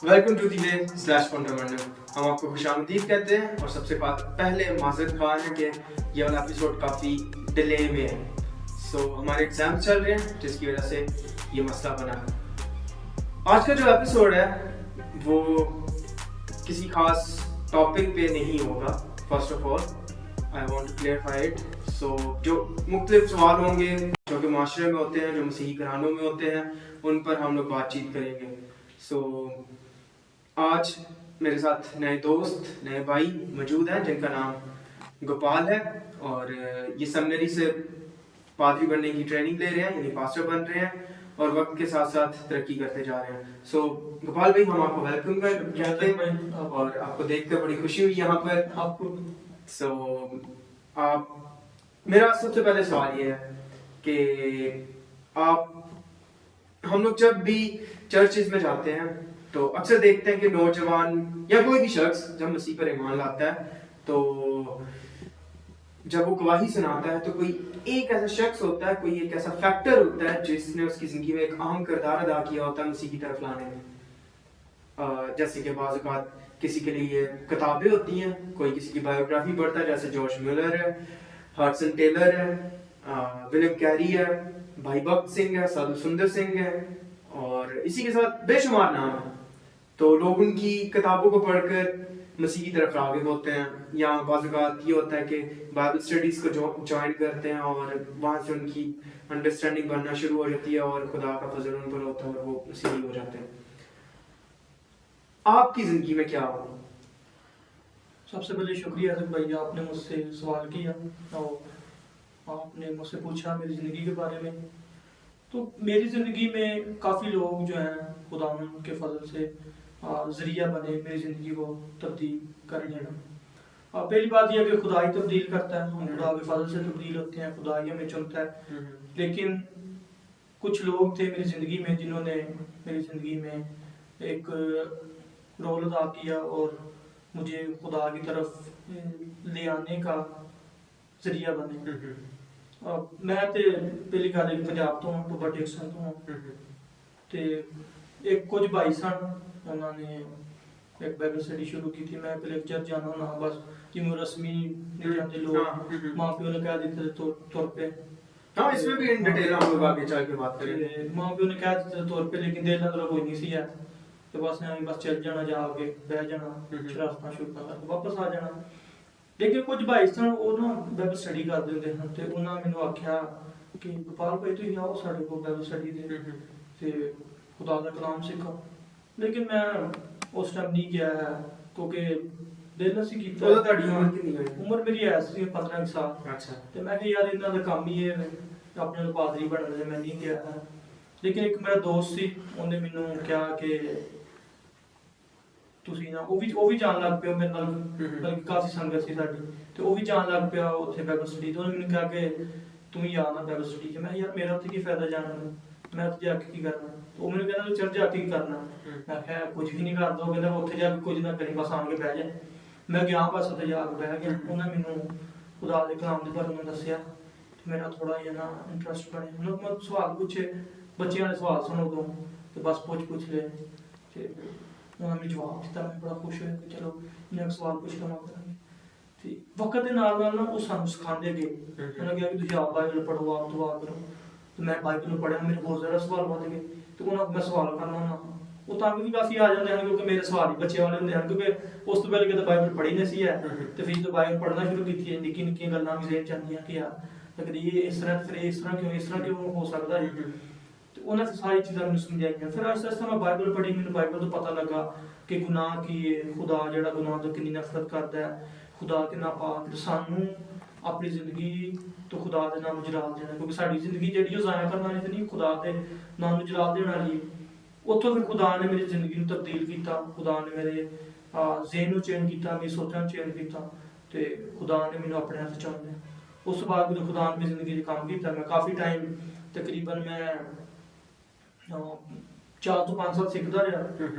Welcome to the way slash fundamental. हम आपको खुशामदीद कहते हैं और सबसे पहले माजरत ख्वाह है कि ये वाला एपिसोड काफ़ी डिले में है। हमारे एग्जाम चल रहे हैं जिसकी वजह से ये मसला बना है। आज का जो एपिसोड है वो किसी खास टॉपिक पे नहीं होगा। First of all I want to clarify it. जो मुख्तलिफ सवाल होंगे जो कि माशरे में होते हैं, जो मसीही घरानों में होते हैं, उन पर हम लोग बातचीत करेंगे। आज मेरे साथ नए दोस्त, नए भाई मौजूद हैं जिनका नाम गोपाल है और ये सेमिनरी से पादरी बनने की ट्रेनिंग ले रहे हैं, यानी पास्टर बन रहे हैं और वक्त के साथ साथ तरक्की करते जा रहे हैं। गोपाल भाई, हम आपको वेलकम कहते हैं और आपको देखकर बड़ी खुशी हुई यहाँ पर आपको। आप, मेरा सबसे पहले सवाल ये है कि हम लोग जब भी चर्चेज में जाते हैं तो अक्सर देखते हैं कि नौजवान या कोई भी शख्स जब मसीह पर ईमान लाता है तो जब वो गवाही सुनाता है तो कोई एक ऐसा शख्स होता है, कोई एक ऐसा फैक्टर होता है जिसने उसकी जिंदगी में एक अहम किरदार अदा किया होता है मसीह की तरफ लाने में। जैसे कि बाज़ औक़ात किसी के लिए किताबें होती हैं, कोई किसी की बायोग्राफी पढ़ता है, जैसे जॉर्ज मिलर है, हडसन टेलर है, विलियम कैरी है, भाई भक्त सिंह है, साधु सुंदर सिंह है और इसी के साथ बेशुमार नाम है। तो लोग उनकी किताबों को पढ़कर मसीह की तरफ राग़िब होते हैं, या बाज़ औक़ात ये होता है कि बाइबल स्टडीज़ को ज्वाइन करते हैं और वहाँ से उनकी अंडरस्टैंडिंग बनना शुरू हो जाती है और खुदा का फजल उन पर होता है और वो मसीही हो जाते हैं। आपकी ज़िंदगी में क्या हुआ? सबसे पहले शुक्रिया भाई, आपने मुझसे सवाल किया और आपने मुझसे पूछा मेरी ज़िंदगी के बारे में। तो मेरी ज़िंदगी में काफ़ी लोग जो हैं खुदा के फजल से ज़रिया बने मेरी ज़िंदगी को तब्दील करने का। पहली बात यह है कि खुदा ही तब्दील करता है, हम खुदा के फजल से तब्दील होते हैं, खुदा ही हमें चुनता है। लेकिन कुछ लोग थे मेरी ज़िंदगी में जिन्होंने मेरी ज़िंदगी में एक रोल अदा किया और मुझे खुदा की तरफ ले आने का ज़रिया बने। मैं तो पहली गल है पंजाब तो हूँ, बट एक सन तो एक कुछ भाई सन उन्होंने एक बाइबल स्टडी शुरू की थी। मैं पहले चर्च जाना होना, बस जिम्मे रस्मी नहीं जाते लोग, माँ प्यो ने कह देते थे तौर पे। हाँ, इसमें भी इन डिटेल हम लोग आगे चल के बात करेंगे। माँ प्यो ने कह देते थे तौर पे, लेकिन दिल अंदर कोई नहीं सी है। तो बस चल जाना, जाके बह जाना, शरारतां शुरू करके वापस आ जाना। लेकिन कुछ भाई सन वो ना बाइबल स्टडी करते होंदे हैं ते उन्होंने मैनू आख्या कि गोपाल भाई तुसीं आओ साडे कोल बाइबल स्टडी दे ते खुदा दा कलाम सीखो। लेकिन मैं उस टाइम नहीं गया क्योंकि दिल नहीं कीता। उਦੋਂ ਤੁਹਾਡੀ ਉਮਰ ਕਿੰਨੀ ਹੋਈ? उम्र मेरी है सी 15 साल। अच्छा। ਤੇ ਮੈਂ ਕਿਹਾ ਯਾਰ ਇਹਨਾਂ ਦਾ ਕੰਮ ਹੀ ਹੈ ਆਪਣੇ ਨੂੰ ਪਾਦਰੀ ਬਣਨ ਦੇ, ਮੈਂ ਨਹੀਂ ਗਿਆ। ਲੇਕਿਨ ਇੱਕ ਮੇਰਾ ਦੋਸਤ ਸੀ, ਉਹਨੇ ਮੈਨੂੰ ਕਿਹਾ ਕਿ ਤੁਸੀਂ ਨਾ ਉਹ ਵੀ ਜਾਣ ਲੱਗ ਪਿਆ ਮੇਰੇ ਨਾਲ, ਬਲਕਿ ਕਾਫੀ ਸੰਗਤ ਸੀ ਸਾਡੀ, ਤੇ ਉਹ ਵੀ ਜਾਣ ਲੱਗ ਪਿਆ ਉੱਥੇ ਬਾਈਬਲ ਸਟੱਡੀ। ਤੇ ਉਹਨੇ ਮੈਨੂੰ ਕਿਹਾ ਕਿ ਤੂੰ ਹੀ ਆ ਨਾ ਬਾਈਬਲ ਸਟੱਡੀ 'ਚ। ਮੈਂ ਕਿਹਾ ਯਾਰ ਮੇਰਾ ਉੱਥੇ ਕੀ ਫਾਇਦਾ ਜਾਣ ਦਾ, ਮੈਂ ਉੱਥੇ ਜਾ ਕੇ ਕੀ ਕਰਨਾ। ਉਹ ਮੈਨੂੰ ਕਹਿੰਦਾ ਤੂੰ ਚਰਚ ਜਾ ਕੇ ਕੀ ਕਰਨਾ। ਮੈਂ ਕਿਹਾ ਕੁਝ ਵੀ ਨਹੀਂ ਕਰਦਾ। ਉਹ ਕਹਿੰਦਾ ਉੱਥੇ ਜਾ ਕੇ ਕੁਝ ਨਾ ਕਰੀ, ਬਸ ਆਣ ਕੇ ਬਹਿ ਜਾ। ਮੈਂ ਗਿਆ ਬਸ ਉੱਥੇ ਜਾ ਕੇ ਬਹਿ ਗਿਆ। ਉਹਨੇ ਮੈਨੂੰ ਖੁਦਾ ਦੇ ਕਲਾਮ ਦੇ ਬਾਰੇ में ਦੱਸਿਆ ਤੇ ਮੇਰਾ ਥੋੜਾ ਜਿਹਾ ਨਾ ਇੰਟਰਸਟ ਬਣਿਆ। ਉਹਨਾਂ ਕੋਲ ਸਵਾਲ ਪੁੱਛੇ, ਬੱਚਿਆਂ ਦੇ ਸਵਾਲ ਸੁਣੋ ਤੋਂ ਤੇ ਬਸ ਪੁੱਛ ਲਏ ਤੇ ਉਹਨਾਂ ਨੇ ਜਵਾਬ ਦਿੱਤਾ। ਮੈਂ ਬੜਾ ਖੁਸ਼ ਹੋਇਆ ਕਿ ਚਲੋ ਇਹਨਾਂ ਸਵਾਲ ਪੁੱਛ ਲਵਾਂ ਕਰਾਂਗੇ। ਤੇ ਵਕਤ ਦੇ ਨਾਲ ਨਾਲ ਨਾ ਉਹ ਸਾਨੂੰ ਸਿਖਾਉਂਦੇ ਗਏ। ਉਹਨਾਂ ਕਿਹਾ ਕਿ ਤੁਸੀਂ ਆਪ ਬਾਈਬਲ ਪੜ੍ਹੋ, ਆਪ ਦੁਆ ਕਰੋ। ਤੇ ਮੈਂ ਬਾਈਬਲ ਪੜ੍ਹਿਆ, ਮੇਰੇ ਹੋਰ ਜ਼ਿਆਦਾ ਸਵਾਲ ਵੱਧ ਗਏ ਤੇ ਉਹਨਾਂ ਕੋਲ ਮੈਂ ਸਵਾਲ ਕਰਨਾ ਹੁੰਦਾ। ਉਹ ਤੰਗ ਵੀ ਕਾਫੀ ਆ ਜਾਂਦੇ ਹਨ ਕਿਉਂਕਿ ਮੇਰੇ ਸਵਾਲ ਹੀ ਬੱਚਿਆਂ ਵਾਲੇ ਹੁੰਦੇ ਹਨ, ਕਿਉਂਕਿ ਉਸ ਤੋਂ ਪਹਿਲੇ ਕਦੇ ਬਾਈਬਲ ਪੜ੍ਹੀ ਨਹੀਂ ਸੀ ਹੈ ਤੇ ਫਿਰ ਜਦੋਂ ਬਾਈਬਲ ਪੜ੍ਹਨਾ ਸ਼ੁਰੂ ਕੀਤੀ ਹੈ ਨਿੱਕੀ ਨਿੱਕੀਆਂ ਗੱਲਾਂ ਵੀ ਜ਼ਹਿਨ ਚ ਆਉਂਦੀਆਂ ਕਿ ਯਾਰ ਲੱਗਦੀ ਇਹ ਇਸ ਤਰ੍ਹਾਂ, ਫਿਰ ਇਸ ਤਰ੍ਹਾਂ ਕਿਉਂ ਹੋ ਸਕਦਾ ਹੈ। ਤੇ ਉਹਨਾਂ ਸਾਰੀ ਚੀਜ਼ਾਂ ਮੈਨੂੰ ਸਮਝਾਈਆਂ। ਫਿਰ ਆਸਤਾ ਆਸਤਾ ਮੈਂ ਬਾਈਬਲ ਪੜ੍ਹੀ, ਮੈਨੂੰ ਬਾਈਬਲ ਤੋਂ ਪਤਾ ਲੱਗਾ ਕਿ ਗੁਨਾਹ ਕੀ ਹੈ, ਖੁਦਾ ਜਿਹੜਾ ਗੁਨਾਹ ਤੋਂ ਕਿੰਨੀ ਨਫ਼ਰਤ ਕਰਦਾ ਹੈ, ਖੁਦਾ ਕਿੰਨਾ ਪਾਕ। ਸਾਨੂੰ ਆਪਣੀ ਜ਼ਿੰਦਗੀ ਤੋਂ ਖੁਦਾ ਦੇ ਨਾਮ ਨੂੰ ਜਲਾਲ ਦੇਣਾ, ਕਿਉਂਕਿ ਸਾਡੀ ਜ਼ਿੰਦਗੀ ਜਿਹੜੀ ਉਹ ਜ਼ਾਇਆ ਕਰਨ ਵਾਲੀ ਤੇ ਨਹੀਂ, ਖੁਦਾ ਦੇ ਨਾਮ ਨੂੰ ਜਲਾਲ ਦੇਣ ਵਾਲੀ। ਉੱਥੋਂ ਫਿਰ ਖੁਦਾ ਨੇ ਮੇਰੀ ਜ਼ਿੰਦਗੀ ਨੂੰ ਤਬਦੀਲ ਕੀਤਾ, ਖੁਦਾ ਨੇ ਮੇਰੇ ਜ਼ਹਿਨ ਨੂੰ ਚੇਂਜ ਕੀਤਾ, ਮੇਰੀ ਸੋਚਾਂ ਨੂੰ ਚੇਂਜ ਕੀਤਾ ਤੇ ਖੁਦਾ ਨੇ ਮੈਨੂੰ ਆਪਣੇ ਹੱਥ ਚੁਣ ਲਿਆ। ਉਸ ਤੋਂ ਬਾਅਦ ਜਦੋਂ ਖੁਦਾ ਨੇ ਮੇਰੀ ਜ਼ਿੰਦਗੀ 'ਚ ਕੰਮ ਕੀਤਾ, ਮੈਂ ਕਾਫੀ ਟਾਈਮ ਤਕਰੀਬਨ ਮੈਂ 4 ਤੋਂ 5 ਸਾਲ ਸਿੱਖਦਾ ਰਿਹਾ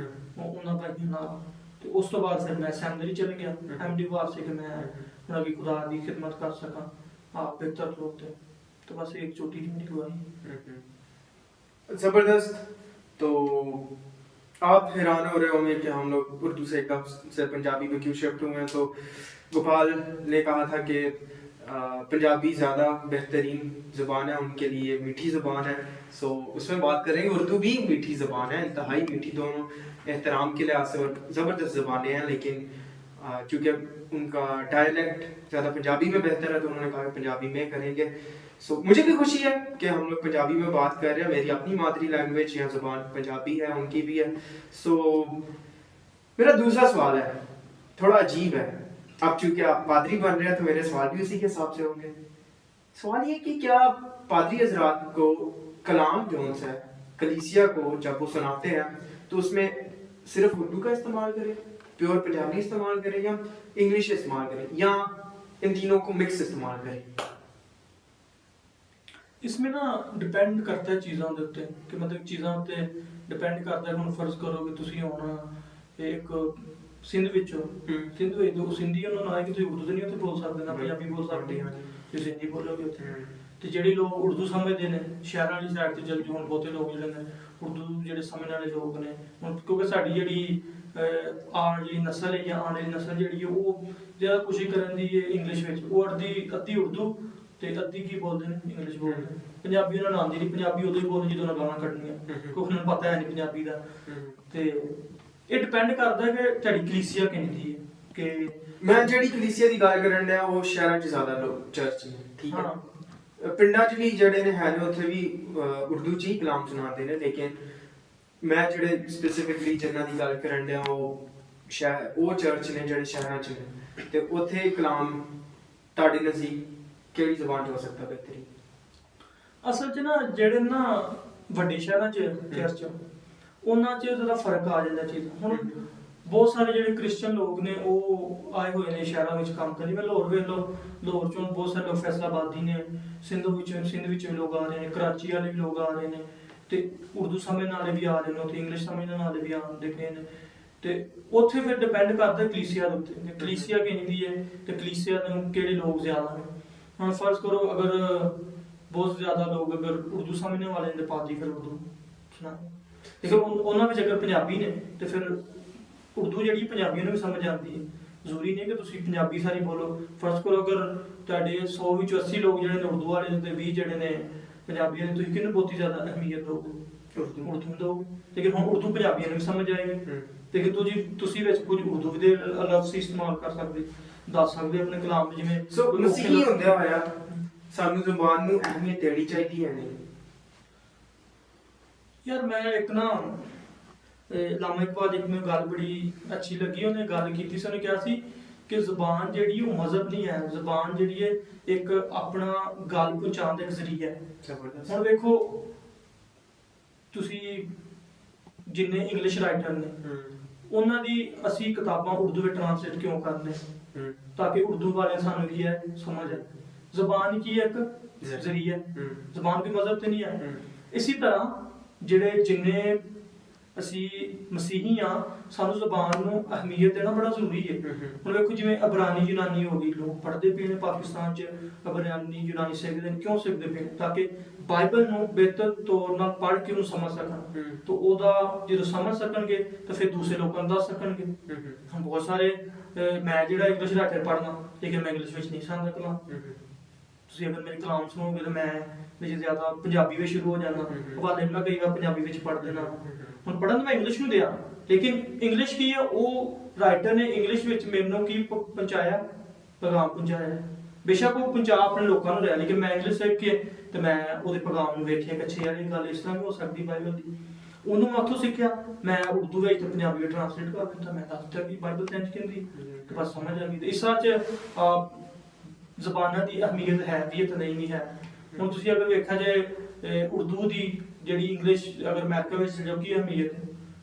ਉਹਨਾਂ ਭਾਈਆਂ ਨਾਲ। ਤੇ ਉਸ ਤੋਂ ਬਾਅਦ ਫਿਰ ਮੈਂ ਸੈਮਨਰੀ ਚਲ ਗਿਆ MD ਵਾਸਤੇ ਕਿ ਮੈਂ ਉਹਨਾਂ ਦੀ ਖੁਦਾ ਦੀ ਖਿਦਮਤ ਕਰ ਸਕਾਂ आप बेहतर लोग थे। तो बस एक छोटी सी मेरी गवाही। ज़बरदस्त। तो आप हैरान हो रहे होंगे कि हम लोग उर्दू से एकदम से पंजाबी में क्यों शिफ्ट हुए हैं। तो गोपाल ने कहा था कि पंजाबी ज़्यादा बेहतरीन ज़बान है, उनके लिए मीठी ज़बान है। सो उसमें बात करेंगे। उर्दू भी मीठी ज़बान है, इंतहाई मीठी, दोनों एहतराम के लिहाज से और ज़बरदस्त ज़बानें हैं। लेकिन क्योंकि उनका डायलेक्ट ज़्यादा पंजाबी में बेहतर है तो उन्होंने कहा कि पंजाबी में करेंगे। सो मुझे भी खुशी है कि हम लोग पंजाबी में बात कर रहे हैं। मेरी अपनी मादरी लैंग्वेज या ज़बान पंजाबी है, उनकी भी है। सो मेरा दूसरा सवाल है, थोड़ा अजीब है। अब चूंकि आप पादरी बन रहे हैं तो मेरे सवाल भी उसी के हिसाब से होंगे। सवाल ये कि क्या पादरी हजरात को कलाम जो है कलीसिया को जब वो सुनाते हैं तो उसमें सिर्फ उर्दू का इस्तेमाल करें, प्योर पंजाबी इस्तेमाल करें, या इंग्लिश इस्तेमाल करें, या इन तीनों को मिक्स इस्तेमाल करें? इसमें ना डिपेंड करता है चीज़ों ਦੇ ਉੱਤੇ ਕਿ ਮਤਲਬ ਚੀਜ਼ਾਂ ਉੱਤੇ ਡਿਪੈਂਡ ਕਰਦਾ ਹੈ। ਹੁਣ ਫਰਜ਼ ਕਰੋ ਕਿ ਤੁਸੀਂ ਹੁਣ ਇੱਕ ਸਿੰਧ ਵਿੱਚੋਂ ਸਿੰਧ ਵਿੱਚ ਦੋ ਸਿੰਧੀ ਉਹਨਾਂ ਨਾਲ ਕਿ ਤੁਸੀਂ ਉਰਦੂ ਤੇ ਨਹੀਂ ਉੱਥੇ ਬੋਲ ਸਕਦੇ ਨਾ ਪੰਜਾਬੀ ਬੋਲ ਸਕਦੇ ਤੁਸੀਂ ਸਿੰਧੀ ਬੋਲੋਗੇ ਉੱਥੇ। ਤੇ ਜਿਹੜੇ ਲੋਕ ਉਰਦੂ ਸਮਝਦੇ ਨੇ ਸ਼ਹਿਰਾਂ ਵਾਲੀ ਸਾਈਡ ਤੇ ਜਲਦੀ ਹੁਣ ਬਹੁਤੇ ਲੋਕ ਜਿਹੜੇ ਨੇ ਉਰਦੂ ਜਿਹੜੇ ਸਮਝਣ ਵਾਲੇ ਲੋਕ ਨੇ ਹੁਣ ਕਿਉਂਕਿ ਸਾਡੀ ਜਿਹੜੀ ਆਉਣ ਵਾਲੀ ਨਸਲ ਹੈ ਜਾਂ ਆਉਣ ਵਾਲੀ ਨਸਲ ਜਿਹੜੀ ਹੈ ਉਹ ਜ਼ਿਆਦਾ ਕੋਸ਼ਿਸ਼ ਕਰਨ ਦੀ ਹੈ ਇੰਗਲਿਸ਼ ਵਿੱਚ, ਉਹ ਅੱਧੀ ਉਰਦੂ ਤੇ ਅੱਧੀ ਕੀ ਬੋਲਦੇ ਨੇ ਇੰਗਲਿਸ਼ ਬੋਲਦੇ ਨੇ। ਪੰਜਾਬੀ ਉਹਨਾਂ ਨੂੰ ਆਉਂਦੀ ਨਹੀਂ, ਪੰਜਾਬੀ ਉਦੋਂ ਹੀ ਬੋਲਦੇ ਜਦੋਂ ਗਾਲਾਂ ਕੱਢਣੀਆਂ ਕਿਉਂਕਿ ਉਹਨਾਂ ਨੂੰ ਪਤਾ ਹੈ ਨਹੀਂ ਪੰਜਾਬੀ ਦਾ। ਤੇ ਇਹ ਡਿਪੈਂਡ ਕਰਦਾ ਕਿ ਤੁਹਾਡੀ ਕਲੀਸਿਆ ਕਿੰਨੀ ਹੈ ਕਿ ਮੈਂ ਜਿਹੜੀ ਕਲੀਸਿਆ ਦੀ ਗੱਲ ਕਰਨ ਡਿਆ ਉਹ ਸ਼ਹਿਰਾਂ 'ਚ ਜ਼ਿਆਦਾ ਲੋਕ ਚਰਚ ਨੇ, ਠੀਕ ਹੈ। ਪਿੰਡਾਂ 'ਚ ਵੀ ਜਿਹੜੇ ਨੇ ਹੈ ਨੇ ਉੱਥੇ ਵੀ ਉਰਦੂ 'ਚ ਹੀ ਕਲਾਮ ਸੁਣਾਉਂਦੇ ਨੇ। ਲੇਕਿਨ ਮੈਂ ਜਿਹੜੇ ਸਪੈਸੀਫਿਕਲੀ ਜਿਨ੍ਹਾਂ ਦੀ ਗੱਲ ਕਰਨ ਡਿਆ ਉਹ ਚਰਚ ਨੇ ਜਿਹੜੇ ਸ਼ਹਿਰਾਂ 'ਚ ਨੇ, ਤੇ ਉੱਥੇ ਕਲਾਮ ਤੁਹਾਡੇ ਨਜ਼ਦੀਕ ਕਿਹੜੀ ਜ਼ਬਾਨ 'ਚ ਹੋ ਸਕਦਾ ਬਿਹਤਰੀਨ? ਅਸਲ 'ਚ ਨਾ ਜਿਹੜੇ ਨਾ ਵੱਡੇ ਸ਼ਹਿਰਾਂ 'ਚ ਚਰਚ ਉਹਨਾਂ 'ਚ ਜ਼ਿਆਦਾ ਫਰਕ ਆ ਜਾਂਦਾ ਚੀਜ਼। ਹੁਣ ਬਹੁਤ ਸਾਰੇ ਜਿਹੜੇ ਕ੍ਰਿਸਚੀਅਨ ਲੋਕ ਨੇ ਉਹ ਆਏ ਹੋਏ ਨੇ ਸ਼ਹਿਰਾਂ ਵਿੱਚ ਕੰਮ ਕਰਨ। ਜਿਵੇਂ ਲਾਹੌਰ ਵੇਖ ਲਓ, ਲਾਹੌਰ 'ਚੋਂ ਬਹੁਤ ਸਾਰੇ ਲੋਕ ਫੈਸਲਾਬਾਦੀ ਨੇ, ਸਿੰਧ ਵਿੱਚ ਵੀ ਲੋਕ ਆ ਰਹੇ ਨੇ, ਕਰਾਚੀ ਵਾਲੇ ਵੀ ਲੋਕ ਆ ਰਹੇ ਨੇ, ਤੇ ਉਰਦੂ ਸਮਝਣ ਵਾਲੇ ਵੀ ਆ ਰਹੇ ਨੇ, ਉੱਥੇ ਇੰਗਲਿਸ਼ ਸਮਝਣ ਵਾਲੇ ਵੀ ਆਉਂਦੇ ਪਏ ਨੇ। ਤੇ ਉੱਥੇ ਫਿਰ ਡਿਪੈਂਡ ਕਰਦਾ ਕਲੀਸਿਆ ਦੇ ਉੱਤੇ ਕਿ ਕਲੀਸਿਆ ਕਿੰਨੀ ਹੈ ਤੇ ਕਲੀਸਿਆ ਨੂੰ ਕਿਹੜੇ ਲੋਕ ਜ਼ਿਆਦਾ ਨੇ। ਹੁਣ ਫਰਜ਼ ਕਰੋ ਅਗਰ ਬਹੁਤ ਜ਼ਿਆਦਾ ਲੋਕ ਅਗਰ ਉਰਦੂ ਸਮਝਣ ਵਾਲੇ ਨੇ ਪਾਦੀ ਫਿਰ ਉਰਦੂ ਸੁਣਾ, ਤੇ ਫਿਰ ਉਹਨਾਂ ਵਿੱਚ ਅਗਰ ਪੰਜਾਬੀ ਨੇ ਤੇ ਫਿਰ ਉਰਦੂ ਜਿਹੜੀ ਪੰਜਾਬੀਆਂ ਨੂੰ ਵੀ ਸਮਝ ਆਉਂਦੀ ਹੈ। ਜ਼ਰੂਰੀ ਨਹੀਂ ਕਿ ਤੁਸੀਂ ਪੰਜਾਬੀ ਸਾਰੀ ਬੋਲੋ। ਫਰਜ਼ ਕਰੋ ਅਗਰ ਤੁਹਾਡੇ 100 ਵਿੱਚੋਂ 80 ਲੋਕ ਜਿਹੜੇ ਨੇ ਉਰਦੂ ਵਾਲੇ ਨੇ ਤੇ 20 ਜਿਹੜੇ ਨੇ ਪੰਜਾਬੀ ਵਾਲੇ, ਤੁਸੀਂ ਕਿਹਨੂੰ ਬਹੁਤੀ ਜ਼ਿਆਦਾ ਅਹਿਮੀਅਤ ਦਿਓਗੇ? ਉਰਦੂ ਨੂੰ ਦਿਓਗੇ। ਲੇਕਿਨ ਹੁਣ ਉਰਦੂ ਪੰਜਾਬੀਆਂ ਨੂੰ ਵੀ ਸਮਝ ਆਏਗੀ। ਤੇ ਤੁਸੀਂ ਵਿੱਚ ਕੁਝ ਉਰਦੂ ਦੇ ਲਫ਼ਜ਼ ਇਸਤੇਮਾਲ ਕਰ ਸਕਦੇ, ਦੱਸ ਸਕਦੇ ਆਪਣੇ ਕਲਾਮ ਵਿੱਚ। ਜਿਵੇਂ ਸੋ ਮਸੀਹੀ ਹੁੰਦਿਆਂ ਹੋਇਆ ਸਾਨੂੰ ਜ਼ੁਬਾਨ ਨੂੰ ਅਹਿਮੀਅਤ ਦੇਣੀ ਚਾਹੀਦੀ ਹੈ ਨਹੀਂ? ਯਾਰ ਮੈਂ ਇੱਕ ਨਾ ਲਾਮਾ ਇਕਬਾਲ ਇੱਕ ਮੈਨੂੰ ਗੱਲ ਬੜੀ ਅੱਛੀ ਲੱਗੀ, ਉਹਨੇ ਗੱਲ ਕੀਤੀ ਸੀ। ਉਹਨੇ ਕਿਹਾ ਸੀ ਕਿ ਜ਼ੁਬਾਨ ਜਿਹੜੀ ਉਹ ਮਜ਼ਹਬ ਨਹੀਂ ਹੈ, ਜ਼ੁਬਾਨ ਜਿਹੜੀ ਹੈ ਇੱਕ ਆਪਣਾ ਗੱਲ ਪਹੁੰਚਾਉਣ ਦਾ ਇੱਕ ਜ਼ਰੀਆ ਹੈ। ਹੁਣ ਵੇਖੋ ਤੁਸੀਂ ਜਿੰਨੇ ਇੰਗਲਿਸ਼ ਰਾਈਟਰ ਨੇ ਉਹਨਾਂ ਦੀ ਅਸੀਂ ਕਿਤਾਬਾਂ ਉਰਦੂ ਵਿੱਚ ਟ੍ਰਾਂਸਲੇਟ ਕਿਉਂ ਕਰਦੇ ਹਾਂ? ਤਾਂ ਕਿ ਉਰਦੂ ਵਾਲੇ ਸਾਨੂੰ ਕੀ ਹੈ ਸਮਝ ਆਏ। ਜ਼ੁਬਾਨ ਕੀ ਹੈ? ਇੱਕ ਜ਼ਰੀਆ। ਜ਼ੁਬਾਨ ਕੋਈ ਮਜ਼ਹਬ ਤੇ ਨਹੀਂ ਹੈ। ਇਸੇ ਤਰ੍ਹਾਂ ਜਿਹੜੇ ਜਿੰਨੇ ਅਸੀਂ ਮਸੀਹੀ ਆ ਸਾਨੂੰ ਜ਼ੁਬਾਨ ਨੂੰ ਅਹਿਮੀਅਤ ਦੇਣਾ ਬੜਾ ਜ਼ਰੂਰੀ ਹੈ। ਹੁਣ ਵੇਖੋ ਜਿਵੇਂ ਅਬਰਾਨੀ ਯੂਨਾਨੀ ਹੋ ਗਈ, ਲੋਕ ਪੜ੍ਹਦੇ ਪਏ ਨੇ ਪਾਕਿਸਤਾਨ 'ਚ ਅਬਰਾਨੀ ਯੂਨਾਨੀ ਸਿੱਖਦੇ ਨੇ। ਕਿਉਂ ਸਿੱਖਦੇ ਪਏ? ਤਾਂ ਕਿ ਬਾਈਬਲ ਨੂੰ ਬਿਹਤਰ ਤੌਰ ਨਾਲ ਪੜ੍ਹ ਕੇ ਉਹਨੂੰ ਸਮਝ ਸਕਣ, ਤਾਂ ਉਹਦਾ ਜਦੋਂ ਸਮਝ ਸਕਣਗੇ ਤਾਂ ਫਿਰ ਦੂਸਰੇ ਲੋਕਾਂ ਨੂੰ ਦੱਸ ਸਕਣਗੇ। ਹੁਣ ਬਹੁਤ ਸਾਰੇ ਮੈਂ ਜਿਹੜਾ ਇੰਗਲਿਸ਼ ਰਾਈਟਰ ਪੜ੍ਹਨਾ ਲੇਕਿਨ ਮੈਂ ਇੰਗਲਿਸ਼ ਵਿੱਚ ਨਹੀਂ ਸਮਝ ਸਕਦਾ। ਤੁਸੀਂ ਅਗਰ ਮੇਰੇ ਕਲਾਮ ਸੁਣੋਗੇ ਤਾਂ ਮੈਂ ਵਿੱਚ ਜ਼ਿਆਦਾ ਪੰਜਾਬੀ ਵਿੱਚ ਸ਼ੁਰੂ ਹੋ ਜਾਣਾ, ਹਵਾਲੇ ਮੈਂ ਕਈ ਵਾਰ ਪੰਜਾਬੀ ਵਿੱਚ ਪੜ੍ਹ ਦੇਣਾ। ਹੁਣ ਪੜ੍ਹਨ ਮੈਂ ਇੰਗਲਿਸ਼ ਨੂੰ ਦਿਆ, ਲੇਕਿਨ ਇੰਗਲਿਸ਼ ਕੀ ਹੈ ਉਹ ਰਾਈਟਰ ਨੇ ਇੰਗਲਿਸ਼ ਵਿੱਚ ਮੈਨੂੰ ਕੀ ਪਹੁੰਚਾਇਆ? ਪੈਗਾਮ ਪਹੁੰਚਾਇਆ। ਬੇਸ਼ੱਕ ਉਹ ਪਹੁੰਚਾ ਆਪਣੇ ਲੋਕਾਂ ਨੂੰ ਰਿਹਾ, ਲੇਕਿਨ ਮੈਂ ਇੰਗਲਿਸ਼ ਸਿੱਖ ਕੇ ਤੇ ਮੈਂ ਉਹਦੇ ਪੈਗਾਮ ਨੂੰ ਵੇਖਿਆ ਕਿ ਅੱਛਾ ਯਾਰ ਇਹ ਗੱਲ ਇਸ ਤਰ੍ਹਾਂ ਵੀ ਹੋ ਸਕਦੀ ਬਾਈਬਲ ਦੀ। ਉਹਨੂੰ ਮੈਂ ਉੱਥੋਂ ਸਿੱਖਿਆ, ਮੈਂ ਉਰਦੂ ਵਿੱਚ ਤੇ ਪੰਜਾਬੀ ਵਿੱਚ ਟ੍ਰਾਂਸਲੇਟ ਕਰ ਦਿੱਤਾ। ਮੈਂ ਦੱਸ ਦਿੱਤਾ ਕਿ ਬਾਈਬਲ ਤੇ ਇੰਝ ਕਹਿੰਦੀ ਤੇ ਬਸ ਸਮਝ ਆ ਗਈ। ਤੇ ਇਸ ਤਰ੍ਹਾਂ 'ਚ ਜ਼ਬਾਨਾਂ ਦੀ ਅਹਿਮੀਅਤ ਹੈ ਵੀ ਤੇ ਨਹੀਂ ਹੈ। ਹੁਣ ਤੁਸੀਂ ਅਗਰ ਵੇਖਿਆ ਜਾਏ ਉਰਦੂ ਦੀ ਜਿਹੜੀ ਇੰਗਲਿਸ਼ ਅਗਰ ਅਮਰੀਕਾ ਵਿੱਚ ਜੋ ਕੀ ਅਹਿਮੀਅਤ ਹੈ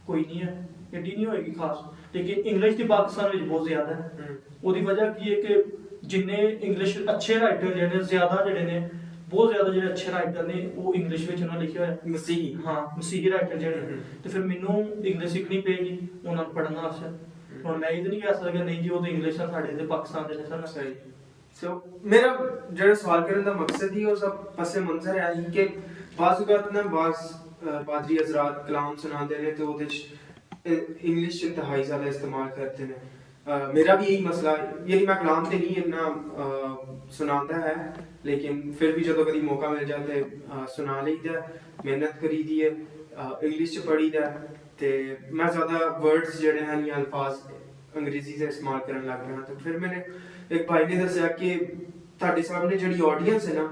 ਕੋਈ ਨਹੀਂ ਹੈ, ਐਡੀ ਨਹੀਂ ਹੋਏਗੀ ਖਾਸ। ਲੇਕਿਨ ਇੰਗਲਿਸ਼ ਦੀ ਪਾਕਿਸਤਾਨ ਵਿੱਚ ਬਹੁਤ ਜ਼ਿਆਦਾ ਹੈ। ਉਹਦੀ ਵਜ੍ਹਾ ਕੀ ਹੈ ਕਿ ਜਿੰਨੇ ਇੰਗਲਿਸ਼ ਅੱਛੇ ਰਾਈਟਰ ਜਿਹੜੇ ਜ਼ਿਆਦਾ ਜਿਹੜੇ ਨੇ ਬਹੁਤ ਜ਼ਿਆਦਾ ਜਿਹੜੇ ਅੱਛੇ ਰਾਈਟਰ ਨੇ ਉਹ ਇੰਗਲਿਸ਼ ਵਿੱਚ ਉਹਨਾਂ ਲਿਖਿਆ ਹੋਇਆ ਮਸੀਹੀ। ਹਾਂ ਮਸੀਹੀ ਰਾਈਟਰ ਜਿਹੜੇ। ਤੇ ਫਿਰ ਮੈਨੂੰ ਇੰਗਲਿਸ਼ ਸਿੱਖਣੀ ਪਏਗੀ ਉਹਨਾਂ ਨੂੰ ਪੜ੍ਹਨ ਵਾਸਤੇ। ਹੁਣ ਮੈਂ ਇਹ ਤਾਂ ਨਹੀਂ ਕਹਿ ਸਕਦਾ ਨਹੀਂ ਜੀ ਉਹ ਤਾਂ ਇੰਗਲਿਸ਼ ਆ ਸਾਡੇ ਤੇ ਪਾਕਿਸਤਾਨ ਦੇ ਨੇ ਸਰ। ਸਹੀ। ਸੋ ਮੇਰਾ ਜਿਹੜਾ ਸਵਾਲ ਕਰਨ ਦਾ ਮਕਸਦ ਹੀ ਉਹ ਸਭ ਪਸੇ ਮੰਜ਼ਰ ਹੈ ਕਿ ਬਾਜ਼ ਔਕਾਤ ਨਾ ਬਾਜ਼ पादरी हजरात कलाम सुनाते हैं तो वो इंग्लिश इंतहाई ज़्यादा इस्तेमाल करते हैं। मेरा भी यही मसला, यही मैं कलाम से नहीं इन्ना सुनाता है, लेकिन फिर भी जो कभी मौका मिल जाता है सुना लीदा, मेहनत करी दी है, इंग्लिश च पढ़ी दा, ते मैं ज़्यादा वर्ड्स जड़े हैं या अल्फाज अंग्रेजी से इस्तेमाल करने लग गया। तो फिर मैंने एक भाई ने दसिया कि ਤੁਹਾਡੇ सामने जी ऑडियंस है ना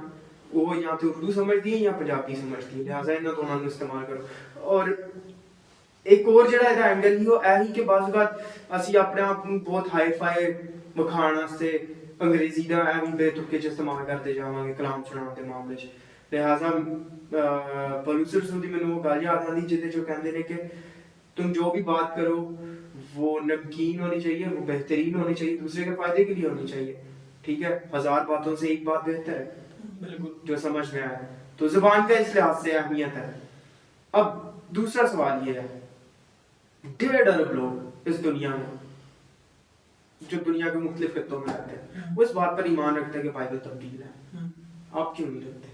वो या तो उर्दू समझती है या पंजाबी समझती है, लिहाजा इन्होंने दोनों को इस्तेमाल करो। और एक और ਜਿਹੜਾ ਇਹਦਾ ਐਂਗਲ ਹੀ ਉਹ ਇਹ ਹੀ ਕਿ ਬਾਅਦ ਅਸੀਂ ਆਪਣੇ ਆਪ ਨੂੰ ਬਹੁਤ ਹਾਈ ਫਾਈ ਵਿਖਾਉਣ ਵਾਸਤੇ ਅੰਗਰੇਜ਼ੀ ਦਾ ਐਵੇਂ ਬੇਤੁਕੇ ਚ ਇਸਤੇਮਾਲ ਕਰਦੇ ਜਾਵਾਂਗੇ ਕਲਾਮ ਸੁਣਾਉਣ ਦੇ ਮਾਮਲੇ 'ਚ। ਲਿਹਾਜ਼ਾ ਪਲੂਸਰ ਸੁਦੀ ਮੈਨੂੰ ਉਹ ਗੱਲ ਯਾਦ ਆਉਂਦੀ ਜਿਹਦੇ 'ਚ ਕਹਿੰਦੇ ਨੇ कि तुम जो भी बात करो वो नमकीन होनी चाहिए, वो बेहतरीन होनी चाहिए, दूसरे के फायदे के लिए होनी चाहिए, ठीक है। 1000 बातों से एक बात बेहतर है, बिल्कुल जो समझ में आए। तो जुबान का इस लिहाज से अहमियत है। अब दूसरा सवाल ये है, 1.5 अरब लोग इस दुनिया में जो दुनिया के मुख्तलिफ खित्तों में रहते हैं वो इस बात पर ईमान रखते हैं कि बाइबल तब्दील है, आप क्यों नहीं रखते?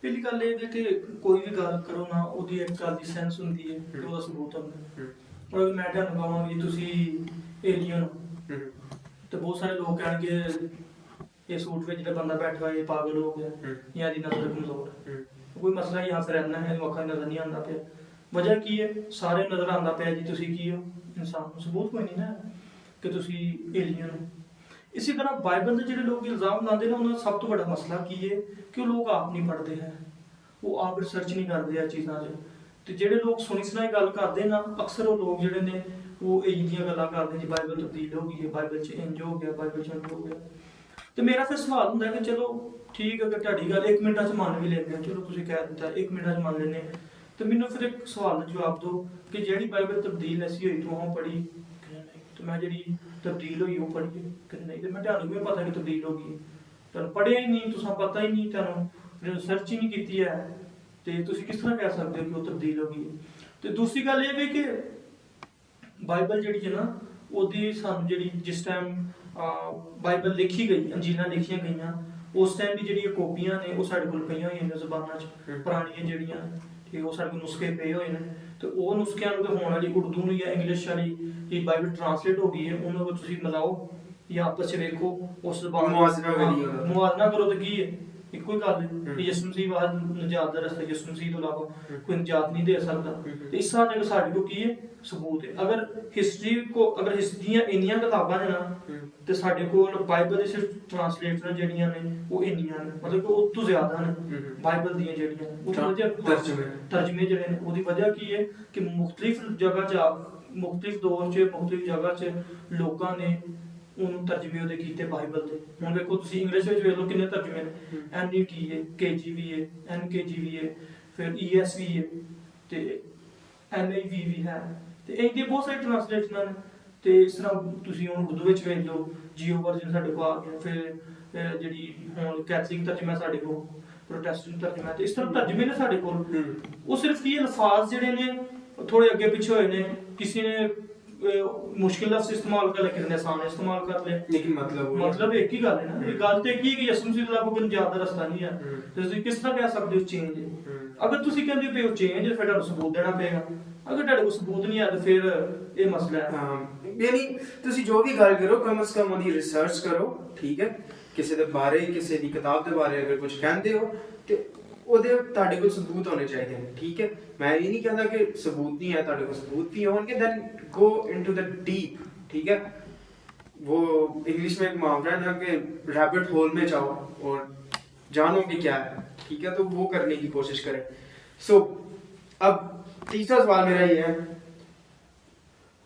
ਪਹਿਲੀ ਗੱਲ ਇਹ ਹੈ ਕਿ ਕੋਈ ਵੀ ਗੱਲ ਕਰੋ ਨਾ ਉਹਦੀ ਇੱਕ ਗੱਲ ਦੀ ਸੈਂਸ ਹੁੰਦੀ ਹੈ ਤੇ ਉਹਦਾ ਸਬੂਤ ਹੁੰਦਾ। ਪਰ ਮੈਂ ਤੁਹਾਨੂੰ ਕਹਾਂ ਵੀ ਤੁਸੀਂ ਏਲੀਅਨ ਤੇ ਬਹੁਤ ਸਾਰੇ ਲੋਕ ਕਹਿਣਗੇ ਇਹ ਸੂਟ ਵਿੱਚ ਜਿਹੜਾ ਬੰਦਾ ਬੈਠਾ ਹੈ ਇਹ ਪਾਗਲ ਹੋ ਗਿਆ ਜਾਂ ਇਹਦੀ ਨਜ਼ਰ ਕਮਜ਼ੋਰ ਹੈ। ਕੋਈ ਮਸਲਾ यहाँ पे रहना है, मौका नजर नहीं आंदा ਪਿਆ। ਵਜ੍ਹਾ ਕੀ ਹੈ? ਸਾਰੇ ਨਜ਼ਰ ਆਂਦਾ ਪਿਆ ਜੀ ਤੁਸੀਂ ਕੀ ਹੋ, ਇਨਸਾਨ ਨੂੰ ਸਬੂਤ ਕੋਈ ਨਹੀਂ ਨਾ ਕਿ ਤੁਸੀਂ ਏਲੀਅਨ ਹੋ। ਇਸੇ ਤਰ੍ਹਾਂ ਬਾਈਬਲ ਦੇ ਜਿਹੜੇ ਲੋਕ ਇਲਜ਼ਾਮ ਲਾਉਂਦੇ ਨੇ ਉਹਨਾਂ ਦਾ ਸਭ ਤੋਂ ਵੱਡਾ ਮਸਲਾ ਕੀ ਹੈ ਕਿ ਉਹ ਲੋਕ ਆਪ ਨਹੀਂ ਪੜ੍ਹਦੇ ਹੈ, ਉਹ ਆਪ ਰਿਸਰਚ ਨਹੀਂ ਕਰਦੇ ਆ ਚੀਜ਼ਾਂ 'ਚ। ਤੇ ਜਿਹੜੇ ਲੋਕ ਸੁਣੀ ਸੁਣਾਈ ਗੱਲ ਕਰਦੇ ਨਾ ਅਕਸਰ ਉਹ ਲੋਕ ਜਿਹੜੇ ਨੇ ਉਹ ਇਹ ਜਿਹੀਆਂ ਗੱਲਾਂ ਕਰਦੇ ਜੀ ਬਾਈਬਲ ਤਬਦੀਲ ਹੋ ਗਈ ਹੈ, ਬਾਈਬਲ 'ਚ ਇੰਜ ਹੋ ਗਿਆ, ਬਾਈਬਲ 'ਚ ਇੰਜ ਹੋ ਗਿਆ। ਤੇ ਮੇਰਾ ਫਿਰ ਸਵਾਲ ਹੁੰਦਾ ਕਿ ਚਲੋ ਠੀਕ ਅਗਰ ਤੁਹਾਡੀ ਗੱਲ 1 ਮਿੰਟਾਂ 'ਚ ਮੰਨ ਵੀ ਲੈਂਦੇ ਆ, ਚਲੋ ਤੁਸੀਂ ਕਹਿ ਦਿੱਤਾ 1 ਮਿੰਟਾਂ 'ਚ ਮੰਨ ਲੈਂਦੇ ਤੇ ਮੈਨੂੰ ਫਿਰ ਇੱਕ ਸਵਾਲ ਦਾ ਜਵਾਬ ਦਿਓ ਕਿ ਜਿਹੜੀ ਬਾਈਬਲ ਤਬਦੀਲ ਐਸੀ ਹੋਈ ਤੂੰ ਉਹ ਪੜ੍ਹੀ ਕਿ ਨਹੀਂ, ਤੇ ਮੈਂ ਜਿਹੜੀ ਤਬਦੀਲ ਹੋਈ ਉਹ ਪੜ੍ਹੀ ਕਿ ਨਹੀਂ, ਤੇ ਮੈਂ ਤੁਹਾਨੂੰ ਕਿਵੇਂ ਪਤਾ ਕਿ ਤਬਦੀਲ ਹੋ ਗਈ? ਤੁਹਾਨੂੰ ਪੜ੍ਹਿਆ ਹੀ ਨਹੀਂ, ਤੁਸੀਂ ਪਤਾ ਹੀ ਨਹੀਂ, ਤੁਹਾਨੂੰ ਰਿਸਰਚ ਹੀ ਨਹੀਂ ਕੀਤੀ ਹੈ, ਤੇ ਤੁਸੀਂ ਕਿਸ ਤਰ੍ਹਾਂ ਕਹਿ ਸਕਦੇ ਹੋ ਕਿ ਉਹ ਤਬਦੀਲ ਹੋ ਗਈ? ਤੇ ਦੂਸਰੀ ਗੱਲ ਇਹ ਵੀ ਕਿ ਬਾਈਬਲ ਜਿਹੜੀ ਹੈ ਨਾ ਉਹਦੀ ਸਾਨੂੰ ਜਿਹੜੀ ਜਿਸ ਟਾਈਮ ਬਾਈਬਲ ਲਿਖੀ ਗਈ, ਅੰਜੀਲਾਂ ਲਿਖੀਆਂ ਗਈਆਂ ਉਸ ਟਾਈਮ ਦੀ ਜਿਹੜੀਆਂ ਕਾਪੀਆਂ ਨੇ ਉਹ ਸਾਡੇ ਕੋਲ ਪਈਆਂ ਹੋਈਆਂ ਨੇ ਜ਼ਬਾਨਾਂ 'ਚ ਪੁਰਾਣੀਆਂ ਜਿਹੜੀਆਂ, ਤੇ ਉਹ ਸਾਡੇ ਕੋਲ ਨੁਸਖੇ ਪਏ ਹੋਏ ਨੇ। ਤੇ ਉਹ ਨੁਸਖਿਆਂ ਨੂੰ ਤੇ ਹੋਣ ਵਾਲੀ ਉਰਦੂ ਨੂੰ ਜਾਂ ਇੰਗਲਿਸ਼ ਵਾਲੀ ਇਹ ਬਾਈਬਲ ਟ੍ਰਾਂਸਲੇਟ ਹੋ ਗਈ ਹੈ, ਉਹਨਾਂ ਨੂੰ ਤੁਸੀਂ ਮਿਲਾਓ ਜਾਂ ਆਪਸ 'ਚ ਵੇਖੋ, ਉਸ ਜ਼ਬਾਨ ਮੁਆਜ਼ਨਾ ਕਰੋ ਤੇ ਕੀ ਹੈ ਇੱਕੋ ਹੀ ਗੱਲ ਹੈ ਕਿ ਯਿਸੂ ਮਸੀਹ ਵਾਹਦ ਨਜਾਤ ਦਾ ਰਸਤਾ, ਯਿਸੂ ਮਸੀਹ ਤੋਂ ਇਲਾਵਾ ਕੋਈ ਨਜਾਤ ਨਹੀਂ ਦੇ ਸਕਦਾ। ਤੇ ਇਸ ਤਰ੍ਹਾਂ ਜਗ੍ਹਾ ਸਾਡੇ ਕੋਲ ਕੀ ਹੈ ਸਬੂਤ ਹੈ। ਅਗਰ ਹਿਸਟਰੀ ਦੀਆਂ ਇੰਨੀਆਂ ਕਿਤਾਬਾਂ ਨੇ ਨਾ ਤੇ ਸਾਡੇ ਕੋਲ ਬਾਈਬਲ ਦੇ ਸਿਰਫ ਟ੍ਰਾਂਸਲੇਟਰ ਜਿਹੜੀਆਂ ਨੇ ਉਹ ਇੰਨੀਆਂ ਨੇ, ਮਤਲਬ ਕਿ ਉਹ ਤੋਂ ਜ਼ਿਆਦਾ ਨੇ ਬਾਈਬਲ ਦੀਆਂ ਜਿਹੜੀਆਂ ਉਹਦੀ ਵਜ੍ਹਾ ਤਰਜਮੇ ਜਿਹੜੇ ਨੇ ਉਹਦੀ ਵਜ੍ਹਾ ਕੀ ਹੈ ਕਿ ਮੁਖਤਲਿਫ ਜਗ੍ਹਾ 'ਚ ਮੁਖਤਲਿਫ ਦੌਰ 'ਚ ਮੁਖਤਲਿਫ ਜਗ੍ਹਾ 'ਚ ਲੋਕਾਂ ਨੇ ਉਹਨੂੰ ਤਰਜਮੇ ਉਹਦੇ ਕੀਤੇ ਬਾਈਬਲ ਦੇ। ਹੁਣ ਵੇਖੋ ਤੁਸੀਂ ਇੰਗਲਿਸ਼ ਵਿੱਚ ਵੇਖ ਲਓ ਕਿੰਨੇ ਤਰਜਮੇ ਨੇ, NET ਹੈ, KJV ਹੈ, NKJV ਹੈ, ਫਿਰ ESV ਹੈ ਤੇ NIV ਵੀ ਹੈ, ਤੇ ਇਹਦੇ ਬਹੁਤ ਸਾਰੇ ਟ੍ਰਾਂਸਲੇਸ਼ਨਾਂ ਨੇ। ਤੇ ਇਸ ਤਰ੍ਹਾਂ ਤੁਸੀਂ ਹੁਣ ਉਰਦੂ ਵਿੱਚ ਵੇਖ ਲਓ ਜੀਓ ਵਰਜਨ ਸਾਡੇ ਕੋਲ ਆ ਗਿਆ, ਫਿਰ ਜਿਹੜੀ ਹੁਣ ਕੈਥਲਿਕ ਤਰਜਮਾ ਸਾਡੇ ਕੋਲ, ਪ੍ਰੋਟੈਸਟੈਂਟ ਤਰਜਮਾ, ਤੇ ਇਸ ਤਰ੍ਹਾਂ ਤਰਜਮੇ ਨੇ ਸਾਡੇ ਕੋਲ। ਉਹ ਸਿਰਫ ਕੀ ਅਲਫਾਜ਼ ਜਿਹੜੇ ਨੇ ਥੋੜੇ ਅੱਗੇ ਪਿੱਛੇ ਹੋਏ ਨੇ, ਕਿਸੇ ਨੇ मुश्किल लफ्ज़ इस्तेमाल कर लिया, किसी ने आसान इस्तेमाल कर लिया, लेकिन मतलब एक ही गल है ना। गल तो एक ही है कि यीशु मसीह दा कोई नजात दा रास्ता नहीं है, तो तुसीं किस तरह कह सकदे हो चेंज है? अगर तुसीं कहंदे पे हो चेंज फिर तुहानूं सबूत देना पेगा, अगर तुहाडे कोल सबूत नहीं है तो फिर ये मसला है। यानी तुसीं जो भी गल करो कम से कम ओदी रिसर्च करो, ठीक है। किसी दे बारे किसी दी किताब दे बारे अगर कुछ कहंदे हो ते ਉਹਦੇ ਤੁਹਾਡੇ ਕੋਲ ਸਬੂਤ ਹੋਣੇ ਚਾਹੀਦੇ ਨੇ, ਠੀਕ ਹੈ। ਮੈਂ ਇਹ ਨਹੀਂ ਕਹਿੰਦਾ ਕਿ ਸਬੂਤ ਨਹੀਂ ਹੈ, ਤੁਹਾਡੇ ਕੋਲ ਸਬੂਤ ਵੀ ਹੋਣਗੇ, then go into the deep, ठीक है। वो इंग्लिश में एक मुहावरा है ना कि रैबिट होल में जाओ और जानो कि क्या है, ठीक है। तो वो करने की कोशिश करें। सो अब तीसरा सवाल मेरा ये है,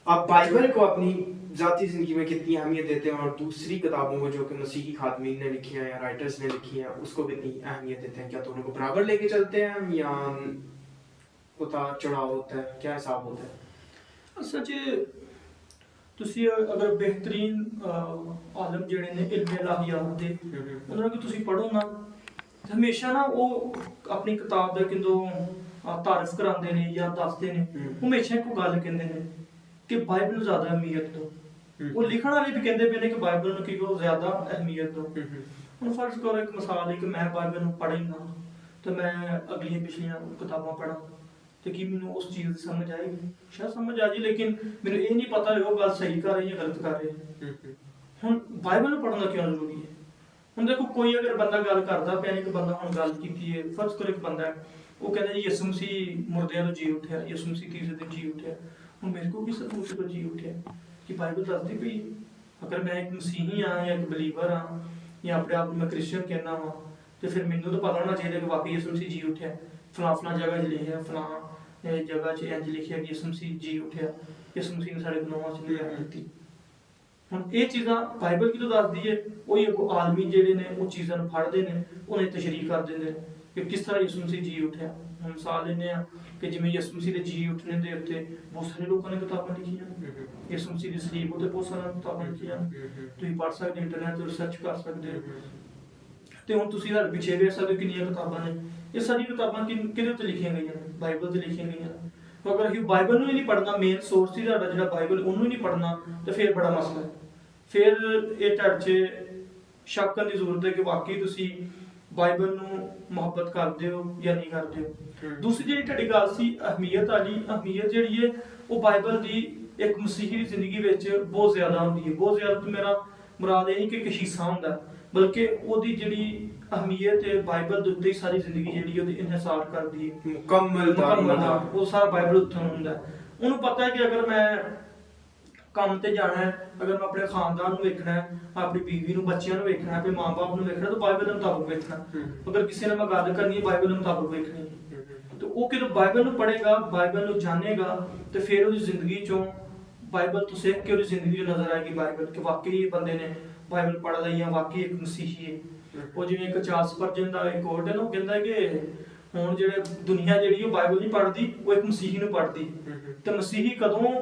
आप बाइबल को अपनी ज़ाती ज़िंदगी में कितनी अहमियत देते हैं और दूसरी किताबों को जो कि मसीही खातमीन ने लिखी हैं या राइटर्स ने लिखी हैं उसको कितनी अहमियत देते हैं? क्या तो उनको बराबर लेके चलते हैं या उतार चढ़ाव होता है, क्या हिसाब होता है? सच ਤੁਸੀਂ ਅਗਰ ਬਿਹਤਰੀਨ ਆਲਮ ਜਿਹੜੇ ਨੇ ਇਲਮ ਇਲਾਹੀਆਤ ਦੇ ਉਹਨਾਂ ਨੂੰ ਤੁਸੀਂ ਪੜ੍ਹੋ ਨਾ, ਹਮੇਸ਼ਾ ਨਾ ਉਹ ਆਪਣੀ ਕਿਤਾਬ ਦਾ ਕਿੰਦੋਂ ਤਾਰੀਫ ਕਰਾਉਂਦੇ ਨੇ ਜਾਂ ਦੱਸਦੇ ਨੇ, ਹਮੇਸ਼ਾ ਇੱਕੋ ਗੱਲ ਕਹਿੰਦੇ ਨੇ ਕਿ ਬਾਈਬਲ ਨੂੰ ਜ਼ਿਆਦਾ ਅਹਿਮੀਅਤ ਦਿਓ। ਉਹ ਲਿਖਣ ਵਾਲੇ ਵੀ ਕਹਿੰਦੇ ਪਏ ਨੇ ਕਿ ਬਾਈਬਲ ਨੂੰ ਕੀ ਕਹੋ ਜ਼ਿਆਦਾ ਅਹਿਮੀਅਤ ਦਿਓ। ਹੁਣ ਫਰਜ਼ ਕਰੋ ਇੱਕ ਮਿਸਾਲ ਹੈ ਕਿ ਮੈਂ ਬਾਈਬਲ ਨੂੰ ਪੜ੍ਹ ਹੀ ਨਾ ਤੇ ਮੈਂ ਅਗਲੀਆਂ ਪਿਛਲੀਆਂ ਕਿਤਾਬਾਂ ਪੜ੍ਹਾਂ ਤੇ ਕੀ ਮੈਨੂੰ ਉਸ ਚੀਜ਼ ਦੀ ਸਮਝ ਆਏਗੀ? ਸ਼ਾਇਦ ਸਮਝ ਆ ਜੀ, ਲੇਕਿਨ ਮੈਨੂੰ ਇਹ ਨਹੀਂ ਪਤਾ ਉਹ ਗੱਲ ਸਹੀ ਕਰ ਰਹੀ ਹੈ ਜਾਂ ਗਲਤ ਕਰ ਰਹੀ ਹੈ। ਹੁਣ ਬਾਈਬਲ ਨੂੰ ਪੜ੍ਹਨਾ ਕਿਉਂ ਜ਼ਰੂਰੀ ਹੈ? ਹੁਣ ਦੇਖੋ ਕੋਈ ਅਗਰ ਬੰਦਾ ਗੱਲ ਕਰਦਾ ਪਿਆ, ਇੱਕ ਬੰਦਾ ਹੁਣ ਗੱਲ ਕੀਤੀ ਹੈ, ਫਰਜ਼ ਕਰੋ ਇੱਕ ਬੰਦਾ ਹੈ, ਉਹ ਕਹਿੰਦਾ ਜੀ ਯਿਸੂ ਮਸੀਹ ਮੁਰਦਿਆਂ ਤੋਂ ਜੀ ਉੱਠਿਆ, ਯਿਸੂ ਮਸੀਹ ਤੀਸਰੇ ਦਿਨ ਜੀ ਉੱਠਿਆ। ਹੁਣ ਮੇਰੇ ਕੋਲ ਕਿਸ ਸਬੂਤ ਤੋਂ ਜੀ ਉੱਠਿਆ ਕਿ ਬਾਈਬਲ ਦੱਸਦੀ ਪਈ? ਅਗਰ ਮੈਂ ਇੱਕ ਮਸੀਹੀ ਹਾਂ ਜਾਂ ਇੱਕ ਬਲੀਵਰ ਹਾਂ ਜਾਂ ਆਪਣੇ ਆਪ ਨੂੰ ਮੈਂ ਕ੍ਰਿਸਚੀਅਨ ਕਹਿੰਦਾ ਵਾਂ, ਤੇ ਫਿਰ ਮੈਨੂੰ ਤਾਂ ਪਤਾ ਹੋਣਾ ਚਾਹੀਦਾ ਕਿ ਵਾਕਈ ਯਿਸੂ ਮਸੀਹ ਜੀ ਉੱਠਿਆ। ਫਲਾਣਾ ਜਗ੍ਹਾ 'ਚ ਲਿਖਿਆ, ਫਲਾਣਾ ਜਗ੍ਹਾ 'ਚ ਇੰਜ ਲਿਖਿਆ ਕਿ ਯਿਸੂ ਮਸੀਹ ਜੀ ਉੱਠਿਆ, ਯਿਸੂ ਮਸੀਹ ਨੇ ਸਾਡੇ ਗੁਨਾਹਾਂ 'ਚ ਨਿਜਾਤ ਦਿੱਤੀ। ਹੁਣ ਇਹ ਚੀਜ਼ਾਂ ਬਾਈਬਲ ਕਿਦੋਂ ਦੱਸਦੀ ਹੈ? ਉਹੀ ਅੱਗੋਂ ਆਲਮੀ ਜਿਹੜੇ ਨੇ ਉਹ ਚੀਜ਼ਾਂ ਨੂੰ ਫੜਦੇ ਨੇ, ਉਹਨੇ ਤਸ਼ਰੀਹ ਕਰ ਦਿੰਦੇ ਨੇ ਕਿ ਕਿਸ ਤਰ੍ਹਾਂ ਯਿਸੂ ਮਸੀਹ ਜੀ ਉੱਠਿਆ। ਹੁਣ ਮਿਸਾਲ ਲੈਂਦੇ ਆ ਕਿ ਜਿਵੇਂ ਯਿਸੂ ਮਸੀਹ ਦੇ ਜੀ ਉੱਠਣੇ ਦੇ ਉੱਤੇ ਬਹੁਤ ਸਾਰੇ ਲੋਕਾਂ ਨੇ ਕਿਤਾਬਾਂ ਲਿਖੀਆਂ, ਯਿਸੂ ਮਸੀਹ ਦੀ ਸਲੀਬ ਉੱਤੇ ਬਹੁਤ ਸਾਰੀਆਂ ਕਿਤਾਬਾਂ ਲਿਖੀਆਂ, ਤੁਸੀਂ ਪੜ੍ਹ ਸਕਦੇ, ਇੰਟਰਨੈਟ ਤੇ ਰਿਸਰਚ ਕਰ ਸਕਦੇ ਹੋ। ਤੇ ਹੁਣ ਤੁਸੀਂ ਸਾਡੇ ਪਿੱਛੇ ਵੇਖ ਸਕਦੇ ਹੋ ਕਿੰਨੀਆਂ ਕਿਤਾਬਾਂ ਨੇ। ਇਹ ਸਾਰੀਆਂ ਕਿਤਾਬਾਂ ਕਿਹਦੇ ਉੱਤੇ ਲਿਖੀਆਂ ਗਈਆਂ ਨੇ? ਬਾਈਬਲ ਤੇ ਲਿਖੀਆਂ ਗਈਆਂ ਨੇ। ਅਗਰ ਅਸੀਂ ਬਾਈਬਲ ਨੂੰ ਹੀ ਨਹੀਂ ਪੜ੍ਹਨਾ, ਮੇਨ ਸੋਰਸ ਹੀ ਸਾਡਾ ਜਿਹੜਾ ਬਾਈਬਲ, ਉਹਨੂੰ ਹੀ ਨਹੀਂ ਪੜ੍ਹਨਾ, ਤੇ ਫਿਰ ਬੜਾ ਮਸਲਾ ਹੈ। ਫਿਰ ਇਹ ਤੁਹਾਡੇ 'ਚ ਸ਼ੱਕ ਕਰਨ ਦੀ ਜ਼ਰੂਰਤ ਹੈ ਕਿ ਵਾਕਈ ਤੁਸੀਂ ਬਾਈਬਲ ਨੂੰ ਮੁਹੱਬਤ ਕਰਦੇ ਹੋ ਜਾਂ ਨਹੀਂ ਕਰਦੇ ਹੋ। ਦੂਸਰੀ ਜਿਹੜੀ ਤੁਹਾਡੀ ਗੱਲ ਸੀ ਅਹਿਮੀਅਤ ਵਾਲੀ, ਅਹਿਮੀਅਤ ਜਿਹੜੀ ਹੈ ਉਹ ਬਾਈਬਲ ਦੀ ਇੱਕ ਮਸੀਹੀ ਦੀ ਜ਼ਿੰਦਗੀ ਵਿੱਚ ਬਹੁਤ ਜ਼ਿਆਦਾ ਹੁੰਦੀ ਹੈ। ਬਹੁਤ ਜ਼ਿਆਦਾ ਤਾਂ ਮੇਰਾ ਮੁਰਾਦ ਇਹ ਨਹੀਂ ਕਿ ਇੱਕ ਹਿੱਸਾ ਹੁੰਦਾ, ਬਲਕਿ ਉਹਦੀ ਜਿਹੜੀ ਅਹਿਮੀਅਤ ਹੈ ਬਾਈਬਲ ਦੇ ਉੱਤੇ ਹੀ ਸਾਰੀ ਜ਼ਿੰਦਗੀ ਜਿਹੜੀ ਉਹਦੀ ਇਨਹਿਸਾਰ ਕਰਦੀ ਹੈ, ਮੁਕੰਮਲ ਉਹ ਸਾਰਾ ਬਾਈਬਲ ਉੱਤੇ ਹੁੰਦਾ। ਉਹਨੂੰ ਪਤਾ ਹੈ ਕਿ ਅਗਰ ਮੈਂ ਕੰਮ ਤੇ ਜਾਣਾ ਹੈ, ਅਗਰ ਮੈਂ ਆਪਣੇ ਖਾਨਦਾਨ ਨੂੰ ਵੇਖਣਾ ਹੈ, ਆਪਣੀ ਬੀਵੀ ਨੂੰ, ਬੱਚਿਆਂ ਨੂੰ ਵੇਖਣਾ ਹੈ, ਆਪਣੇ ਮਾਂ-ਬਾਪ ਨੂੰ ਵੇਖਣਾ, ਤਾਂ ਬਾਈਬਲ ਦੇ ਮੁਤਾਬਕ ਵੇਖਣਾ। ਅਗਰ ਕਿਸੇ ਨਾਲ ਮੈਂ ਗੱਲ ਕਰਨੀ ਹੈ, ਬਾਈਬਲ ਦੇ ਮੁਤਾਬਕ ਵੇਖਣੀ ਹੈ। ਤੇ ਉਹ ਜਦੋਂ ਬਾਈਬਲ ਨੂੰ ਪੜ੍ਹੇਗਾ, ਬਾਈਬਲ ਨੂੰ ਜਾਣੇਗਾ, ਤੇ ਫਿਰ ਉਹਦੀ ਜ਼ਿੰਦਗੀ ਚੋਂ ਬਾਈਬਲ ਤੋਂ ਸਿੱਖ ਕੇ ਉਹਦੀ ਜ਼ਿੰਦਗੀ 'ਚ ਨਜ਼ਰ ਆਏਗੀ ਬਾਈਬਲ ਕਿ ਵਾਕਈ ਇਹ ਬੰਦੇ ਨੇ ਬਾਈਬਲ ਪੜ੍ਹ ਲਈ ਆ, ਵਾਕਈ ਇੱਕ ਮਸੀਹੀ ਹੈ। ਉਹ ਜਿਵੇਂ ਇੱਕ ਚਾਰਲਸ ਸਪਰਜਨ ਦਾ ਇੱਕ ਕੋਟ ਹੈ ਨਾ, ਉਹ ਕਹਿੰਦਾ ਕਿ ਹੁਣ ਜਿਹੜੇ ਦੁਨੀਆ ਜਿਹੜੀ ਉਹ ਬਾਈਬਲ ਨਹੀਂ ਪੜ੍ਹਦੀ, ਉਹ ਇੱਕ ਮਸੀਹੀ ਨੂੰ ਪੜ੍ਹਦੀ। ਤੇ ਮਸੀਹੀ ਕਦੋਂ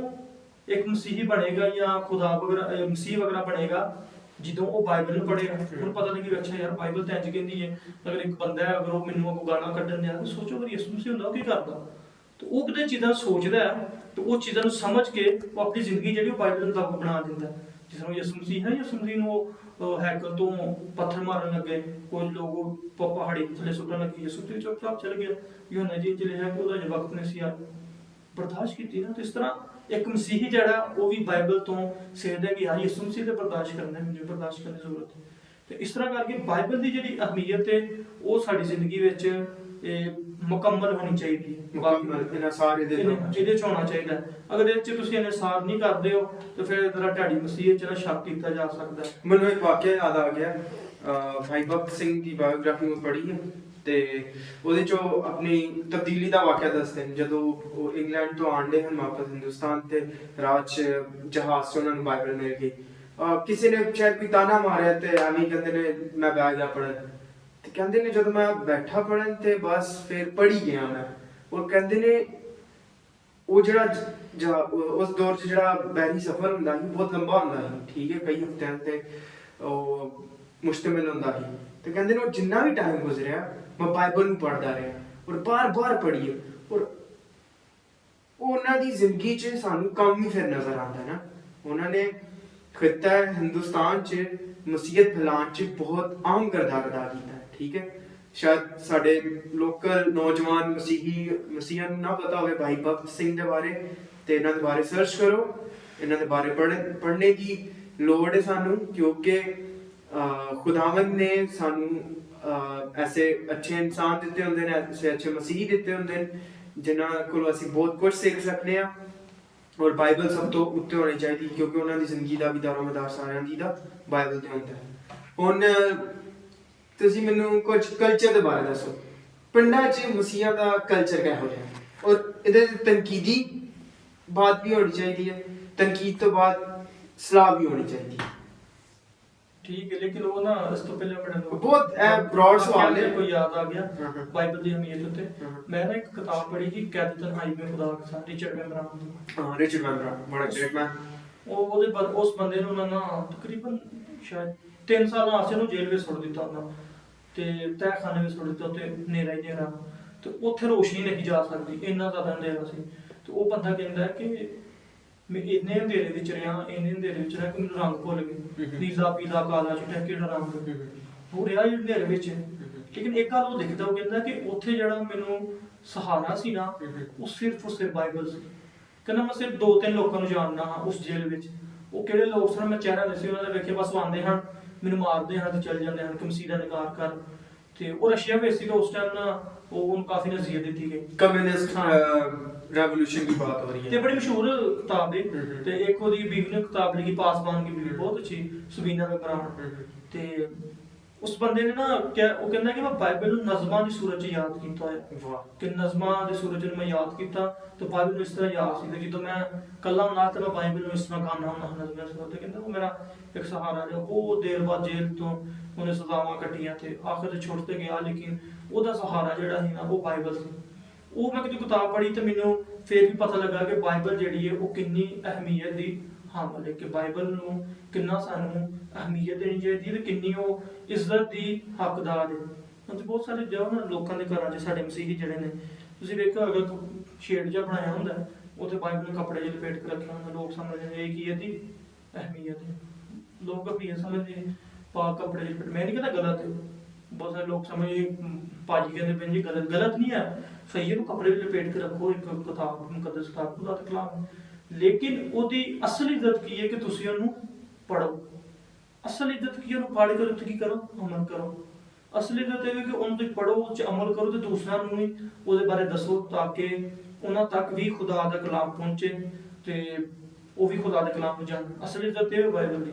ਇੱਕ ਮਸੀਹੀ ਬਣੇਗਾ ਜਾਂ ਖੁਦਾ ਵਗੈਰਾ ਮਸੀਹ ਵਗੈਰਾ ਬਣੇਗਾ? ਜਦੋਂ ਉਹ ਬਾਈਬਲ ਨੂੰ ਪੜ੍ਹੇਗਾ। ਉਹਨੂੰ ਪਤਾ ਲੱਗੇਗਾ ਅੱਛਾ ਯਾਰ ਬਾਈਬਲ ਤਾਂ ਇੰਜ ਕਹਿੰਦੀ ਹੈ। ਅਗਰ ਇੱਕ ਬੰਦਾ ਹੈ, ਅਗਰ ਉਹ ਮੈਨੂੰ ਅੱਗੋਂ ਗਾਲਾਂ ਕੱਢਣ ਦਿਆ, ਤਾਂ ਸੋਚੋ ਅਗਰ ਯਿਸੂ ਮਸੀਹ ਹੁੰਦਾ ਉਹ ਕੀ ਕਰਦਾ? ਤੇ ਉਹ ਕਿਤੇ ਚੀਜ਼ਾਂ ਸੋਚਦਾ ਹੈ, ਤੇ ਉਹ ਚੀਜ਼ਾਂ ਨੂੰ ਸਮਝ ਕੇ ਉਹ ਆਪਣੀ ਜ਼ਿੰਦਗੀ ਜਿਹੜੀ ਉਹ ਬਾਈਬਲ ਦੇ ਮੁਤਾਬਕ ਬਣਾ ਦਿੰਦਾ। ਜਿਸ ਤਰ੍ਹਾਂ ਯਿਸੂ ਮਸੀਹ ਹੈ, ਯਿਸੂ ਮਸੀਹ ਨੂੰ ਉਹ ਹੈਕਲ ਤੋਂ ਪੱਥਰ ਮਾਰਨ ਲੱਗੇ, ਕੁਝ ਲੋਕ ਪਹਾੜੀ ਥੱਲੇ ਸੁੱਟਣ ਲੱਗੇ, ਯਿਸੂ ਮਸੀਹ ਚੁੱਪਚਾਪ ਚਲ ਗਿਆ। ਯੂਹੰਨਾ ਜੀ ਚ ਲਿਖਿਆ ਕਿ ਉਹਦਾ ਜੇ ਵਕਤ ਨਹੀਂ ਸੀ ਆ, ਬਰਦਾਸ਼ਤ ਕੀਤੀ ਨਾ। ਤੇ ਇਸ ਤਰ੍ਹਾਂ ਇੱਕ ਮਸੀਹੀ ਜਿਹੜਾ ਉਹ ਵੀ ਬਾਈਬਲ ਤੋਂ ਸਿੱਖਦਾ ਕਿ ਹਾਂ ਯਿਸੂ ਮਸੀਹ ਤੇ ਬਰਦਾਸ਼ਤ ਕਰਨਾ, ਮੈਨੂੰ ਬਰਦਾਸ਼ਤ ਕਰਨ ਦੀ ਜ਼ਰੂਰਤ ਹੈ। ਤੇ ਇਸ ਤਰ੍ਹਾਂ ਕਰਕੇ ਬਾਈਬਲ ਦੀ ਜਿਹੜੀ ਅਹਿਮੀਅਤ ਹੈ ਉਹ ਸਾਡੀ ਜ਼ਿੰਦਗੀ ਵਿੱਚ ਮੁਕੰਮਲ ਹੋਣੀ ਚਾਹੀਦੀ ਹੈ, ਇਹਦੇ 'ਚ ਹੋਣਾ ਚਾਹੀਦਾ। ਅਗਰ ਇਹਦੇ 'ਚ ਤੁਸੀਂ ਇਨਸਾਰ ਨਹੀਂ ਕਰਦੇ ਹੋ ਤਾਂ ਫਿਰ ਤੁਹਾਡੀ ਮਸੀਹਤ 'ਚ ਸ਼ੱਕ ਕੀਤਾ ਜਾ ਸਕਦਾ। ਮੈਨੂੰ ਇੱਕ ਵਾਕਿਆ ਯਾਦ ਆ ਗਿਆ, ਭਾਈ ਭਗਤ ਸਿੰਘ ਦੀ ਬਾਇਓਗ੍ਰਾਫੀ ਮੈਂ ਪੜ੍ਹੀ ਹੈ, ਤੇ ਉਹਦੇ 'ਚੋਂ ਆਪਣੀ ਤਬਦੀਲੀ ਦਾ ਵਾਕਿਆ ਦੱਸਦੇ ਨੇ। ਜਦੋਂ ਉਹ ਇੰਗਲੈਂਡ ਤੋਂ ਆਉਂਦੇ ਹਨ ਵਾਪਸ ਹਿੰਦੁਸਤਾਨ, ਤੇ ਰਾਜ ਜਹਾਜ਼ 'ਚ ਉਹਨਾਂ ਨੂੰ ਬਾਈਬਲ ਮਿਲ ਗਈ। ਕਿਸੇ ਨੇ ਸ਼ਾਇਦ ਕੋਈ ਤਾਨਾ ਮਾਰਿਆ, ਤੇ ਐਵੇਂ ਕਹਿੰਦੇ ਨੇ ਮੈਂ ਬਹਿ ਗਿਆ ਪੜ੍ਹਨ। ਤੇ ਕਹਿੰਦੇ ਨੇ ਜਦੋਂ ਮੈਂ ਬੈਠਾ ਪੜ੍ਹਨ ਤੇ ਬਸ ਫਿਰ ਪੜ੍ਹੀ ਗਿਆ ਮੈਂ। ਉਹ ਕਹਿੰਦੇ ਨੇ ਉਹ ਜਿਹੜਾ ਉਸ ਦੌਰ 'ਚ ਜਿਹੜਾ ਬੈਰੀ ਸਫ਼ਰ ਹੁੰਦਾ ਸੀ ਬਹੁਤ ਲੰਬਾ ਹੁੰਦਾ ਸੀ, ਠੀਕ ਹੈ, ਕਈ ਹਫ਼ਤਿਆਂ ਤੇ ਉਹ ਮੁਸ਼ਤਮਿਲ ਹੁੰਦਾ ਸੀ। ਤੇ ਕਹਿੰਦੇ ਨੇ ਉਹ ਜਿੰਨਾ ਵੀ ਟਾਈਮ ਗੁਜ਼ਰਿਆ ਮੈਂ ਬਾਈਬਲ ਨੂੰ ਪੜ੍ਹਦਾ ਰਿਹਾ, ਔਰ ਬਾਰ-ਬਾਰ ਪੜ੍ਹੀਏ, ਔਰ ਉਹਨਾਂ ਦੀ ਜ਼ਿੰਦਗੀ 'ਚ ਸਾਨੂੰ ਕੰਮ ਹੀ ਫਿਰ ਨਜ਼ਰ ਆਉਂਦਾ ਨਾ। ਉਹਨਾਂ ਨੇ ਖਿੱਤਾ ਹਿੰਦੁਸਤਾਨ 'ਚ ਮਸੀਹਤ ਫੈਲਾਉਣ 'ਚ ਬਹੁਤ ਅਹਿਮ ਕਿਰਦਾਰ ਅਦਾ ਕੀਤਾ, ਠੀਕ ਹੈ। ਸ਼ਾਇਦ ਸਾਡੇ ਲੋਕਲ ਨੌਜਵਾਨ ਮਸੀਹਾਂ ਨੂੰ ਨਾ ਪਤਾ ਹੋਵੇ ਭਾਈ ਭਗਤ ਸਿੰਘ ਦੇ ਬਾਰੇ, ਤੇ ਇਹਨਾਂ ਦੇ ਬਾਰੇ ਸਰਚ ਕਰੋ, ਇਹਨਾਂ ਦੇ ਬਾਰੇ ਪੜ੍ਹਨੇ ਦੀ ਲੋੜ ਹੈ ਸਾਨੂੰ, ਕਿਉਂਕਿ ਖੁਦਾਵੰਦ ਨੇ ਸਾਨੂੰ ਐਸੇ ਅੱਛੇ ਇਨਸਾਨ ਦਿੱਤੇ ਹੁੰਦੇ ਨੇ, ਐਸੇ ਅੱਛੇ ਮਸੀਹ ਦਿੱਤੇ ਹੁੰਦੇ ਨੇ ਜਿਨ੍ਹਾਂ ਕੋਲੋਂ ਅਸੀਂ ਬਹੁਤ ਕੁਝ ਸਿੱਖ ਸਕਦੇ ਹਾਂ। ਔਰ ਬਾਈਬਲ ਸਭ ਤੋਂ ਉੱਤੇ ਹੋਣੀ ਚਾਹੀਦੀ, ਕਿਉਂਕਿ ਉਹਨਾਂ ਦੀ ਜ਼ਿੰਦਗੀ ਦਾ ਵੀ ਦਾਰੋਮਦਾਰ ਸਾਰਿਆਂ ਦੀ ਦਾ ਬਾਈਬਲ ਤੇ ਹੁੰਦਾ ਹੈ। ਹੁਣ ਤੁਸੀਂ ਮੈਨੂੰ ਕੁਝ ਕਲਚਰ ਦੇ ਬਾਰੇ ਦੱਸੋ, ਪਿੰਡਾਂ 'ਚ ਮਸੀਹਾਂ ਦਾ ਕਲਚਰ ਕਿਹੋ ਜਿਹਾ, ਔਰ ਇਹਦੇ ਤਨਕੀਦੀ ਬਾਤ ਵੀ ਹੋਣੀ ਚਾਹੀਦੀ ਹੈ, ਤਨਕੀਦ ਤੋਂ ਬਾਅਦ ਸਲਾਹ ਵੀ ਹੋਣੀ ਚਾਹੀਦੀ ਹੈ, ਠੀਕ ਹੈ। ਲੇਕਿਨ ਉਹ ਨਾ ਇਸ ਤੋਂ ਪਹਿਲੇ ਮੈਨੂੰ ਬਹੁਤ ਬ੍ਰੌਡ ਸਵਾਲ ਹੈ, ਕੋਈ ਯਾਦ ਆ ਗਿਆ ਬਾਈਬਲ ਦੀ ਅਹਿਮੀਅਤ ਉੱਤੇ। ਮੈਂ ਨਾ ਇੱਕ ਕਿਤਾਬ ਪੜ੍ਹੀ ਸੀ ਕੈਦਤਨ ਹਾਈਵੇ ਖੁਦਾ ਕੇ ਸਾਥ, ਰਿਚਰਡ ਮੈਂਬਰਾਨ ਦੀ। ਹਾਂ, ਰਿਚਰਡ ਮੈਂਬਰਾਨ ਬੜਾ ਗ੍ਰੇਟ ਮੈਨ। ਉਸ ਬੰਦੇ ਨੂੰ ਉਹਨਾਂ ਨਾ ਤਕਰੀਬਨ ਸ਼ਾਇਦ 3 ਸਾਲ ਵਾਸਤੇ ਉਹਨੂੰ ਜੇਲ੍ਹ ਵਿੱਚ ਸੁੱਟ ਦਿੱਤਾ ਉਹਨਾਂ, ਤੇ ਤਹਿਖਾਨੇ ਵਿੱਚ ਸੁੱਟ ਦਿੱਤਾ, ਤੇ ਹਨੇਰਾ ਹੀ ਹਨੇਰਾ, ਤੇ ਉੱਥੇ ਰੋਸ਼ਨੀ ਨਹੀਂ ਜਾ ਸਕਦੀ, ਇੰਨਾ ਜ਼ਿਆਦਾ ਹਨੇਰਾ ਸੀ। ਤੇ ਉਹ ਬੰਦਾ ਕਹਿੰਦਾ ਕਿ ਮੈਂ ਇੰਨੇ ਅੰਧੇਰੇ ਵਿੱਚ ਰਿਹਾ ਕਿ ਮੈਨੂੰ ਰੰਗ ਭੁੱਲ ਗਏ, ਨੀਲਾ ਪੀਲਾ ਕਾਲਾ ਚਿੱਟਾ ਕਿਹੜਾ ਰੰਗ ਹੋ ਰਿਹਾ ਅੰਧੇਰੇ ਵਿੱਚ। ਲੇਕਿਨ ਇੱਕ ਗੱਲ ਉਹ ਦਿਖਦਾ, ਉਹ ਕਹਿੰਦਾ ਕਿ ਉੱਥੇ ਜਿਹੜਾ ਮੈਨੂੰ ਸਹਾਰਾ ਸੀ ਨਾ, ਉਹ ਸਿਰਫ ਬਾਈਬਲ ਸੀ। ਕਹਿੰਦਾ ਮੈਂ ਸਿਰਫ 2-3 ਲੋਕਾਂ ਨੂੰ ਜਾਣਦਾ ਹਾਂ ਉਸ ਜੇਲ੍ਹ ਵਿੱਚ। ਉਹ ਕਿਹੜੇ ਲੋਕ ਸਨ ਮੈਂ ਚਿਹਰਾ ਨਹੀਂ ਸੀ ਉਹਨਾਂ ਦੇ ਵੇਖੇ, ਬਸ ਉਹ ਆਉਂਦੇ ਹਨ, ਮੈਨੂੰ ਮਾਰਦੇ ਹਨ ਤੇ ਚਲੇ ਜਾਂਦੇ ਹਨ ਕਿ ਮਸੀਹ ਦਾ ਇਨਕਾਰ ਕਰ। ਤੇ ਉਹ ਰਸ਼ੀਆ ਵਿੱਚ ਸੀਗਾ ਉਸ ਟਾਈਮ ਨਾ, ਉਹ ਉਹਨੂੰ ਕਾਫੀ ਨਸੀਹਤ ਦਿੱਤੀ ਗਈ। कम्युनिस्ट रेवोल्यूशन की बात हो रही ਤੇ है। ਬੜੀ ਮਸ਼ਹੂਰ ਕਿਤਾਬ ਹੈ। ਤੇ ਇੱਕ ਉਹਦੀ ਬੀਵੀ ਨੇ ਕਿਤਾਬ ਲਿਖੀ ਪਾਸਬਾਨ ਦੀ ਬੀਵੀ, ਬਹੁਤ ਅੱਛੀ, ਸਬੀਨਾ ਬਰਾਨ। ਤੇ ਉਸ ਬੰਦੇ ਨੇ ਨਾ ਉਹ ਕਹਿੰਦਾ ਕਿ ਮੈਂ ਬਾਈਬਲ ਨੂੰ ਨਜ਼ਮਾਂ ਦੀ ਸੂਰਤ 'ਚ ਯਾਦ ਕੀਤਾ ਹੋਇਆ। ਵਾਹ। ਕਿ ਨਜ਼ਮਾਂ ਦੀ ਸੂਰਤ 'ਚ ਮੈਂ ਯਾਦ ਕੀਤਾ ਤੇ ਬਾਈਬਲ ਨੂੰ ਇਸ ਤਰ੍ਹਾਂ ਯਾਦ ਸੀ ਕਿ ਜਦੋਂ ਮੈਂ ਕੱਲਾ ਹੁੰਦਾ ਤਾਂ ਮੈਂ ਬਾਈਬਲ ਨੂੰ ਇਸ ਤਰ੍ਹਾਂ ਗਾਉਂਦਾ ਹੁੰਦਾ ਨਜ਼ਮਾਂ ਦੀ ਸੂਰਤ। ਕਹਿੰਦਾ ਉਹ ਮੇਰਾ ਇੱਕ ਸਹਾਰਾ ਰਿਹਾ। ਬਹੁਤ ਦੇਰ ਬਾਅਦ ਜੇਲ੍ਹ ਤੋਂ ਉਹਨੇ ਸਜ਼ਾਵਾਂ ਕੱਟੀਆਂ ਤੇ ਆਖਰ ਤੇ ਛੁੱਟ ਤੇ ਗਿਆ, ਲੇਕਿਨ ਉਹਦਾ ਸਹਾਰਾ ਜਿਹੜਾ ਸੀ ਨਾ ਉਹ ਬਾਈਬਲ ਸੀ। ਉਹ ਮੈਂ ਕਿਤੇ ਕਿਤਾਬ ਪੜ੍ਹੀ ਤੇ ਮੈਨੂੰ ਫਿਰ ਵੀ ਪਤਾ ਲੱਗਾ ਕਿ ਬਾਈਬਲ ਜਿਹੜੀ ਹੈ ਉਹ ਕਿੰਨੀ ਅਹਿਮੀਅਤ ਦੀ ਹਾਮਲ ਹੈ, ਕਿ ਬਾਈਬਲ ਨੂੰ ਕਿੰਨਾ ਸਾਨੂੰ ਅਹਿਮੀਅਤ ਦੇਣੀ ਚਾਹੀਦੀ ਹੈ ਤੇ ਕਿੰਨੀ ਉਹ ਇੱਜ਼ਤ ਦੀ ਹੱਕਦਾਰ ਹੈ। ਹੁਣ ਤੇ ਬਹੁਤ ਸਾਰੇ ਜੋ ਨਾ ਲੋਕਾਂ ਦੇ ਘਰਾਂ 'ਚ ਸਾਡੇ ਮਸੀਹੀ ਜਿਹੜੇ ਨੇ, ਤੁਸੀਂ ਵੇਖੋ ਅਗਰ ਸ਼ੇਡ ਜਿਹਾ ਬਣਾਇਆ ਹੁੰਦਾ ਉੱਥੇ ਬਾਈਬਲ ਨੂੰ ਕੱਪੜੇ 'ਚ ਲਪੇਟ ਕੇ ਰੱਖਿਆ ਹੁੰਦਾ, ਲੋਕ ਸਮਝਦੇ ਨੇ ਇਹ ਕੀ ਹੈ ਦੀ ਅਹਿਮੀਅਤ ਹੈ। ਲੋਕ ਆਪਣੀ ਇਹ ਸਮਝਦੇ ਨੇ ਪਾ ਕੱਪੜੇ 'ਚ ਲਪੇਟ। ਮੈਂ ਨਹੀਂ ਕਹਿੰਦਾ ਗਲਤ ਹੈ, ਬਹੁਤ ਸਾਰੇ ਲੋਕ ਸਮਝਦੇ ਭਾਜੀ ਕਹਿੰਦੇ ਪਏ ਜੀ ਗਲਤ ਨਹੀਂ ਹੈ, ਸਹੀ ਹੈ, ਕੱਪੜੇ 'ਚ ਲਪੇਟ ਕੇ ਰੱਖੋ ਇੱਕ ਕਿਤਾਬ ਮੁਕੱਦਸ ਕਿਤਾਬ ਖੁਦਾ ਤੇ ਕਲਾਮ। ਲੇਕਿਨ ਉਹਦੀ ਅਸਲ ਇੱਜ਼ਤ ਕੀ ਹੈ ਕਿ ਤੁਸੀਂ ਉਹਨੂੰ ਪੜ੍ਹੋ। ਅਸਲ ਇੱਜ਼ਤ ਕੀ ਹੈ, ਉਹਨੂੰ ਪੜ੍ਹ ਕੇ ਉੱਥੇ ਕੀ ਕਰੋ, ਅਮਲ ਕਰੋ। ਅਸਲ ਇੱਜ਼ਤ ਇਹ ਹੈ ਕਿ ਉਹਨੂੰ ਤੁਸੀਂ ਪੜ੍ਹੋ, ਉਹ 'ਚ ਅਮਲ ਕਰੋ ਤੇ ਦੂਸਰਿਆਂ ਨੂੰ ਵੀ ਉਹਦੇ ਬਾਰੇ ਦੱਸੋ ਤਾਂ ਕਿ ਉਹਨਾਂ ਤੱਕ ਵੀ ਖੁਦਾ ਦਾ ਕਲਾਮ ਪਹੁੰਚੇ ਤੇ ਉਹ ਵੀ ਖੁਦਾ ਦੇ ਕਲਾਮ ਨੂੰ ਜਾਣਨ। ਅਸਲ ਇੱਜ਼ਤ ਇਹ ਹੈ ਬਾਈਬਲ ਦੀ।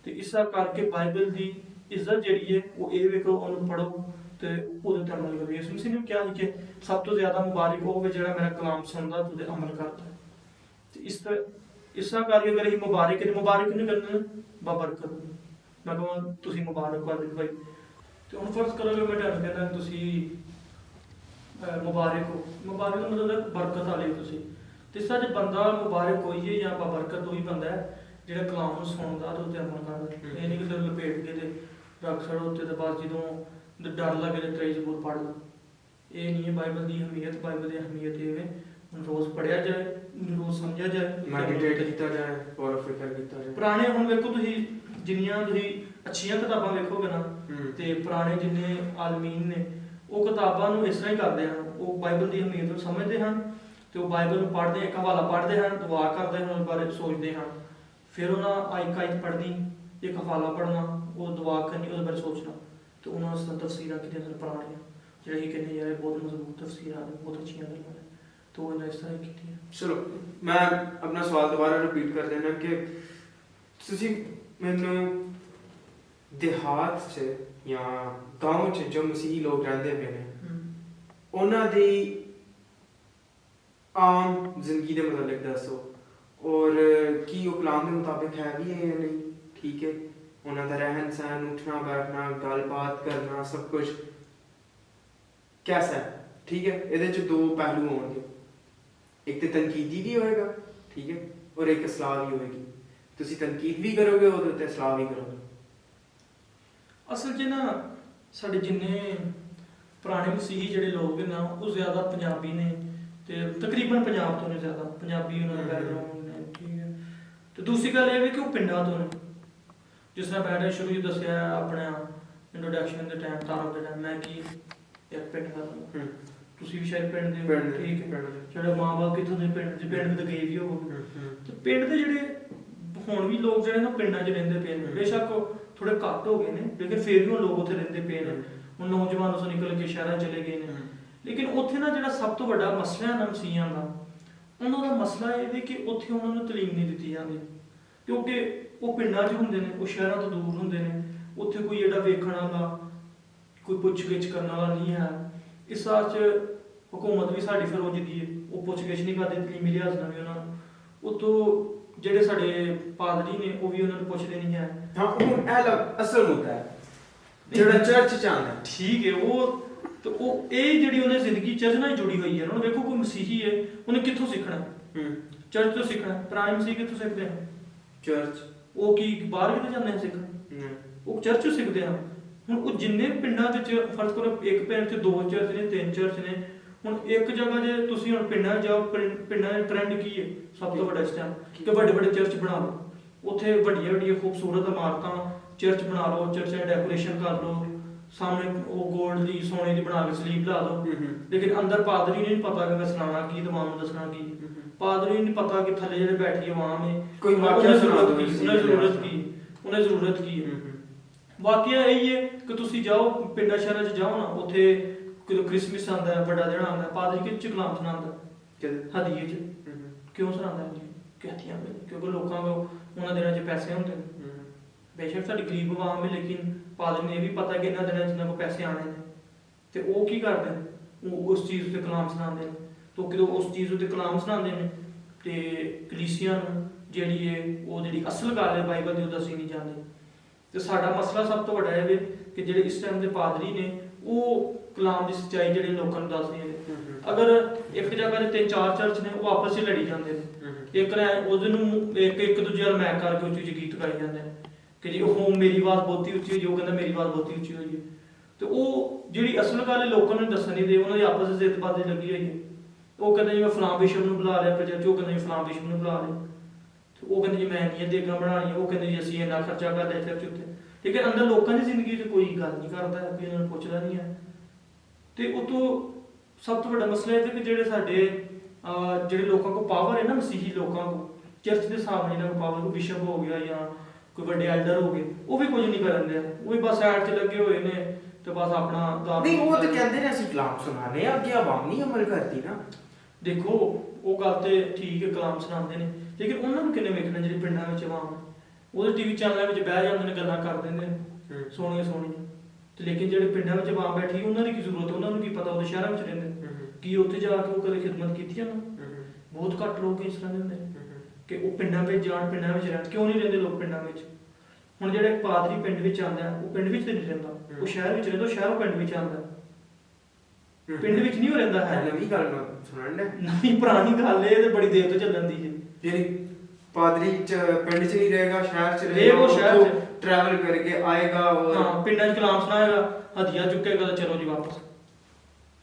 ਤੇ ਇਸ ਕਰਕੇ ਬਾਈਬਲ ਦੀ ਇੱਜ਼ਤ ਜਿਹੜੀ ਹੈ ਉਹ ਇਹ ਵੇਖੋ, ਉਹਨੂੰ ਪੜ੍ਹੋ ਤੇ ਉਹਦੇ ਤੇ ਅਮਲ ਕਰੋ। ਯਿਸੂ ਮਸੀਹ ਨੇ ਕਿਹਾ ਕਿ ਸਭ ਤੋਂ ਜ਼ਿਆਦਾ ਮੁਬਾਰਕ ਉਹ ਹੋਵੇ ਜਿਹੜਾ ਮੇਰਾ ਕਲਾਮ ਸੁਣਦਾ ਤੇ ਉਹਦੇ ਅਮਲ ਕਰਦਾ ਹੈ। ਤੇ ਇਸ ਕਰਕੇ ਅਗਰ ਇਹ ਮੁਬਾਰਕ ਨਹੀਂ ਕਰਨਾ ਬਾਬਰਕਤ। ਮੈਂ ਕਹਾਂ ਤੁਸੀਂ ਮੁਬਾਰਕ ਕਰ ਦਿਓ ਭਾਈ। ਤੇ ਹੁਣ ਫਰਜ਼ ਕਰੋ ਮੈਂ ਤੁਹਾਨੂੰ ਕਹਿੰਦਾ ਤੁਸੀਂ ਮੁਬਾਰਕ ਹੋ, ਮੁਬਾਰਕ ਦਾ ਮਤਲਬ ਬਰਕਤ ਵਾਲੇ ਤੁਸੀਂ। ਤੇ ਸੱਚ ਬੰਦਾ ਮੁਬਾਰਕ ਹੋਈਏ ਜਾਂ ਬਾਬਰਕਤ ਉਹੀ ਬੰਦਾ ਹੈ ਜਿਹੜਾ ਕਲਾਮ ਨੂੰ ਸੁਣਦਾ ਤੇ ਉਹਤੇ ਅਮਲ ਕਰਦਾ। ਇਹ ਨਹੀਂ ਕਿ ਸਿਰ ਲਪੇਟ ਕੇ ਤੇ ਰੱਖ ਛੱਡੋ ਉੱਤੇ ਤੇ ਬਾਅਦ ਜਦੋਂ ਡਰ ਲੱਗੇ ਤੇ ਤੇਜ਼ ਬੋਲ ਪੜ੍ਹ ਲਓ। ਇਹ ਨਹੀਂ ਹੈ ਬਾਈਬਲ ਦੀ ਅਹਿਮੀਅਤ। ਬਾਈਬਲ ਦੀ ਅਹਿਮੀਅਤ ਇਹ ਹੈ ਰੋਜ਼ ਪੜ੍ਹਿਆ ਜਾਏ, ਰੋਜ਼ ਸਮਝਿਆ ਜਾਏ, ਮੈਡੀਟੇਟ ਕੀਤਾ ਜਾਏ, ਔਰ ਫਿਕਰ ਕੀਤਾ ਜਾਏ। ਪੁਰਾਣੇ ਹੁਣ ਵੇਖੋ ਤੁਸੀਂ ਜਿੰਨੀਆਂ ਤੁਸੀਂ ਅੱਛੀਆਂ ਕਿਤਾਬਾਂ ਵੇਖੋਗੇ ਨਾ ਤੇ ਪੁਰਾਣੇ ਜਿੰਨੇ ਆਲਮੀਨ ਨੇ ਉਹ ਕਿਤਾਬਾਂ ਨੂੰ ਇਸ ਤਰ੍ਹਾਂ ਹੀ ਕਰਦੇ ਹਨ। ਉਹ ਬਾਈਬਲ ਦੀ ਅਹਿਮੀਅਤ ਨੂੰ ਸਮਝਦੇ ਹਨ ਤੇ ਉਹ ਬਾਈਬਲ ਨੂੰ ਪੜ੍ਹਦੇ, ਇੱਕ ਹਵਾਲਾ ਪੜ੍ਹਦੇ ਹਨ, ਦੁਆ ਕਰਦੇ ਹਨ, ਉਸ ਬਾਰੇ ਸੋਚਦੇ ਹਨ। ਫਿਰ ਉਹਨਾਂ ਆਇਤ ਪੜ੍ਹਨੀ, ਇੱਕ ਹਵਾਲਾ ਪੜ੍ਹਨਾ, ਉਹ ਦੁਆ ਕਰਨੀ, ਉਹਦੇ ਬਾਰੇ ਸੋਚਣਾ ਤੇ ਉਹਨਾਂ ਨੂੰ ਤਫਸੀਰਾਂ ਕੀਤੀਆਂ ਸਨ ਪੁਰਾਣੀਆਂ, ਜਿਹੜੇ ਹੀ ਕਹਿੰਦੇ ਯਾਰ ਬਹੁਤ ਮਜ਼ਬੂਤ ਤਫਸੀਰਾਂ ਨੇ, ਬਹੁਤ ਅੱਛੀਆਂ ਗੱਲਾਂ ਨੇ। तो वो इस तरह की थी। चलो मैं अपना सवाल दोबारा रिपीट कर देना कि ਤੁਸੀਂ ਮੈਨੂੰ ਦਿਹਾਤ 'ਚ ਜਾਂ ਗਾਂਵ 'ਚ ਜੋ ਮਸੀਹੀ ਲੋਕ ਰਹਿੰਦੇ ਪਏ ਨੇ ਉਹਨਾਂ ਦੀ ਆਮ ਜ਼ਿੰਦਗੀ ਦੇ ਮੁਤਲਕ ਦੱਸੋ, ਔਰ ਕੀ ਉਹ ਕਲਾਮ ਦੇ ਮੁਤਾਬਿਕ ਹੈ ਵੀ ਹੈ ਜਾਂ ਨਹੀਂ, ਠੀਕ ਹੈ, ਉਹਨਾਂ ਦਾ ਰਹਿਣ ਸਹਿਣ, ਉੱਠਣਾ ਬੈਠਣਾ, ਗੱਲਬਾਤ ਕਰਨਾ, ਸਭ ਕੁਝ ਕੈਸਾ ਹੈ, ਠੀਕ ਹੈ। ਇਹਦੇ 'ਚ ਦੋ ਪਹਿਲੂ ਹੋਣਗੇ, ਇੱਕ ਤੇ ਤਨਕੀਦੀ ਵੀ ਹੋਏਗਾ, ਠੀਕ ਹੈ, ਔਰ ਇੱਕ ਇਸਲਾਹ ਵੀ ਹੋਏਗੀ। ਤੁਸੀਂ ਤਨਕੀਦ ਵੀ ਕਰੋਗੇ ਉਹਦੇ ਉੱਤੇ ਇਸਲਾਹ ਵੀ ਕਰੋਗੇ। ਅਸਲ 'ਚ ਨਾ ਸਾਡੇ ਜਿੰਨੇ ਪੁਰਾਣੇ ਮਸੀਹੀ ਜਿਹੜੇ ਲੋਕ ਨੇ ਉਹ ਜ਼ਿਆਦਾ ਪੰਜਾਬੀ ਨੇ ਤੇ ਤਕਰੀਬਨ ਪੰਜਾਬ ਤੋਂ ਨੇ, ਜ਼ਿਆਦਾ ਪੰਜਾਬੀ ਉਹਨਾਂ ਦਾ ਬੈਕਗ੍ਰਾਉਂਡ ਨੇ, ਠੀਕ ਹੈ। ਤੇ ਦੂਸਰੀ ਗੱਲ ਇਹ ਵੀ ਕਿ ਉਹ ਪਿੰਡਾਂ ਤੋਂ ਨੇ। ਜਿਸ ਤਰ੍ਹਾਂ ਮੈਂ ਸ਼ੁਰੂ ਹੀ ਦੱਸਿਆ ਆਪਣਾ ਇੰਟਰੋਡਕਸ਼ਨ ਦੇ ਟਾਈਮ ਤਾਰਫ ਦੇ ਟਾਈਮ ਮੈਂ ਕੀ ਇੱਕ ਪਿੰਡ ਦਾ, ਤੁਸੀਂ ਵੀ ਸ਼ਾਇਦ ਪਿੰਡ ਦੇ, ਠੀਕ ਹੈ। ਜਿਹੜੇ ਮਾਂ-ਬਾਪ ਕਿੱਥੋਂ ਦੇ ਪਿੰਡ ਦੇ ਗਏ ਵੀ ਹੋਵੋਗੇ। ਤੇ ਪਿੰਡ ਦੇ ਜਿਹੜੇ ਹੁਣ ਵੀ ਲੋਕ ਜਿਹੜੇ ਨਾ ਪਿੰਡਾਂ 'ਚ ਰਹਿੰਦੇ ਪਏ ਨੇ, ਬੇਸ਼ੱਕ ਥੋੜੇ ਘੱਟ ਹੋ ਗਏ ਨੇ ਲੇਕਿਨ ਫਿਰ ਵੀ ਉਹ ਲੋਕ ਉੱਥੇ ਰਹਿੰਦੇ ਪਏ ਨੇ। ਹੁਣ ਨੌਜਵਾਨ ਉੱਥੋਂ ਨਿਕਲ ਕੇ ਸ਼ਹਿਰਾਂ ਚਲੇ ਗਏ ਨੇ, ਲੇਕਿਨ ਉੱਥੇ ਨਾ ਜਿਹੜਾ ਸਭ ਤੋਂ ਵੱਡਾ ਮਸਲਾ ਹੈ ਨਾ ਮਸੀਹਾਂ ਦਾ, ਉਹਨਾਂ ਦਾ ਮਸਲਾ ਇਹ ਵੀ ਕਿ ਉੱਥੇ ਉਹਨਾਂ ਨੂੰ ਤਾਲੀਮ ਨਹੀਂ ਦਿੱਤੀ ਜਾਂਦੀ, ਕਿਉਂਕਿ ਉਹ ਪਿੰਡਾਂ 'ਚ ਹੁੰਦੇ ਨੇ, ਉਹ ਸ਼ਹਿਰਾਂ ਤੋਂ ਦੂਰ ਹੁੰਦੇ ਨੇ। ਉੱਥੇ ਕੋਈ ਜਿਹੜਾ ਵੇਖਣ ਵਾਲਾ, ਕੋਈ ਪੁੱਛ-ਗਿੱਛ ਕਰਨ ਵਾਲਾ ਨਹੀਂ ਹੈ। ਇਸ ਵਾਸਤੇ ਹਕੂਮਤ ਵੀ ਸਾਡੀ ਫਿਰ ਉਜਦੀ ਹੈ, ਉਹ ਪੁੱਛ-ਗਿੱਛ ਨਹੀਂ ਕਰਦੀ ਤਾਲੀਮੀ ਲਿਹਾਜ਼ ਨਾਲ ਵੀ ਉਹਨਾਂ ਨੂੰ। ਉਤੋਂ ਜਿਹੜੇ ਸਾਡੇ ਪਾਦਰੀ ਨੇ ਉਹ ਵੀ ਉਹਨਾਂ ਨੂੰ ਪੁੱਛਦੇ ਨਹੀਂ ਹੈ। ਹਾਂ, ਉਹ ਅਸਲ ਮੁੱਦਾ ਹੈ ਜਿਹੜਾ ਚਰਚ ਚ ਆਉਂਦਾ, ਠੀਕ ਹੈ। ਉਹ ਇਹ ਜਿਹੜੀ ਉਹਨੇ ਜ਼ਿੰਦਗੀ ਚਰਚ ਨਾਲ ਜੁੜੀ ਹੋਈ ਹੈ। ਹੁਣ ਵੇਖੋ ਕੋਈ ਮਸੀਹੀ ਹੈ, ਉਹਨੇ ਕਿੱਥੋਂ ਸਿੱਖਣਾ? ਚਰਚ ਤੋਂ ਸਿੱਖਣਾ। ਪੁਰਾਣੇ ਮਸੀਹ ਕਿੱਥੋਂ ਸਿੱਖਦੇ ਹਨ? ਚਰਚ। ਉਹ ਕੀ ਬਾਹਰ ਕਿਤੇ ਜਾਂਦੇ ਹਨ ਸਿੱਖਣ? ਉਹ ਚਰਚ ਤੋਂ ਸਿੱਖਦੇ ਹਨ। ਹੁਣ ਉਹ ਜਿੰਨੇ ਪਿੰਡਾਂ ਵਿੱਚ ਫਰਜ਼ ਕਰੋ ਇੱਕ ਪਿੰਡ 'ਚ 2 ਚਰਚ ਨੇ, 3 ਚਰਚ ਨੇ। ਹੁਣ ਇੱਕ ਜਗ੍ਹਾ ਜੇ ਤੁਸੀਂ ਹੁਣ ਪਿੰਡਾਂ ਜਾਓ, ਪਿੰਡਾਂ ਦਾ ਟ੍ਰੈਂਡ ਕੀ ਹੈ ਸਭ ਤੋਂ ਵੱਡਾ ਇਸ ਟਾਈਮ ਕਿ ਵੱਡੇ ਵੱਡੇ ਚਰਚ ਬਣਾ ਲਓ। ਉੱਥੇ ਵੱਡੀਆਂ ਵੱਡੀਆਂ ਖੂਬਸੂਰਤ ਇਮਾਰਤਾਂ, ਚਰਚ ਬਣਾ ਲਓ, ਚਰਚ ਦੀ ਡੈਕੋਰੇਸ਼ਨ ਕਰ ਲਓ, ਸਾਹਮਣੇ ਉਹ 골ਡ ਦੀ ਸੋਨੇ ਦੀ ਬਣਾ ਕੇ ਸਲੀਪ ਲਾ ਦੋ, ਲੇਕਿਨ ਅੰਦਰ ਪਾਦਰੀ ਨੂੰ ਨਹੀਂ ਪਤਾ ਕਿ ਮੈਂ ਸੁਣਾਉਣਾ ਕੀ, ਦਿਮਾਗ ਨੂੰ ਦੱਸਣਾ ਕੀ। ਪਾਦਰੀ ਨੂੰ ਨਹੀਂ ਪਤਾ ਕਿ ਥੱਲੇ ਜਿਹੜੇ ਬੈਠੀ ਆਵਾਮ ਹੈ ਕੋਈ ਵਾਕਿਆ ਸੁਣਾ ਦਿਓ, ਉਹਨੇ ਜ਼ਰੂਰਤ ਕੀ ਹੈ। ਵਾਕਿਆ ਇਹ ਹੈ ਕਿ ਤੁਸੀਂ ਜਾਓ ਪਿੰਡਾਂ ਸ਼ਹਿਰਾਂ 'ਚ ਜਾਓ ਨਾ, ਉੱਥੇ ਜਦੋਂ ਕ੍ਰਿਸਮਸ ਆਉਂਦਾ ਹੈ, ਵੱਡਾ ਦਿਨ ਆਉਂਦਾ, ਪਾਦਰੀ ਕਿਹਦੇ 'ਚ ਕਲਾਮ ਸੁਣਾਉਂਦਾ? ਹਦੀਏ 'ਚ। ਕਿਉਂ ਸੁਣਾਉਂਦਾ ਜੀ? ਕਹਿਤੀਆਂ ਕਿਉਂਕਿ ਲੋਕਾਂ ਕੋਲ ਉਹਨਾਂ ਦਿਨਾਂ 'ਚ ਪੈਸੇ ਹੁੰਦੇ ਨੇ। ਬੇਸ਼ੱਕ ਸਾਡੀ ਗਰੀਬ ਆਵਾਮ ਹੈ, ਲੇਕਿਨ ਪਾਦਰੀ ਨੇ ਇਹ ਵੀ ਪਤਾ ਕਿ ਇਹਨਾਂ ਦਿਨਾਂ 'ਚ ਇਹਨਾਂ ਕੋਲ ਪੈਸੇ ਆਣੇ ਨੇ, ਤੇ ਉਹ ਕੀ ਕਰਦੇ ਨੇ? ਉਹ ਉਸ ਚੀਜ਼ ਉੱਤੇ ਕਲਾਮ ਸੁਣਾਉਂਦੇ ਨੇ। ਤੋਂ ਕਿਦੋਂ ਉਸ ਚੀਜ਼ ਉੱਤੇ ਕਲਾਮ ਸੁਣਾਉਂਦੇ ਨੇ ਤੇ ਕਲੀਸਿਆ ਨੂੰ ਜਿਹੜੀ ਹੈ ਉਹ ਜਿਹੜੀ ਅਸਲ ਗੱਲ ਹੈ ਬਾਈਬਲ ਦੀ ਉਹ ਦੱਸੀ ਨਹੀਂ ਜਾਂਦੀ। ਤੇ ਸਾਡਾ ਮਸਲਾ ਸਭ ਤੋਂ ਵੱਡਾ ਇਹ ਹੈ ਕਿ ਜਿਹੜੇ ਇਸ ਟਾਈਮ ਦੇ ਪਾਦਰੀ ਨੇ ਉਹ ਕਲਾਮ ਦੀ ਸੱਚਾਈ ਜਿਹੜੇ ਲੋਕਾਂ ਨੂੰ ਦੱਸਦੇ ਨੇ। ਅਗਰ ਇੱਕ ਜਗ੍ਹਾ ਤੇ 3-4 ਚਰਚ ਨੇ, ਉਹ ਆਪਸ ਵਿੱਚ ਲੜੀ ਜਾਂਦੇ ਨੇ, ਇੱਕ ਨੇ ਉਹਦੇ ਨੂੰ ਇੱਕ ਦੂਜੇ ਨਾਲ ਮੈਚ ਕਰਕੇ ਉੱਚੀ ਉੱਚੀ ਗੀਤ ਗਾਈ ਜਾਂਦੇ ਨੇ ਕਿ ਜੀ ਉਹ ਮੇਰੀ ਆਵਾਜ਼ ਬਹੁਤੀ ਉੱਚੀ ਹੋਈ, ਉਹ ਕਹਿੰਦਾ ਮੇਰੀ ਆਵਾਜ਼ ਬਹੁਤੀ ਉੱਚੀ ਹੋਈ ਹੈ। ਤੇ ਉਹ ਜਿਹੜੀ ਅਸਲ ਗੱਲ ਹੈ ਲੋਕਾਂ ਨੂੰ ਦੱਸਣ ਨਹੀਂ ਦੇ, ਉਹਨਾਂ ਦੀ ਆਪਸ ਵਿੱਚ ਜ਼ਿੱਦਬਾਜ਼ੀ ਲੱਗੀ ਹੋਈ ਹੈ। ਉਹ ਕਹਿੰਦੇ ਜੀ ਮੈਂ ਫਲਾਂ ਬਿਸ਼ਪ ਨੂੰ ਬੁਲਾ ਲਿਆ ਪ੍ਰਜਾ 'ਚ, ਉਹ ਕਹਿੰਦੇ ਜੀ ਫਲਾਂ ਬਿਸ਼ਪ ਨੂੰ ਬੁਲਾ ਲਿਆ, ਤੇ ਉਹ ਕਹਿੰਦੇ ਜੀ ਮੈਂ ਇੰਨੀਆਂ ਦੇਗਾਂ ਬਣਾਉਣੀਆਂ, ਉਹ ਕਹਿੰਦੇ ਜੀ ਅਸੀਂ ਇੰਨਾ ਖਰਚਾ ਕਰ ਲਿਆ ਚਰਚ ਉੱਤੇ। ਲੇਕਿਨ ਅੰਦਰ ਲੋਕਾਂ ਦੀ ਜ਼ਿੰਦਗੀ 'ਚ ਕੋਈ ਗੱਲ ਨਹੀਂ ਕਰਦਾ, ਕੋਈ ਇਹਨਾਂ ਨੂੰ ਪੁੱਛਦਾ ਨਹੀਂ ਹੈ। ਤੇ ਉਹ ਤੋਂ ਸਭ ਤੋਂ ਵੱਡਾ ਮਸਲਾ ਇਹ ਹੈ ਕਿ ਜਿਹੜੇ ਸਾਡੇ ਜਿਹੜੇ ਲੋਕਾਂ ਕੋਲ ਪਾਵਰ ਹੈ ਨਾ, ਮਸੀਹੀ ਲੋਕਾਂ ਕੋਲ ਚਰਚ ਦੇ ਸਾਹਮਣੇ ਇਹਨਾਂ ਕੋਲ ਪਾਵਰ, ਕੋਈ ਬਿਸ਼ਪ ਹੋ ਗਿਆ ਜਾਂ ਕੋਈ ਵੱਡੇ ਐਲਡਰ ਹੋ ਗਏ, ਉਹ ਵੀ ਕੁਝ ਨਹੀਂ ਕਰਨ ਦਿਆ, ਉਹ ਵੀ ਬਸ ਸਾਈਡ 'ਚ ਲੱਗੇ ਹੋਏ ਨੇ ਤੇ ਬਸ ਆਪਣਾ ਨਹੀਂ। ਉਹ ਤਾਂ ਕਹਿੰਦੇ ਨੇ ਅਸੀਂ ਕਲਾਮ ਸੁਣਾਣੇ ਆ, ਅੱਗੇ ਆਵਾਮ ਨਹੀਂ ਅਮਲ ਕਰਦੀ ਨਾ। ਦੇਖੋ ਉਹ ਗੱਲ ਤੇ ਠੀਕ ਹੈ, ਕਲਾਮ ਸੁਣਾਉਂਦੇ ਨੇ, ਲੇਕਿਨ ਉਹਨਾਂ ਨੂੰ ਕਿੰਨੇ ਵੇਖਣਾ ਜਿਹੜੇ ਪਿੰਡਾਂ ਵਿੱਚ ਆਵਾਮ ਹੈ? ਉਹਦੇ ਟੀਵੀ ਚੈਨਲਾਂ ਵਿੱਚ ਬਹਿ ਜਾਂਦੇ ਨੇ, ਗੱਲਾਂ ਕਰ ਦਿੰਦੇ ਨੇ ਸੋਹਣੀਆਂ ਸੋਹਣੀਆਂ, ਤੇ ਲੇਕਿਨ ਜਿਹੜੇ ਪਿੰਡਾਂ ਵਿੱਚ ਆਵਾਮ ਬੈਠੀ ਉਹਨਾਂ ਦੀ ਕੀ ਜ਼ਰੂਰਤ? ਉਹਨਾਂ ਨੂੰ ਕੀ ਪਤਾ? ਉਹਦੇ ਸ਼ਹਿਰਾਂ ਵਿੱਚ ਰਹਿੰਦੇ ਕੀ ਉੱਥੇ ਜਾ ਕੇ ਉਹ ਕਦੇ ਖਿਦਮਤ ਕੀਤੀ ਉਹਨਾਂ? ਬਹੁਤ ਘੱਟ ਲੋਕ ਇਸ ਤਰ੍ਹਾਂ ਦੇ ਹੁੰਦੇ ਨੇ ਕਿ ਉਹ ਪਿੰਡਾਂ ਵਿੱਚ ਜਾਣ, ਪਿੰਡਾਂ ਵਿੱਚ ਰਹਿਣ। ਕਿਉਂ ਨਹੀਂ ਰਹਿੰਦੇ ਲੋਕ ਪਿੰਡਾਂ ਵਿੱਚ? ਹੁਣ ਜਿਹੜਾ ਇੱਕ ਪਾਦਰੀ ਪਿੰਡ ਵਿੱਚ ਆਉਂਦਾ, ਉਹ ਪਿੰਡ ਵਿੱਚ ਤੇ ਨਹੀਂ ਰਹਿੰਦਾ, ਉਹ ਸ਼ਹਿਰ ਵਿੱਚ ਰਹਿੰਦਾ, ਸ਼ਹਿਰੋਂ ਪਿੰਡ ਵਿੱਚ ਆਉਂਦਾ, ਪਿੰਡ ਵਿੱਚ ਨਹੀਂ ਉਹ ਰਹਿੰਦਾ ਹੈ। ਨਵੀਂ ਗੱਲ ਸੁਣਨ ਦੇ, ਨਵੀਂ ਪੁਰਾਣੀ ਗੱਲ ਇਹ ਤੇ ਬੜੀ ਦੇਰ ਤੋਂ ਚੱਲਣ ਦੀ ਹੈ। ਜਿਹੜੀ ਪਾਦਰੀ ਪਿੰਡ 'ਚ ਨਹੀਂ ਰਹੇਗਾ, ਸ਼ਹਿਰ 'ਚ ਰਹੇਗਾ, ਉਹ ਸ਼ਹਿਰ 'ਚ ਟਰੈਵਲ ਕਰਕੇ ਆਏਗਾ ਔਰ ਹਾਂ ਪਿੰਡਾਂ 'ਚ ਕਲਾਮ ਸੁਣਾਏਗਾ, ਹਦੀਆ ਚੁੱਕੇਗਾ ਤਾਂ ਚਲੋ ਜੀ ਵਾਪਸ।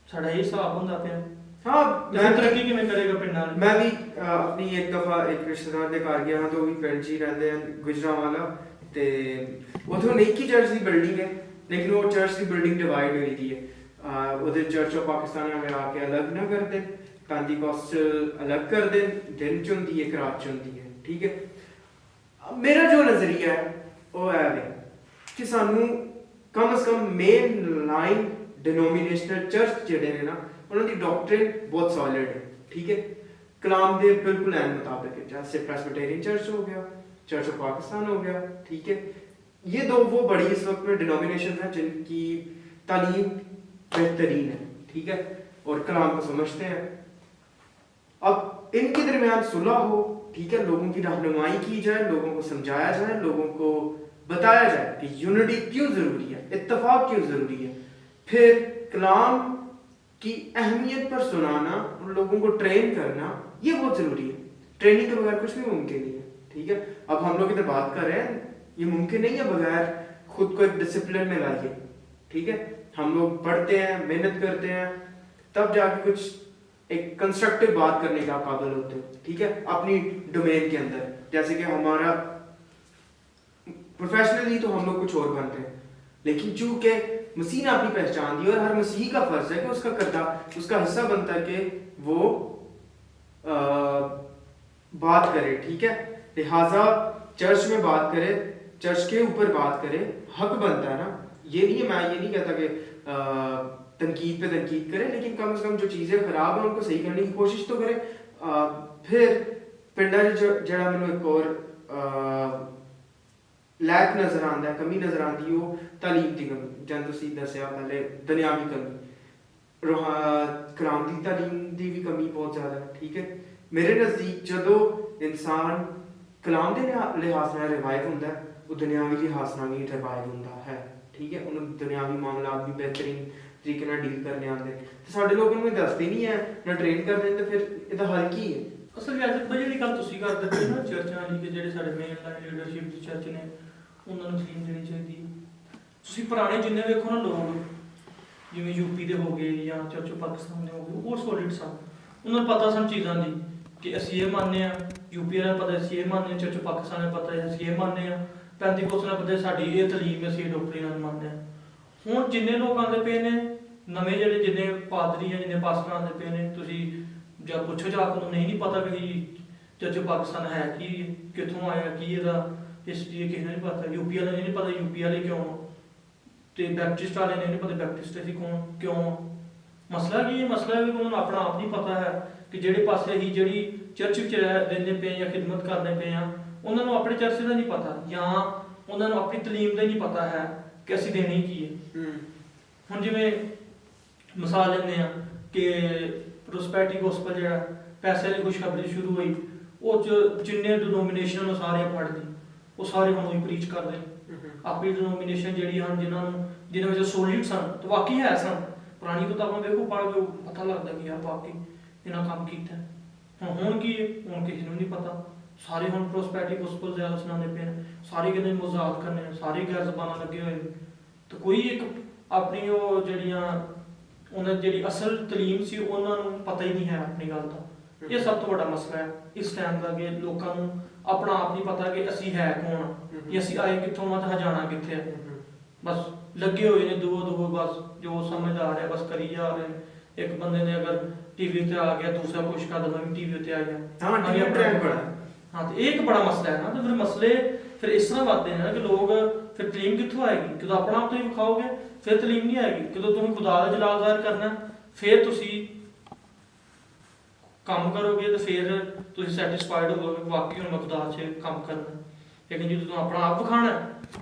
ਸਾਡਾ ਇਹ ਹਿਸਾਬ ਹੁੰਦਾ ਪਿਆ। ਹਾਂ, ਮੈਂ ਤਰੱਕੀ ਕਿਵੇਂ ਕਰੇਗਾ ਪਿੰਡਾਂ ਨਾਲ? ਮੈਂ ਵੀ ਆਪਣੀ ਇੱਕ ਦਫਾ ਇੱਕ ਰਿਸ਼ਤੇਦਾਰ ਦੇ ਘਰ ਗਿਆ ਹਾਂ, ਤੇ ਉਹ ਵੀ ਪਿੰਡ 'ਚ ਹੀ ਰਹਿੰਦੇ ਹਨ, ਗੁਜਰਾਂਵਾਲਾ। ਤੇ ਉਥੋਂ ਨਹੀਂ ਕੀ ਚਰਚ ਦੀ ਬਿਲਡਿੰਗ ਹੈ, ਲੇਕਿਨ ਉਹ ਚਰਚ ਦੀ ਬਿਲਡਿੰਗ ਡਿਵਾਈਡ ਹੋਈ ਦੀ ਹੈ। ਉਹਦੇ ਚਰਚ ਆਫ ਪਾਕਿਸਤਾਨ ਹमें आके अलग ना कर दे, पेंटिकॉस्टल अलग कर दे, दिन च हुंदी है, रात च हुंदी है। ठीक है, मेरा जो नजरिया है वो है कि सानू कम से कम मेन लाइन डिनोमिनेशनल चर्च जिहड़े ने ना, उन्हां दी डॉक्ट्रिन बहुत सॉलिड है। ठीक है, कलाम दे बिल्कुल ऐन मुताबिक है। जैसे प्रेस्बिटेरियन चर्च हो गया, चर्च ऑफ पाकिस्तान हो गया। ठीक है, ये दो वो बड़ी इस वक्त में डिनोमिनेशन है जिनकी तालीम बेहतरीन है। ठीक है, और कलाम को समझते हैं। अब इनके दरमियान सुलह हो, ठीक है, लोगों की रहनुमाई की जाए, लोगों को समझाया जाए, लोगों को बताया जाए कि यूनिटी क्यों जरूरी है, इत्तेफाक क्यों जरूरी है, फिर कलाम की अहमियत पर सुनाना, उन लोगों को ट्रेन करना, ये बहुत जरूरी है। ट्रेनिंग के बगैर कुछ भी मुमकिन नहीं है। ठीक है, अब हम लोग इधर बात कर रहे हैं, ये मुमकिन नहीं है बगैर खुद को एक डिसिप्लिन में लाइए। ठीक है, हम लोग पढ़ते हैं, मेहनत करते हैं, तब जाके कुछ एक कंस्ट्रक्टिव बात करने का काबिल होते हो। ठीक है, अपनी डोमेन के अंदर, जैसे कि हमारा प्रोफेशनली तो हम लोग कुछ और बनते हैं, लेकिन चूंकि मसीह ने अपनी पहचान दी और हर मसीही का फर्ज है कि उसका किरदार, उसका हिस्सा बनता है कि वो बात करे। ठीक है, लिहाजा चर्च में बात करे, चर्च के ऊपर बात करे, हक बनता है ना। ये नहीं है, मैं ये नहीं कहता कि तनकीद पे तनकीद करे, लेकिन कम से कम जो चीज़ें खराब हैं उनको सही करने की कोशिश तो करे। फिर पिंडा जड़ा मैनू एक और लैक नज़र आता है, कमी नज़र आती है, वो तालीम की कमी, जैसे तुसीं दस्सिया पहले दुनियावी कमी, कलाम की तालीम की भी कमी बहुत ज़्यादा है। ठीक है, मेरे नज़दीक जदों इंसान कलाम के लिहाज नाल रिवाइव होंदा है, वो दुनियावी लिहाज नाल भी रिवाइव होंदा है। ठीक है, उन्होंने दुनियावी मामला भी बेहतरीन तरीके नाल डील करने आते हैं। तो साडे लोगों को दसदे नहीं है ना ट्रेन करते हैं, तो फिर इसदा हल की है? ਅਸਲ ਵਿੱਚ ਜਿਹੜੀ ਗੱਲ ਤੁਸੀਂ ਕਰਦੇ ਪਏ ਨਾ ਚਰਚਾਂ ਦੀ, ਕਿ ਜਿਹੜੇ ਸਾਡੇ ਮੇਨ ਲਾਈਨ ਲੀਡਰਸ਼ਿਪ ਦੀ ਚਰਚ ਨੇ ਉਹਨਾਂ ਨੂੰ ਤਸਲੀਮ ਦੇਣੀ ਚਾਹੀਦੀ ਹੈ। ਤੁਸੀਂ ਪੁਰਾਣੇ ਜਿੰਨੇ ਵੇਖੋ ਨਾ ਲੋਕ, ਜਿਵੇਂ ਯੂਪੀ ਦੇ ਹੋ ਗਏ ਜਾਂ ਚਰਚ ਪਾਕਿਸਤਾਨ ਦੇ ਹੋ ਗਏ, ਉਹ ਸੋਲਿਡ ਸਨ, ਉਹਨਾਂ ਨੂੰ ਪਤਾ ਸਨ ਚੀਜ਼ਾਂ ਦੀ ਕਿ ਅਸੀਂ ਇਹ ਮੰਨਦੇ ਹਾਂ, ਯੂਪੀ ਵਾਲਿਆਂ ਨੂੰ ਪਤਾ ਅਸੀਂ ਇਹ ਮੰਨਦੇ ਹਾਂ, ਚਰਚ ਪਾਕਿਸਤਾਨ ਨੂੰ ਪਤਾ ਅਸੀਂ ਇਹ ਮੰਨਦੇ ਹਾਂ, ਪੈਂਤੀਕੋਸਤ ਨੂੰ ਪਤਾ ਸਾਡੀ ਇਹ ਤਾਲੀਮ ਅਸੀਂ ਇਹ ਡਾਕਟਰੀ ਨਾਲ ਮੰਨਦੇ ਹਾਂ। ਹੁਣ ਜਿੰਨੇ ਲੋਕ ਆਉਂਦੇ ਪਏ ਨੇ ਨਵੇਂ ਜਿਹੜੇ ਜਿੰਨੇ ਪਾਦਰੀ ਆ ਜਿੰਨੇ ਪਾਸਟਰ ਆਉਂਦੇ ਪਏ ਨੇ, ਤੁਸੀਂ ਜਦ ਪੁੱਛੋ ਜਾ ਕੇ ਉਹਨੂੰ ਨਹੀਂ ਪਤਾ ਕਿ ਚਰਚ ਪਾਕਿਸਤਾਨ ਹੈ ਕੀ, ਕਿੱਥੋਂ ਆਇਆ, ਕੀ ਇਹਦਾ ਹਿਸਟਰੀ, ਕਿਸੇ ਨੂੰ ਨਹੀਂ ਪਤਾ। ਯੂਪੀ ਵਾਲੇ ਨਹੀਂ ਪਤਾ ਯੂਪੀ ਵਾਲੇ ਕਿਉਂ, ਤੇ ਬੈਪਟਿਸਟ ਵਾਲੇ ਨੇ ਨਹੀਂ ਪਤਾ ਬੈਪਟਿਸਟ ਅਸੀਂ ਕੌਣ ਕਿਉਂ। ਮਸਲਾ ਕੀ ਹੈ? ਮਸਲਾ ਹੈ ਕਿ ਉਹਨਾਂ ਨੂੰ ਆਪਣਾ ਆਪ ਨਹੀਂ ਪਤਾ ਹੈ ਕਿ ਜਿਹੜੇ ਪਾਸੇ ਅਸੀਂ ਜਿਹੜੀ ਚਰਚ ਵਿੱਚ ਰਹਿੰਦੇ ਪਏ ਜਾਂ ਖਿਦਮਤ ਕਰਦੇ ਪਏ ਆ, ਉਹਨਾਂ ਨੂੰ ਆਪਣੇ ਚਰਚ ਦਾ ਨਹੀਂ ਪਤਾ, ਜਾਂ ਉਹਨਾਂ ਨੂੰ ਆਪਣੀ ਤਾਲੀਮ ਦਾ ਹੀ ਨਹੀਂ ਪਤਾ ਹੈ ਕਿ ਅਸੀਂ ਦੇਣੀ ਕੀ ਹੈ। ਹੁਣ ਜਿਵੇਂ ਮਿਸਾਲ ਲੈਂਦੇ ਆ ਕਿ ਪ੍ਰੋਸਪੈਰਿਟੀ ਗੋਸਪਲ ਜਿਹੜਾ ਪੈਸੇ ਦੀ ਖੁਸ਼ਖਬਰੀ ਸ਼ੁਰੂ ਹੋਈ, ਉਹ 'ਚ ਜਿੰਨੇ ਡਿਨੋਮੀਨੇਸ਼ਨ ਉਹ ਸਾਰੇ ਪੜ੍ਹਦੇ, ਉਹ ਸਾਰੇ ਹੁਣ ਉਹੀ ਪ੍ਰੀਚ ਕਰਦੇ। ਆਪਣੀ ਡਿਨੋਮੀਨੇਸ਼ਨ ਜਿਹੜੀ ਹਨ ਜਿਹਨਾਂ ਵਿੱਚ ਸੋਲਿਡ ਸਨ ਤੇ ਵਾਕਈ ਹੈ ਸਨ, ਪੁਰਾਣੀ ਕਿਤਾਬਾਂ ਵੇਖੋ ਪੜ੍ਹ ਕੇ ਪਤਾ ਲੱਗਦਾ ਕਿ ਯਾਰ ਵਾਕਈ ਇਹਨਾਂ ਕੰਮ ਕੀਤਾ। ਹੁਣ ਕੀ ਹੈ? ਹੁਣ ਕਿਸੇ ਨੂੰ ਨਹੀਂ ਪਤਾ। ਸਾਰੇ ਹੁਣ ਪ੍ਰੋਸਪੈਰਿਟੀ ਗੋਸਪਲ ਜ਼ਿਆਦਾ ਸੁਣਾਉਂਦੇ ਪਏ ਨੇ, ਸਾਰੇ ਕਹਿੰਦੇ ਮੁਜ਼ਾਹਰ ਕਰਨੇ, ਸਾਰੇ ਗੈਰ ਜ਼ਬਾਨਾਂ ਲੱਗੇ ਹੋਏ ਨੇ, ਤੇ ਕੋਈ ਇੱਕ ਆਪਣੀ ਉਹ ਜਿਹੜੀਆਂ ਉਹਨਾਂ ਜਿਹੜੀ ਅਸਲ ਤਾਲੀਮ ਸੀ ਉਹਨਾਂ ਨੂੰ ਪਤਾ ਹੀ ਨਹੀਂ ਹੈ ਆਪਣੀ ਗੱਲ ਦਾ। ਇਹ ਸਭ ਤੋਂ ਵੱਡਾ ਮਸਲਾ ਹੈ ਇਸ ਟਾਈਮ ਦਾ, ਕਿ ਲੋਕਾਂ ਨੂੰ ਆਪਣਾ ਆਪ ਨਹੀਂ ਪਤਾ ਕਿ ਅਸੀਂ ਹੈ ਕੌਣ, ਕਿ ਅਸੀਂ ਆਏ ਕਿੱਥੋਂ ਆ ਤੇ ਜਾਣਾ ਕਿੱਥੇ ਹੈ। ਬਸ ਲੱਗੇ ਹੋਏ ਨੇ ਦੋ ਬਸ ਜੋ ਸਮਝ ਆ ਰਿਹਾ ਬਸ ਕਰੀ ਜਾ ਰਹੇ ਨੇ। ਇੱਕ ਬੰਦੇ ਨੇ ਅਗਰ ਟੀਵੀ ਤੇ ਆ ਗਿਆ, ਦੂਸਰਾ ਕੁਛ ਕਰ ਦਵਾਂ ਵੀ ਟੀਵੀ ਤੇ ਆ ਗਿਆ। ਹਾਂ, ਤੇ ਇਹ ਇੱਕ ਬੜਾ ਮਸਲਾ ਹੈ ਨਾ। ਤੇ ਫਿਰ ਮਸਲੇ ਫਿਰ ਇਸ ਤਰ੍ਹਾਂ ਵੱਧਦੇ ਨੇ ਕਿ ਲੋਕ ਫਿਰ ਤਾਲੀਮ ਕਿੱਥੋਂ ਆਏਗੀ? ਜਦੋਂ ਆਪਣਾ ਆਪ ਤੋਂ ਹੀ ਵਿਖਾਓਗੇ ਫਿਰ ਤਾਲੀਮ ਨਹੀਂ ਆਏਗੀ। ਜਦੋਂ ਤੁਸੀਂ ਖੁਦਾ ਦਾ ਜਲਾਲ ਜ਼ਾਹਿਰ ਕਰਨਾ ਫਿਰ ਤੁਸੀਂ ਕੰਮ ਕਰੋਗੇ ਤੇ ਫਿਰ ਤੁਸੀਂ ਸੈਟੀਸਫਾਈਡ ਹੋਵੋਗੇ ਵਾਕਈ ਹੁਣ ਮੈਂ ਖੁਦਾ 'ਚ ਕੰਮ ਕਰਨਾ। ਲੇਕਿਨ ਜਦੋਂ ਤੁਸੀਂ ਆਪਣਾ ਆਪ ਵਿਖਾਣਾ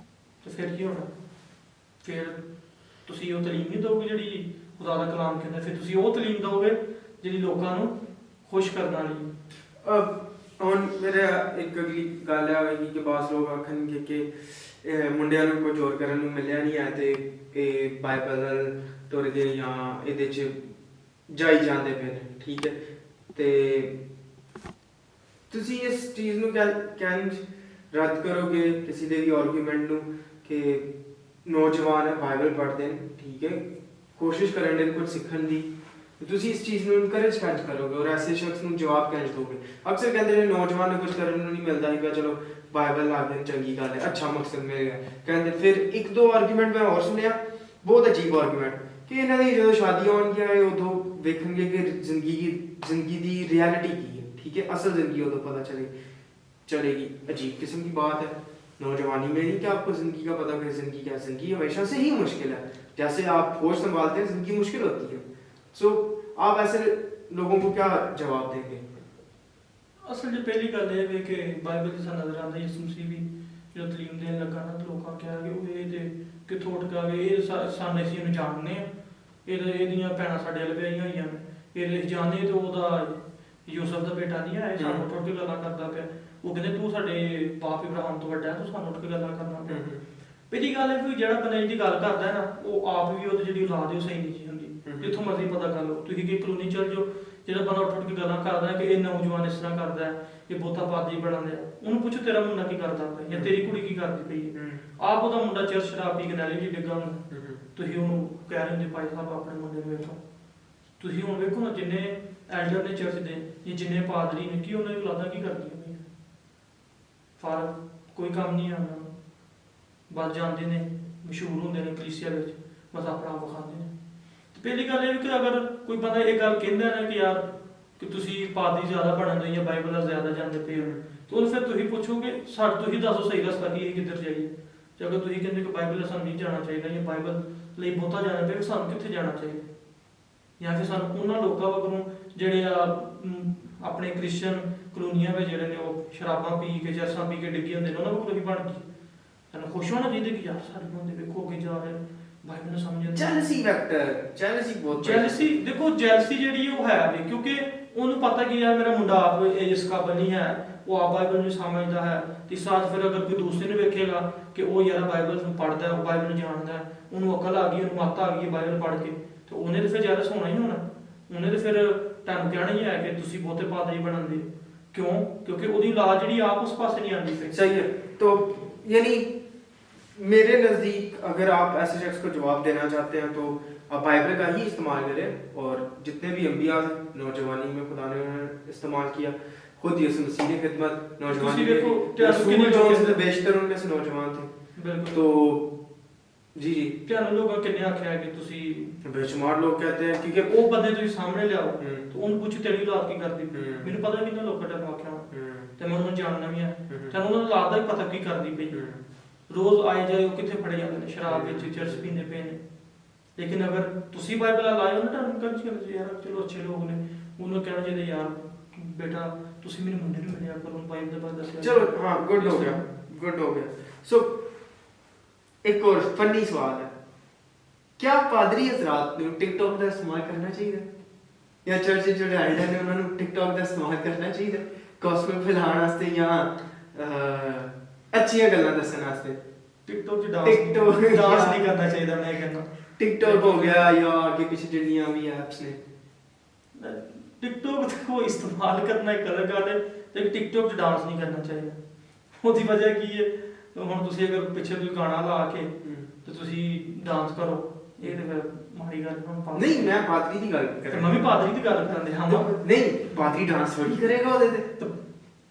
ਤੇ ਫਿਰ ਕੀ ਹੋਣਾ? ਫਿਰ ਤੁਸੀਂ ਉਹ ਤਾਲੀਮ ਨਹੀਂ ਦਿਓਗੇ ਜਿਹੜੀ ਖੁਦਾ ਦਾ ਕਲਾਮ ਕਹਿੰਦਾ, ਫਿਰ ਤੁਸੀਂ ਉਹ ਤਾਲੀਮ ਦਿਓਗੇ ਜਿਹੜੀ ਲੋਕਾਂ ਨੂੰ ਖੁਸ਼ ਕਰਨ ਵਾਲੀ। ਹੁਣ ਮੇਰੇ ਇੱਕ ਅਗਲੀ ਗੱਲ ਇਹ ਹੋਏਗੀ ਕਿ ਬਾਸ ਲੋਕ ਆਖਣਗੇ ਕਿ ਮੁੰਡਿਆਂ ਨੂੰ ਕੁਝ ਹੋਰ ਕਰਨ ਨੂੰ ਮਿਲਿਆ ਨਹੀਂ ਹੈ ਤੇ ਇਹ ਬਾਈਬਲ ਤੁਰ ਗਏ ਜਾਂ ਇਹਦੇ 'ਚ ਜਾਈ ਜਾਂਦੇ ਪਏ ਨੇ, ਠੀਕ ਹੈ। ਤੇ ਤੁਸੀਂ ਇਸ ਚੀਜ਼ ਨੂੰ ਕਹਿਣ ਰੱਦ ਕਰੋਗੇ ਕਿਸੇ ਦੇ ਵੀ ਆਰਗੂਮੈਂਟ ਨੂੰ ਕਿ ਨੌਜਵਾਨ ਬਾਈਬਲ ਪੜ੍ਹਦੇ ਨੇ, ਠੀਕ ਹੈ, ਕੋਸ਼ਿਸ਼ ਕਰਨ ਦੇ ਕੁਝ ਸਿੱਖਣ ਦੀ, ਤੁਸੀਂ ਇਸ ਚੀਜ਼ ਨੂੰ ਇਨਕਰੇਜ ਕਿੰਝ ਕਰੋਗੇ ਔਰ ਐਸੇ ਸ਼ਖਸ ਨੂੰ ਜਵਾਬ ਕਿੰਝ ਦੋਗੇ? ਅਕਸਰ ਕਹਿੰਦੇ ਨੇ ਨੌਜਵਾਨ ਨੂੰ ਕੁਝ ਕਰਨ ਨੂੰ ਨਹੀਂ ਮਿਲਦਾ ਹੈਗਾ, ਚਲੋ ਬਾਈਬਲ ਲਾ ਕੇ ਚੰਗੀ ਗੱਲ ਹੈ, ਅੱਛਾ ਮਕਸਦ ਮਿਲ ਗਿਆ ਕਹਿੰਦੇ। ਫਿਰ ਇੱਕ ਦੋ ਆਰਗੂਮੈਂਟ ਮੈਂ ਹੋਰ ਸੁਣਿਆ, ਬਹੁਤ ਅਜੀਬ ਆਰਗੂਮੈਂਟ, ਕਿ ਇਹਨਾਂ ਦੀ ਜਦੋਂ ਸ਼ਾਦੀਆਂ ਹੋਣਗੀਆਂ ਇਹ ਉਦੋਂ ਵੇਖਣਗੇ ਕਿ ਜ਼ਿੰਦਗੀ ਦੀ ਰਿਐਲਿਟੀ ਕੀ ਹੈ, ਠੀਕ है, असल जिंदगी हो तो पता चलेगी। अजीब किस्म की बात है। नौजवानी में नहीं कि आपको जिंदगी का पता कि जिंदगी क्या, जिंदगी हमेशा से ही मुश्किल है। जैसे आप होश संभालते हैं जिंदगी मुश्किल होती है। सो आप ऐसे लोगों को क्या जवाब देंगे? असल जो पहली गल है कि बाइबल से नजर आता है यसू मसीह भी जो तलीम देने लगा ना, तो लोग क्या कि वो ये कितों उठ के ये साने सी ਨੂੰ ਜਾਣਨੇ ਆ, ਇਹਦੀਆਂ ਭੈਣਾਂ ਸਾਡੇ ਵੱਲ ਵਿਆਹੀਆਂ ਹੋਈਆਂ ਨੇ, ਇਹ ਜਾਣਦੇ ਤੇ ਉਹਦਾ ਯੂਸਫ ਦਾ ਬੇਟਾ ਨਹੀਂ ਆਇਆ, ਸਾਨੂੰ ਉੱਠ ਕੇ ਗੱਲਾਂ ਕਰਦਾ ਪਿਆ। ਉਹ ਕਹਿੰਦੇ ਤੂੰ ਸਾਡੇ ਬਾਪ ਇਬਰਾਹਿਮ ਤੋਂ ਵੱਡਾ, ਤੂੰ ਸਾਨੂੰ ਉੱਠ ਕੇ ਗੱਲਾਂ ਕਰਨਾ ਪਿਆ। ਪਹਿਲੀ ਗੱਲ ਹੈ ਕਿ ਜਿਹੜਾ ਬੰਦਾ ਇਹਦੀ ਗੱਲ ਕਰਦਾ ਹੈ ਨਾ, ਉਹ ਆਪ ਵੀ ਉਹਦੀ ਜਿਹੜੀ ਔਲਾਦ ਹੈ ਉਹ ਸਹੀ ਨਹੀਂ ਹੁੰਦੀ। ਜਿੱਥੋਂ ਮਰਜ਼ੀ ਪਤਾ ਕਰ ਲਓ, ਤੁਸੀਂ ਕਿ ਕਲੋਨੀ ਚੱਲ ਜਾਓ, ਜਿਹੜਾ ਬੰਦਾ ਉੱਠ ਕੇ ਗੱਲਾਂ ਕਰਦਾ ਹੈ ਕਿ ਇਹ ਨੌਜਵਾਨ ਇਸ ਤਰ੍ਹਾਂ ਕਰਦਾ ਹੈ, ਇਹ ਬਹੁਤਾ ਪਾਦਰੀ ਬਣਾਉਂਦੇ ਆ, ਉਹਨੂੰ ਪੁੱਛੋ ਤੇਰਾ ਮੁੰਡਾ ਕੀ ਕਰਦਾ ਪਿਆ ਜਾਂ ਤੇਰੀ ਕੁੜੀ ਕੀ ਕਰਦੀ ਪਈ ਹੈ। ਆਪ ਉਹਦਾ ਮੁੰਡਾ ਚਰਚ ਸ਼ਰਾਬ ਪੀ ਕੇ ਨਾਲੇ ਜੀ ਡਿੱਗਾ ਹੁੰਦਾ, ਤੁਸੀਂ ਉਹਨੂੰ ਕਹਿ ਰਹੇ ਹੋ ਭਾਈ ਸਾਹਿਬ ਆਪਣੇ ਮੁੰਡੇ ਨੂੰ ਵੇਖੋ। ਤੁਸੀਂ ਹੁਣ ਵੇਖੋ ਨਾ, ਜਿੰਨੇ ਐਲਡਰ ਨੇ ਚਰਚ ਦੇ ਜਾਂ ਜਿੰਨੇ ਪਾਦਰੀ ਨੇ, ਕੀ ਉਹਨਾਂ ਦੀ ਔਲਾਦਾਂ ਕੀ ਕਰਦੀਆਂ ਪਈਆਂ? ਫਾਰਮ ਕੋਈ ਕੰਮ ਨਹੀਂ ਆ ਉਹਨਾਂ ਨੂੰ, ਬਸ ਜਾਂਦੇ ਨੇ, ਮਸ਼ਹੂਰ ਹੁੰਦੇ ਨੇ ਕਲੀਸਿਆ ਵਿੱਚ, ਬਸ ਆਪਣਾ ਆਪ ਵਿਖਾਉਂਦੇ ਨੇ। ਪਹਿਲੀ ਗੱਲ ਇਹ ਵੀ ਕਿ ਅਗਰ ਕੋਈ ਬੰਦਾ ਇਹ ਗੱਲ ਕਹਿੰਦਾ ਨਾ ਕਿ ਯਾਰ ਕਿ ਤੁਸੀਂ ਪਾਦਰੀ ਜ਼ਿਆਦਾ ਬਣਦੇ ਜਾਂ ਬਾਈਬਲ ਦਾ ਜ਼ਿਆਦਾ ਜਾਣਦੇ ਪਏ ਹੋ, ਤਾਂ ਉਹਨੂੰ ਫਿਰ ਤੁਸੀਂ ਪੁੱਛੋਗੇ ਤੁਸੀਂ ਦੱਸੋ ਸਹੀ ਰਸਤਾ ਕੀ ਹੈ, ਕਿੱਧਰ ਜਾਈਏ? ਜੇ ਅਗਰ ਤੁਸੀਂ ਕਹਿੰਦੇ ਕਿ ਬਾਈਬਲ ਦਾ ਸਾਨੂੰ ਨਹੀਂ ਜਾਣਾ ਚਾਹੀਦਾ ਜਾਂ ਬਾਈਬਲ ਲਈ ਬਹੁਤਾ ਜਾਣਾ ਪਏ, ਸਾਨੂੰ ਕਿੱਥੇ ਜਾਣਾ ਚਾਹੀਦਾ? ਜਾਂ ਫਿਰ ਸਾਨੂੰ ਉਹਨਾਂ ਲੋਕਾਂ ਵਗੋਂ ਜਿਹੜੇ ਆ ਆਪਣੇ ਕ੍ਰਿਸਚਨ ਕਲੋਨੀਆਂ ਵਿੱਚ ਜਿਹੜੇ ਨੇ ਉਹ ਸ਼ਰਾਬਾਂ ਪੀ ਕੇ ਚਰਸਾਂ ਪੀ ਕੇ ਡਿੱਗੇ ਹੁੰਦੇ ਨੇ, ਉਹਨਾਂ ਕੋਲ ਵੀ ਬਣ ਗਈ। ਸਾਨੂੰ ਖੁਸ਼ ਹੋਣਾ ਚਾਹੀਦਾ ਕਿ ਯਾਰ ਸਾਡੇ ਬੰਦੇ ਵੇਖੋ ਅੱਗੇ ਜਾ ਰਹੇ ਬਾਈਬਲ ਨੂੰ ਸਮਝਣ। ਜੈਲਸੀ ਫੈਕਟਰ, ਜੈਲਸੀ ਬਹੁਤ, ਜੈਲਸੀ ਦੇਖੋ, ਜੈਲਸੀ ਜਿਹੜੀ ਉਹ ਹੈ ਵੀ ਕਿਉਂਕਿ ਉਹਨੂੰ ਪਤਾ ਕਿ ਯਾਰ ਮੇਰਾ ਮੁੰਡਾ ਆਪ ਇਸ ਕਾਬਲ ਨਹੀਂ ਹੈ, ਉਹ ਆਪ ਬਾਈਬਲ ਨੂੰ ਸਮਝਦਾ ਹੈ। ਤੇ ਸਾਥ ਫਿਰ ਅਗਰ ਕੋਈ ਦੂਸਰੇ ਨੂੰ ਵੇਖੇਗਾ ਕਿ ਉਹ ਯਾਰ ਬਾਈਬਲ ਨੂੰ ਪੜ੍ਹਦਾ ਹੈ, ਉਹ ਬਾਈਬਲ ਨੂੰ ਜਾਣਦਾ ਹੈ, ਉਹਨੂੰ ਅਕਲ ਆ ਗਈ, ਉਹਨੂੰ ਮੱਤ ਆ ਗਈ ਬਾਈਬਲ ਪੜ੍ਹ ਕੇ, ਤੇ ਉਹਨੇ ਤੇ ਫਿਰ ਜੈਲਸ ਹੋਣਾ ਹੀ ਹੋਣਾ। ਉਹਨੇ ਤੇ ਫਿਰ ਤੁਹਾਨੂੰ ਕਹਿਣਾ ਹੀ ਹੈ ਕਿ ਤੁਸੀਂ ਬਹੁਤੇ ਪਾਦਰੀ ਬਣਾਉਂਦੇ। ਕਿਉਂ? ਕਿਉਂਕਿ ਉਹਦੀ ਔਲਾਦ ਜਿਹੜੀ ਆਪ ਉਸ ਪਾਸੇ नहीं आती। सही है। तो यानी मेरे नज़दीक अगर आप ऐसे शख्स को जवाब देना चाहते हैं तो आप बाइबल का ही इस्तेमाल करें। और जितने भी अंबिया नौजवानी में खुदा ने इस्तेमाल किया, खुद यसू मसीह की खिदमत नौजवानी में, बेशतर उनमें से नौजवान थे। तो ਜੀ ਜੀ ਤੁਹਾਨੂੰ ਲੋਕਾਂ ਕਿੰਨੇ ਆਖਿਆ ਕਿ ਤੁਸੀਂ ਬੇਸ਼ੁਮਾਰ ਲੋਕ कहते हैं क्योंकि ਉਹ ਬੰਦੇ ਤੁਸੀਂ ਸਾਹਮਣੇ ਲਿਆਓ ਹੂੰ। ਤੇ ਉਹਨੂੰ ਪੁੱਛੋ ਤੇਰੀ ਔਲਾਦ ਕੀ ਕਰਦੀ ਪਈ। ਹੂੰ। ਮੈਨੂੰ ਪਤਾ ਕਿੰਨਾ ਲੋਕਾਂ ਨੇ ਆਖਿਆ ਤੇ ਮੈਂ ਉਹਨੂੰ ਜਾਣਨਾ ਵੀ ਹੈ ਹੂੰ। ਤੇ ਉਹਨਾਂ ਨੂੰ ਔਲਾਦ ਦਾ ਵੀ ਪਤਾ ਕੀ ਕਰਦੀ ਪਈ। ਰੋਜ਼ ਆਏ ਜਾਏ ਉਹ ਕਿੱਥੇ ਫੜੇ ਜਾਂਦੇ ਨੇ ਸ਼ਰਾਬ ਵਿੱਚ ਚਰਸ ਪੀਂਦੇ ਪਏ ਨੇ। ਲੇਕਿਨ ਅਗਰ ਤੁਸੀਂ ਬਾਈਬਲ ਲਾਇਓ ਨਾ ਤੁਹਾਨੂੰ ਕੱਲ ਚੀਜ਼ ਯਾਰ ਚਲੋ ਅੱਛੇ ਲੋਕ ਨੇ ਉਹਨੂੰ ਕਹਿਣਾ ਚਾਹੀਦਾ ਯਾਰ ਬੇਟਾ ਤੁਸੀਂ ਮੇਰੇ ਮੁੰਡੇ ਨੂੰ ਮਿਲਿਆ ਕਰੋ ਬਾਈਬਲ ਦੇ ਬਾਰੇ ਦੱਸਿਆ चलो हाँ गुड हो गया सो एक और फनी सवाल है क्या पादरी हजरात ਨੂੰ ਟਿਕਟੌਕ ਦਾ ਇਸਤੇਮਾਲ ਕਰਨਾ ਚਾਹੀਦਾ ਜਾਂ ਚਰਚ ਜਿਹੜੇ ਆਏ ਨੇ ਉਹਨਾਂ ਨੂੰ ਟਿਕਟੌਕ ਦਾ ਇਸਤੇਮਾਲ ਕਰਨਾ ਚਾਹੀਦਾ ਗੌਸਪਲ ਫੈਲਾਉਣ ਵਾਸਤੇ ਜਾਂ ਅੱਛੀਆਂ ਗੱਲਾਂ ਦੱਸਣ ਵਾਸਤੇ ਟਿਕਟੌਕ 'ਚ ਡਾਂਸ TikTok ਨਹੀਂ ਕਰਨਾ ਚਾਹੀਦਾ ਮੈਂ ਕਹਿੰਦਾ ਟਿਕਟੌਕ ਹੋ ਗਿਆ ਜਾਂ ਅੱਗੇ ਪਿੱਛੇ ਜਿਹੜੀਆਂ ਵੀ ਐਪਸ ਨੇ ਟਿਕਟੌਕ को इस्तेमाल करना एक अलग ਗੱਲ ਹੈ ਤੇ ਟਿਕਟੌਕ 'ਚ ਡਾਂਸ ਨਹੀਂ ਕਰਨਾ ਚਾਹੀਦਾ। ਉਹਦੀ ਵਜ੍ਹਾ ਕੀ ਹੈ ਹੁਣ ਤੁਸੀਂ ਅਗਰ ਪਿੱਛੇ ਕੋਈ ਗਾਣਾ ਲਾ ਕੇ ਤੇ ਤੁਸੀਂ ਡਾਂਸ ਕਰੋ ਇਹ ਤੇ ਫਿਰ ਮਾੜੀ ਗੱਲ ਹੁਣ ਨਹੀਂ ਮੈਂ ਪਾਦਰੀ ਦੀ ਗੱਲ ਕਰ ਰਿਹਾ ਮੈਂ ਵੀ ਪਾਦਰੀ ਦੀ ਗੱਲ ਕਰਦੇ ਹਾਂ ਨਹੀਂ ਪਾਦਰੀ ਡਾਂਸ ਥੋੜੀ ਕਰੇਗਾ ਉਹਦੇ ਤੇ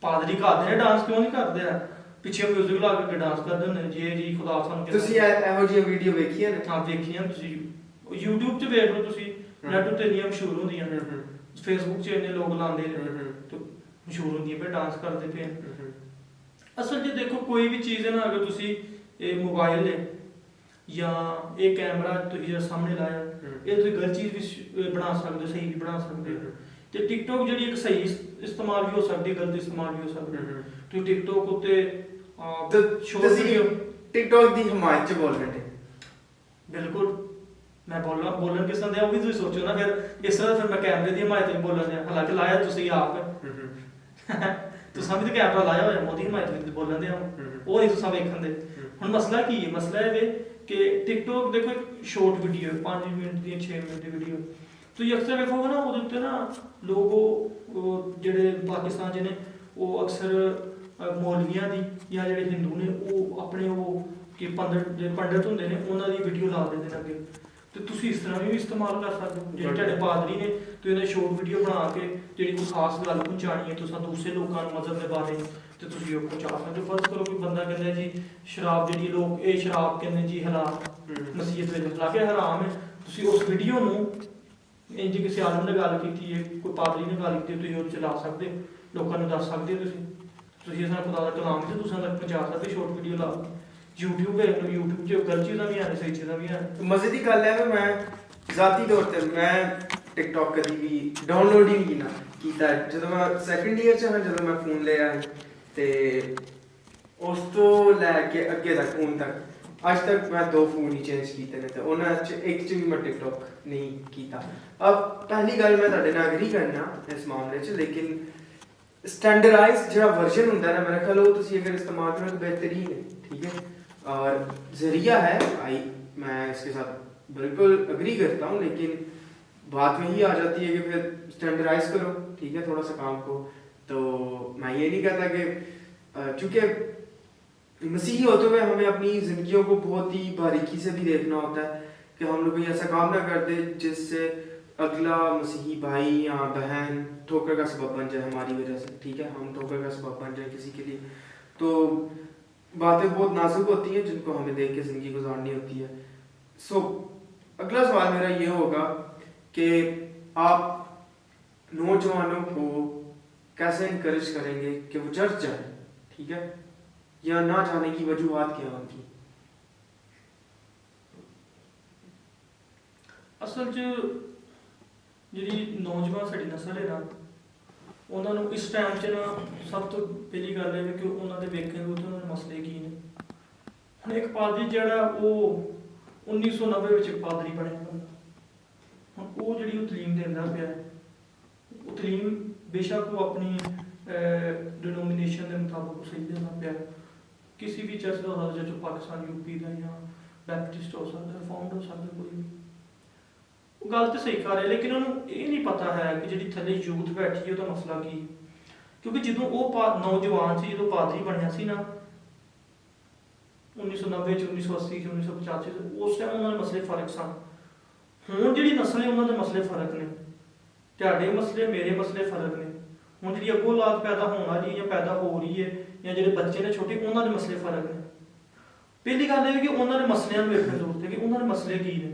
ਪਾਦਰੀ ਕਰਦੇ ਨੇ ਡਾਂਸ ਕਿਉਂ ਨਹੀਂ ਕਰਦੇ ਆ ਪਿੱਛੇ ਮਿਊਜ਼ਿਕ ਲਾ ਕੇ ਡਾਂਸ ਕਰਦੇ ਹੁੰਦੇ ਨੇ ਜੀ ਖੁਦਾ ਸਾਨੂੰ ਤੁਸੀਂ ਇਹੋ ਜਿਹੀ ਵੀਡੀਓ ਵੇਖੀਆਂ ਨੇ ਹਾਂ ਵੇਖੀਆਂ ਤੁਸੀਂ YouTube 'ਚ ਵੇਖ ਲਓ ਤੁਸੀਂ ਨੈਟ ਉੱਤੇ ਇੰਨੀਆਂ ਮਸ਼ਹੂਰ ਹੁੰਦੀਆਂ ਨੇ ਫੇਸਬੁੱਕ 'ਚ ਇੰਨੇ ਲੋਕ ਲਾਉਂਦੇ ਨੇ ਤੇ ਮਸ਼ਹੂਰ ਹੁੰਦੀਆਂ ਪਏ ਡਾਂਸ ਕਰਦੇ ਪਏ ਅਸਲ 'ਚ ਦੇਖੋ ਕੋਈ ਵੀ ਚੀਜ਼ ਹੈ ਨਾ ਅਗਰ ਤੁਸੀਂ ਇਹ ਮੋਬਾਈਲ ਹੈ ਜਾਂ ਇਹ ਕੈਮਰਾ ਤੁਸੀਂ ਜਿਹੜਾ ਸਾਹਮਣੇ ਲਾਇਆ ਇਹ ਤੁਸੀਂ ਗਲਤ ਚੀਜ਼ ਵੀ ਬਣਾ ਸਕਦੇ ਹੋ ਸਹੀ ਵੀ ਬਣਾ ਸਕਦੇ ਹੋ ਤੇ ਟਿਕਟੌਕ ਜਿਹੜੀ ਇੱਕ ਸਹੀ ਇਸਤੇਮਾਲ ਵੀ ਹੋ ਸਕਦੀ ਹੈ ਗਲਤ ਇਸਤੇਮਾਲ ਵੀ ਹੋ ਸਕਦਾ ਤੁਸੀਂ ਟਿਕਟੌਕ ਉੱਤੇ ਸ਼ੋਰਟ ਵੀਡੀਓ ਟਿਕਟੌਕ ਦੀ ਹਮਾਇਤ 'ਚ ਬੋਲ ਰਹੇ ਬਿਲਕੁਲ ਮੈਂ ਬੋਲਣ ਕਿਸ ਤਰ੍ਹਾਂ ਦੇ ਉਹ ਵੀ ਤੁਸੀਂ ਸੋਚੋ ਨਾ ਫਿਰ ਇਸ ਤਰ੍ਹਾਂ ਫਿਰ ਮੈਂ ਕੈਮਰੇ ਦੀ ਹਮਾਇਤ ਵਿੱਚ ਬੋਲਣ ਦਿਆ ਹਾਲਾਂਕਿ ਲਾਇਆ ਤੁਸੀਂ ਆਪ ਤੁਸੀਂ ਵੀ ਤਾਂ ਕੈਮਰਾ ਲਾਇਆ ਹੋਇਆ ਮੋਦੀ ਹਮਾਇਤ ਵਿੱਚ ਬੋਲਣ ਦੇ ਉਹ ਨਹੀਂ ਤੁਸੀਂ ਵੇਖਣ ਦੇ ਹੁਣ ਮਸਲਾ ਕੀ ਹੈ ਮਸਲਾ ਇਹ ਵੇ ਕਿ ਟਿਕਟੌਕ ਦੇਖੋ ਇੱਕ ਸ਼ਾਰਟ ਵੀਡੀਓ 5 ਮਿੰਟ ਦੀ 6 ਮਿੰਟ ਦੀ ਵੀਡੀਓ ਤੁਸੀਂ ਅਕਸਰ ਵੇਖੋਗੇ ਨਾ ਉਹਦੇ ਉੱਤੇ ਨਾ ਲੋਕ ਉਹ ਜਿਹੜੇ ਪਾਕਿਸਤਾਨ 'ਚ ਨੇ ਉਹ ਅਕਸਰ ਮੌਲਵੀਆਂ ਦੀ ਜਾਂ ਜਿਹੜੇ ਹਿੰਦੂ ਨੇ ਉਹ ਆਪਣੇ ਉਹ ਕਿ ਪੰਡਤ ਹੁੰਦੇ ਨੇ ਉਹਨਾਂ ਦੀ ਵੀਡੀਓ ਲਾ ਦਿੰਦੇ ਨੇ ਅੱਗੇ ਤੇ ਤੁਸੀਂ ਇਸ ਤਰ੍ਹਾਂ ਵੀ ਇਸਤੇਮਾਲ ਕਰ ਸਕਦੇ ਹੋ ਜਿਹੜੇ ਤੁਹਾਡੇ ਪਾਦਰੀ ਨੇ ਤੁਸੀਂ ਇਹਦੇ ਸ਼ਾਰਟ ਵੀਡੀਓ ਬਣਾ ਕੇ ਜਿਹੜੀ ਕੋਈ ਖਾਸ ਗੱਲ ਪਹੁੰਚਾਣੀ ਹੈ ਤੁਸੀਂ ਦੂਸਰੇ ਲੋਕਾਂ ਨੂੰ ਮਜ਼ਹਬ ਦੇ ਬਾਰੇ ਤੇ ਤੁਸੀਂ ਉਹ ਪਹੁੰਚਾ ਸਕਦੇ ਹੋ ਫਰਜ਼ ਕਰੋ ਕੋਈ ਬੰਦਾ ਕਹਿੰਦਾ ਜੀ ਸ਼ਰਾਬ ਜਿਹੜੀ ਲੋਕ ਇਹ ਸ਼ਰਾਬ ਕਹਿੰਦੇ ਜੀ ਹਰਾਮ ਮਸੀਤ ਵਿੱਚ ਹਾਲਾਂਕਿ ਹਰਾਮ ਹੈ ਤੁਸੀਂ ਉਸ ਵੀਡੀਓ ਨੂੰ ਇੰਜ ਕਿਸੇ ਆਲਮ ਨੇ ਗੱਲ ਕੀਤੀ ਹੈ ਕੋਈ ਪਾਦਰੀ ਨੇ ਗੱਲ ਕੀਤੀ ਤੁਸੀਂ ਉਹ ਚਲਾ ਸਕਦੇ ਹੋ ਲੋਕਾਂ ਨੂੰ ਦੱਸ ਸਕਦੇ ਹੋ ਤੁਸੀਂ ਇਸ ਨਾਲ ਖੁਦਾ ਦਾ ਕਲਾਮ ਤੇ ਦੂਸਰਿਆਂ ਤੱਕ ਪਹੁੰਚਾ ਸਕਦੇ ਸ਼ਾਰਟ ਵੀਡੀਓ ਲਾ YouTube ਵੇਖ ਲਓ YouTube 'ਚ ਗਲਤ ਚੀਜ਼ਾਂ ਵੀ ਆਣ ਸਹੀ ਚੀਜ਼ਾਂ ਵੀ ਆਣ ਮਜ਼ੇ ਦੀ ਗੱਲ ਹੈ ਮੈਂ ਜ਼ਾਤੀ ਤੌਰ ਤੇ ਮੈਂ ਟਿਕਟੌਕ ਕਦੀ ਵੀ ਡਾਊਨਲੋਡ ਹੀ ਨਹੀਂ ਕੀਤਾ ਜਦੋਂ ਮੈਂ ਸੈਕੰਡ ਈਅਰ 'ਚ ਹਾਂ ਜਦੋਂ ਮੈਂ ਫੋਨ ਲਿਆ ਤੇ ਉਸ ਤੋਂ ਲੈ ਕੇ ਅੱਗੇ ਤੱਕ ਹੁਣ ਤੱਕ ਅੱਜ ਤੱਕ ਮੈਂ 2 ਫੋਨ ਹੀ ਚੇਂਜ ਕੀਤੇ ਨੇ ਤੇ ਉਹਨਾਂ 'ਚ ਇੱਕ 'ਚ ਵੀ ਮੈਂ ਟਿਕਟੌਕ ਨਹੀਂ ਕੀਤਾ ਅਬ ਪਹਿਲੀ ਗੱਲ ਮੈਂ ਤੁਹਾਡੇ ਨਾਲ ਐਗਰੀ ਕਰਨਾ ਇਸ ਮਾਮਲੇ 'ਚ ਲੇਕਿਨ स्टैंडर्डाइज जो वर्जन होता है ना मेरा ख्याल वो तुसी अगर इस्तेमाल करो तो बेहतरीन है ठीक है और ज़रिया है मैं इसके साथ बिल्कुल अग्री करता हूँ लेकिन बात वही आ जाती है कि फिर स्टैंडर्डाइज करो ठीक है थोड़ा सा काम को तो मैं ये नहीं कहता कि चूँकि मसीही होते हुए हमें अपनी ज़िंदगियों को बहुत ही बारीकी से भी देखना होता है कि हम लोग कोई ऐसा काम ना कर दे जिससे अगला मसीही भाई या बहन ठोकर का सबब बन जाए हमारी वजह से ठीक है हम ठोकर का सबब बन जाए किसी के लिए तो बातें बहुत नाजुक होती हैं जिनको हमें देख के ज़िंदगी गुजारनी होती है सो अगला सवाल मेरा ये होगा कि आप नौजवानों को कैसे इनकरेज करेंगे कि वो चर्च जाए ठीक है या ना जाने की वजूहत क्या होंगी असल च ਜਿਹੜੀ ਨੌਜਵਾਨ ਸਾਡੀ ਨਸਲ ਹੈ ਨਾ ਉਹਨਾਂ ਨੂੰ ਇਸ ਟਾਈਮ 'ਚ ਨਾ ਸਭ ਤੋਂ ਪਹਿਲੀ ਗੱਲ ਇਹ ਹੈ ਕਿ ਉਹਨਾਂ ਦੇ ਵੇਖਣ ਦੇ ਉਹਨਾਂ ਦੇ ਮਸਲੇ ਕੀ ਨੇ ਹੁਣ ਇੱਕ ਪਾਦਰੀ ਜਿਹੜਾ ਉਹ 1990 ਵਿੱਚ ਇੱਕ ਪਾਦਰੀ ਬਣਿਆ ਬੰਦਾ ਹੁਣ ਉਹ ਜਿਹੜੀ ਉਹ ਤਾਲੀਮ ਦਿੰਦਾ ਪਿਆ ਉਹ ਤਾਲੀਮ ਬੇਸ਼ੱਕ ਉਹ ਆਪਣੀ ਡਿਨੋਮੀਨੇਸ਼ਨ ਦੇ ਮੁਤਾਬਕ ਸਹੀ ਦਿੰਦਾ ਪਿਆ ਕਿਸੇ ਵੀ ਚਰਚ ਦਾ ਹੋ ਸਕਦਾ ਪਾਕਿਸਤਾਨ ਯੂਪੀ ਦਾ ਜਾਂ ਬੈਪਟਿਸਟ ਹੋ ਸਕਦਾ ਰਿਫਾਰਮਡ ਹੋ ਸਕਦਾ ਕੋਈ ਵੀ ਗੱਲ ਤੇ ਸਹੀ ਕਰ ਰਿਹਾ ਲੇਕਿਨ ਉਹਨੂੰ ਇਹ ਨਹੀਂ ਪਤਾ ਹੈ ਕਿ ਜਿਹੜੀ ਥੱਲੇ ਯੂਥ ਬੈਠੀ ਹੈ ਉਹਦਾ ਮਸਲਾ ਕੀ ਕਿਉਂਕਿ ਜਦੋਂ ਉਹ ਨੌਜਵਾਨ ਸੀ ਜਦੋਂ ਪਾਦਰੀ ਬਣਿਆ ਸੀ ਨਾ 1990 ਚ 1980 ਚ 1985 ਚ ਉਸ ਟਾਈਮ ਉਹਨਾਂ ਦੇ ਮਸਲੇ ਫਰਕ ਸਨ ਹੁਣ ਜਿਹੜੀ ਨਸਲ ਹੈ ਉਹਨਾਂ ਦੇ ਮਸਲੇ ਫਰਕ ਨੇ ਤੁਹਾਡੇ ਮਸਲੇ ਮੇਰੇ ਮਸਲੇ ਫਰਕ ਨੇ ਹੁਣ ਜਿਹੜੀ ਅੱਗੋਂ ਔਲਾਦ ਪੈਦਾ ਹੋਣ ਵਾਲੀ ਜਾਂ ਪੈਦਾ ਹੋ ਰਹੀ ਹੈ ਜਾਂ ਜਿਹੜੇ ਬੱਚੇ ਨੇ ਛੋਟੇ ਉਹਨਾਂ ਦੇ ਮਸਲੇ ਫਰਕ ਨੇ ਪਹਿਲੀ ਗੱਲ ਇਹ ਹੈ ਕਿ ਉਹਨਾਂ ਦੇ ਮਸਲਿਆਂ ਨੂੰ ਵੇਖਣ ਦੀ ਜ਼ਰੂਰਤ ਹੈ ਕਿ ਉਹਨਾਂ ਦੇ ਮਸਲੇ ਕੀ ਨੇ।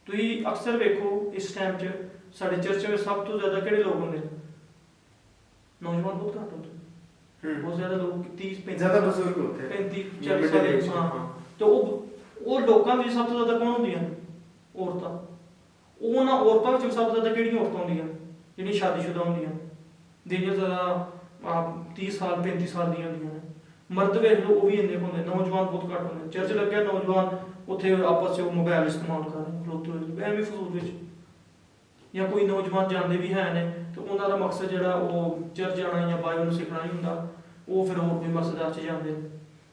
ਤੁਸੀਂ ਅਕਸਰ ਵੇਖੋ ਇਸ ਟਾਈਮ 'ਚ ਸਾਡੇ ਚਰਚ ਵਿੱਚ ਸਭ ਤੋਂ ਜ਼ਿਆਦਾ ਕਿਹੜੇ ਲੋਕ ਹੁੰਦੇ ਨੇ? ਨੌਜਵਾਨ ਬਹੁਤ ਘੱਟ ਹੁੰਦੇ ਨੇ। ਬਹੁਤ ਜ਼ਿਆਦਾ ਲੋਕ 30-35 ज्यादा बुजुर्ग होते हैं 35-40 ਸਾਲ ਦੇ। ਹਾਂ, ਤੇ ਉਹ ਲੋਕਾਂ ਵਿੱਚ ਸਭ ਤੋਂ ਜ਼ਿਆਦਾ ਕੌਣ ਹੁੰਦੀਆਂ ਨੇ? ਔਰਤਾਂ। ਉਹਨਾਂ ਔਰਤਾਂ ਵਿੱਚ ਸਭ ਤੋਂ ਜ਼ਿਆਦਾ ਕਿਹੜੀਆਂ ਔਰਤਾਂ ਹੁੰਦੀਆਂ ਜਿਹੜੀਆਂ ਸ਼ਾਦੀशुदा ਹੁੰਦੀਆਂ, ਜਿਹੜੀਆਂ ਜ਼ਿਆਦਾ 30 ਸਾਲ 35 ਸਾਲ ਦੀਆਂ ਹੁੰਦੀਆਂ ਨੇ। ਮਰਦ ਵੇਖ ਲਓ ਉਹ ਵੀ ਇੰਨੇ ਹੁੰਦੇ, ਨੌਜਵਾਨ ਬਹੁਤ ਘੱਟ ਹੁੰਦੇ। ਚਰਚ ਲੱਗਿਆ ਨੌਜਵਾਨ ਉੱਥੇ ਆਪਸ 'ਚ ਮੋਬਾਈਲ ਇਸਤੇਮਾਲ ਕਰ ਰਹੇ ਖਲੋਤੇ ਹੋਏ ਐਵੇਂ ਫਜ਼ੂਲ ਵਿੱਚ। ਜਾਂ ਕੋਈ ਨੌਜਵਾਨ ਜਾਂਦੇ ਵੀ ਹੈ ਨੇ ਤੇ ਉਹਨਾਂ ਦਾ ਮਕਸਦ ਜਿਹੜਾ ਉਹ ਚਰਚ ਜਾਣਾ ਜਾਂ ਬਾਈਬਲ ਨੂੰ ਸਿੱਖਣਾ ਨਹੀਂ ਹੁੰਦਾ, ਉਹ ਫਿਰ ਹੋਰ ਕੋਈ ਮਕਸਦਾਂ 'ਚ ਜਾਂਦੇ ਨੇ।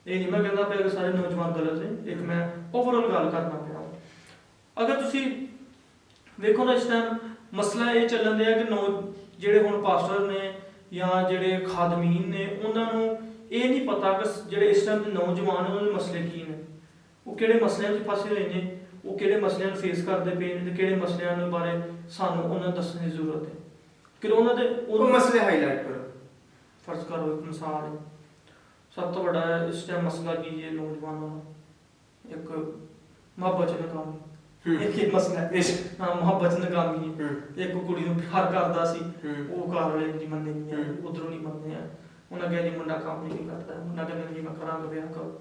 ਇਹ ਨਹੀਂ ਮੈਂ ਕਹਿੰਦਾ ਪਿਆ ਕਿ ਸਾਰੇ ਨੌਜਵਾਨ ਗਲਤ ਨੇ, ਇੱਕ ਮੈਂ ਓਵਰਆਲ ਗੱਲ ਕਰਨਾ ਪਿਆ। ਅਗਰ ਤੁਸੀਂ ਵੇਖੋ ਨਾ ਇਸ ਟਾਈਮ ਮਸਲਾ ਇਹ ਚੱਲਣ ਦਿਆ ਕਿ ਜਿਹੜੇ ਹੁਣ ਪਾਸਟਰ ਨੇ ਜਾਂ ਜਿਹੜੇ ਖਾਦਮੀਨ ਨੇ ਉਹਨਾਂ ਨੂੰ ਇਹ ਨਹੀਂ ਪਤਾ ਕਿ ਜਿਹੜੇ ਇਸ ਟਾਈਮ ਦੇ ਨੌਜਵਾਨ ਉਹਨਾਂ ਦੇ ਮਸਲੇ ਕੀ ਨੇ, ਉਹ ਕਿਹੜੇ ਮਸਲਿਆਂ 'ਚ ਫਸੇ ਹੋਏ ਨੇ, ਉਹ ਕਿਹੜੇ ਮਸਲਿਆਂ ਨੂੰ ਫੇਸ ਕਰਦੇ ਪਏ ਨੇ ਤੇ ਕਿਹੜੇ ਮਸਲਿਆਂ ਦੇ ਬਾਰੇ ਸਾਨੂੰ ਉਹਨਾਂ ਨੂੰ ਦੱਸਣ ਦੀ ਜ਼ਰੂਰਤ ਹੈ। ਕਿ ਉਹਨਾਂ ਦੇ ਉਹ ਮਸਲੇ ਹਾਈਲਾਈਟ ਕਰੋ। ਫਰਜ਼ ਕਰੋ ਇੱਕ ਮਿਸਾਲ ਹੈ, ਸਭ ਤੋਂ ਵੱਡਾ ਇਸ ਟਾਈਮ ਮਸਲਾ ਕੀ ਹੈ ਨੌਜਵਾਨਾਂ ਦਾ? ਇੱਕ ਮੁਹੱਬਤ 'ਚ ਨਾਕਾਮੀ। ਇੱਕ ਮਸਲਾ ਹਾਂ, ਮੁਹੱਬਤ 'ਚ ਨਾਕਾਮੀ ਹੈ। ਇੱਕ ਕੁੜੀ ਨੂੰ ਪਿਆਰ ਕਰਦਾ ਸੀ, ਉਹ ਘਰ ਵਾਲੇ ਨਹੀਂ ਮੰਨੇ ਨਹੀਂ ਹੈ, ਉਧਰੋਂ ਨਹੀਂ ਮੰਨਦੇ ਆ। ਉਹਨਾਂ ਕਿਹਾ ਜੀ ਮੁੰਡਾ ਕੰਮ ਨਹੀਂ ਕਰਦਾ, ਮੁੰਡਾ ਕਹਿੰਦਾ ਜੀ ਮੈਂ ਕਰਾਂਗਾ ਵਿਆਹ ਕਰੋ।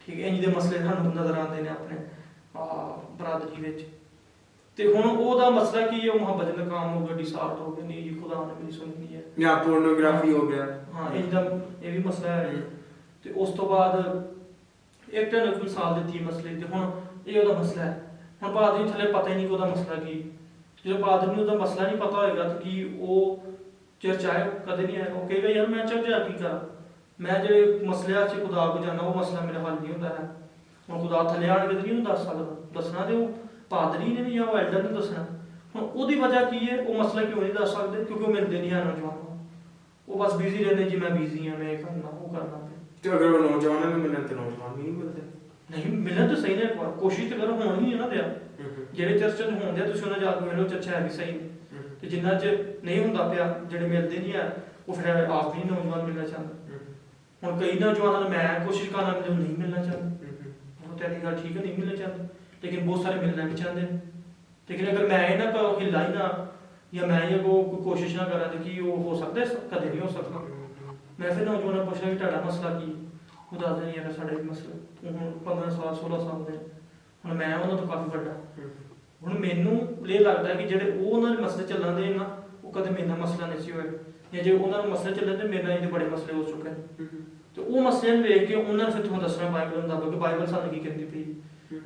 ਠੀਕ ਹੈ, ਇੰਝ ਦੇ ਮਸਲੇ ਸਾਨੂੰ ਨਜ਼ਰ ਆਉਂਦੇ ਨੇ ਆਪਣੇ ਬਰਾਦਰੀ ਵਿੱਚ। ਤੇ ਹੁਣ ਉਹਦਾ ਮਸਲਾ ਕੀ ਹੈ? ਉਹ ਮੁਹੱਬਤ 'ਚ ਨਾਕਾਮ ਹੋ ਗਿਆ, ਡਿਸਾਰਟ ਹੋ ਗਿਆ, ਨਹੀਂ ਜੀ ਖੁਦਾ ਨੇ ਮੇਰੀ ਸੁਣੀ ਹੈ, ਜਾਂ ਪੋਰਨੋਗ੍ਰਾਫੀ ਹੋ ਗਿਆ। ਹਾਂ, ਇਹ ਵੀ ਮਸਲਾ ਹੈ। ਤੇ ਉਸ ਤੋਂ ਬਾਅਦ ਇੱਕ ਤਾਂ ਮਿਸਾਲ ਦਿੱਤੀ ਮਸਲੇ ਤੇ ਹੁਣ ਇਹ ਉਹਦਾ ਮਸਲਾ ਹੈ। ਹੁਣ ਪਾਦਰੀ ਥੱਲੇ ਪਤਾ ਹੀ ਨਹੀਂ ਕਿ ਉਹਦਾ ਮਸਲਾ ਕੀ। ਜਦੋਂ ਪਾਦਰੀ ਨੂੰ ਉਹਦਾ ਮਸਲਾ ਨਹੀਂ ਪਤਾ ਹੋਏਗਾ ਤਾਂ ਕੀ ਉਹ ਚਰਚ ਆਏ? ਕਦੇ ਨਹੀਂ ਆਏਗਾ। ਉਹ ਕਹੇਗਾ ਯਾਰ ਮੈਂ ਚਰਚ ਜਾ ਕੀ ਕਰਾਂ, ਮੈਂ ਜਿਹੜੇ ਮਸਲਿਆਂ 'ਚ ਖੁਦਾ ਕੋ ਜਾਣਾ ਉਹ ਮਸਲਾ ਮੇਰਾ ਹੱਲ ਨਹੀਂ ਹੁੰਦਾ ਹੈ। ਹੁਣ ਖੁਦਾ ਥੱਲੇ ਆਣ ਕੇ ਨਹੀਂ ਉਹਨੂੰ ਦੱਸ ਸਕਦਾ, ਦੱਸਣਾ ਤੇ ਉਹ ਪਾਦਰੀ ਨੇ ਜਾਂ ਉਹ ਐਲਡਰ ਨੇ ਦੱਸਣਾ। ਹੁਣ ਉਹਦੀ ਵਜ੍ਹਾ ਕੀ ਹੈ? ਉਹ ਮਸਲਾ ਕਿਉਂ ਨਹੀਂ ਦੱਸ ਸਕਦੇ? ਕਿਉਂਕਿ ਉਹ ਮਿਲਦੇ ਨਹੀਂ ਹਨ ਨੌਜਵਾਨ ਨੂੰ। ਉਹ ਬਸ ਬਿਜ਼ੀ ਰਹਿੰਦੇ ਜੀ ਮੈਂ ਬਿਜ਼ੀ ਹਾਂ, ਮੈਂ ਇਹ ਕਰਨਾ ਉਹ ਕਰਨਾ। ਤੇ ਅਗਰ ਉਹ ਨੌਜਵਾਨਾਂ ਨੂੰ ਮਿਲਣ ਤੇ ਨੌਜਵਾਨ ਵੀ ਨਹੀਂ ਮਿਲਦੇ। ਨਹੀਂ ਮਿਲਣ ਤਾਂ ਸਹੀ ਨੇ, ਇੱਕ ਵਾਰ ਕੋਸ਼ਿਸ਼ ਤਾਂ ਕਰੋ, ਹੋਣ ਹੀ ਨਾ ਦਿਆ। ਜਿਹੜੇ ਚਰਚ 'ਚ ਹੁੰਦੇ ਆ ਤੁਸੀਂ ਉਹਨਾਂ ਜਾ ਕੇ ਮਿਲੋ, ਚਰਚ ਹੈ ਵੀ ਸਹੀ। ਤੇ ਜਿੰਨਾ 'ਚ ਨਹੀਂ ਹੁੰਦਾ ਪਿਆ, ਜਿਹੜੇ ਮਿਲਦੇ ਨਹੀਂ ਆ ਉਹ ਫਿਰ ਆਪ ਵੀ ਨੌਜਵਾਨ ਮਿਲਣਾ ਚਾਹੁੰਦੇ। ਹੁਣ ਕਈ ਨੌਜਵਾਨਾਂ ਨੂੰ ਮੈਂ ਕੋਸ਼ਿਸ਼ ਕਰਨਾ ਜੋ ਨਹੀਂ ਮਿਲਣਾ ਚਾਹੁੰਦੇ, ਉਹ ਤੇਰੀ ਗੱਲ ਠੀਕ ਹੈ ਨਹੀਂ ਮਿਲਣਾ ਚਾਹੁੰਦੇ, ਲੇਕਿਨ ਬਹੁਤ ਸਾਰੇ ਮਿਲਣਾ ਵੀ ਚਾਹੁੰਦੇ ਨੇ। ਲੇਕਿਨ ਅਗਰ ਮੈਂ ਇਹ ਨਾ ਹਿੱਲਾ ਹੀ ਨਾ ਜਾਂ ਮੈਂ ਇਹ ਕੋਈ ਕੋਸ਼ਿਸ਼ ਨਾ ਕਰਾਂ ਤਾਂ ਕੀ ਉਹ ਹੋ ਸਕਦਾ? ਕਦੇ ਨਹੀਂ ਹੋ ਸਕਦਾ। ਮੈਂ ਫਿਰ ਨੌਜਵਾਨਾਂ ਪੁੱਛਣਾ ਕਿ ਤੁਹਾਡਾ ਮਸਲਾ ਕੀ? ਉਹ ਦੱਸਦੇ ਨਹੀਂ ਯਾਰ ਸਾਡੇ ਮਸਲੇ ਹੁਣ 15 ਸਾਲ 16 ਸਾਲ ਦੇ। ਹੁਣ ਮੈਂ ਉਹਨਾਂ ਤੋਂ ਕਾਫੀ ਵੱਡਾ। ਹੁਣ ਮੈਨੂੰ ਇਹ ਲੱਗਦਾ ਕਿ ਜਿਹੜੇ ਉਹ ਉਹਨਾਂ ਦੇ ਮਸਲੇ ਚੱਲਣ ਦੇ ਨਾ, ਉਹ ਕਦੇ ਮੇਰੇ ਨਾਲ ਮਸਲਾ ਨਹੀਂ ਸੀ ਹੋਇਆ, ਜਾਂ ਜੇ ਉਹਨਾਂ ਦੇ ਮਸਲੇ ਚੱਲਣ ਤੇ ਮੇਰੇ ਨਾਲ ਇਹਦੇ ਬੜੇ ਮਸਲੇ ਹੋ ਚੁੱਕੇ ਨੇ। ਤੇ ਉਹ ਮਸਲਿਆਂ ਨੂੰ ਵੇਖ ਕੇ ਉਹਨਾਂ ਨੂੰ ਫਿਰ ਤੁਹਾਨੂੰ ਦੱਸਣਾ ਬਾਈਬਲ ਮੁਤਾਬਕ ਕਿ ਬਾਈਬਲ ਸਾਨੂੰ ਕੀ ਕਹਿੰਦੀ ਪਈ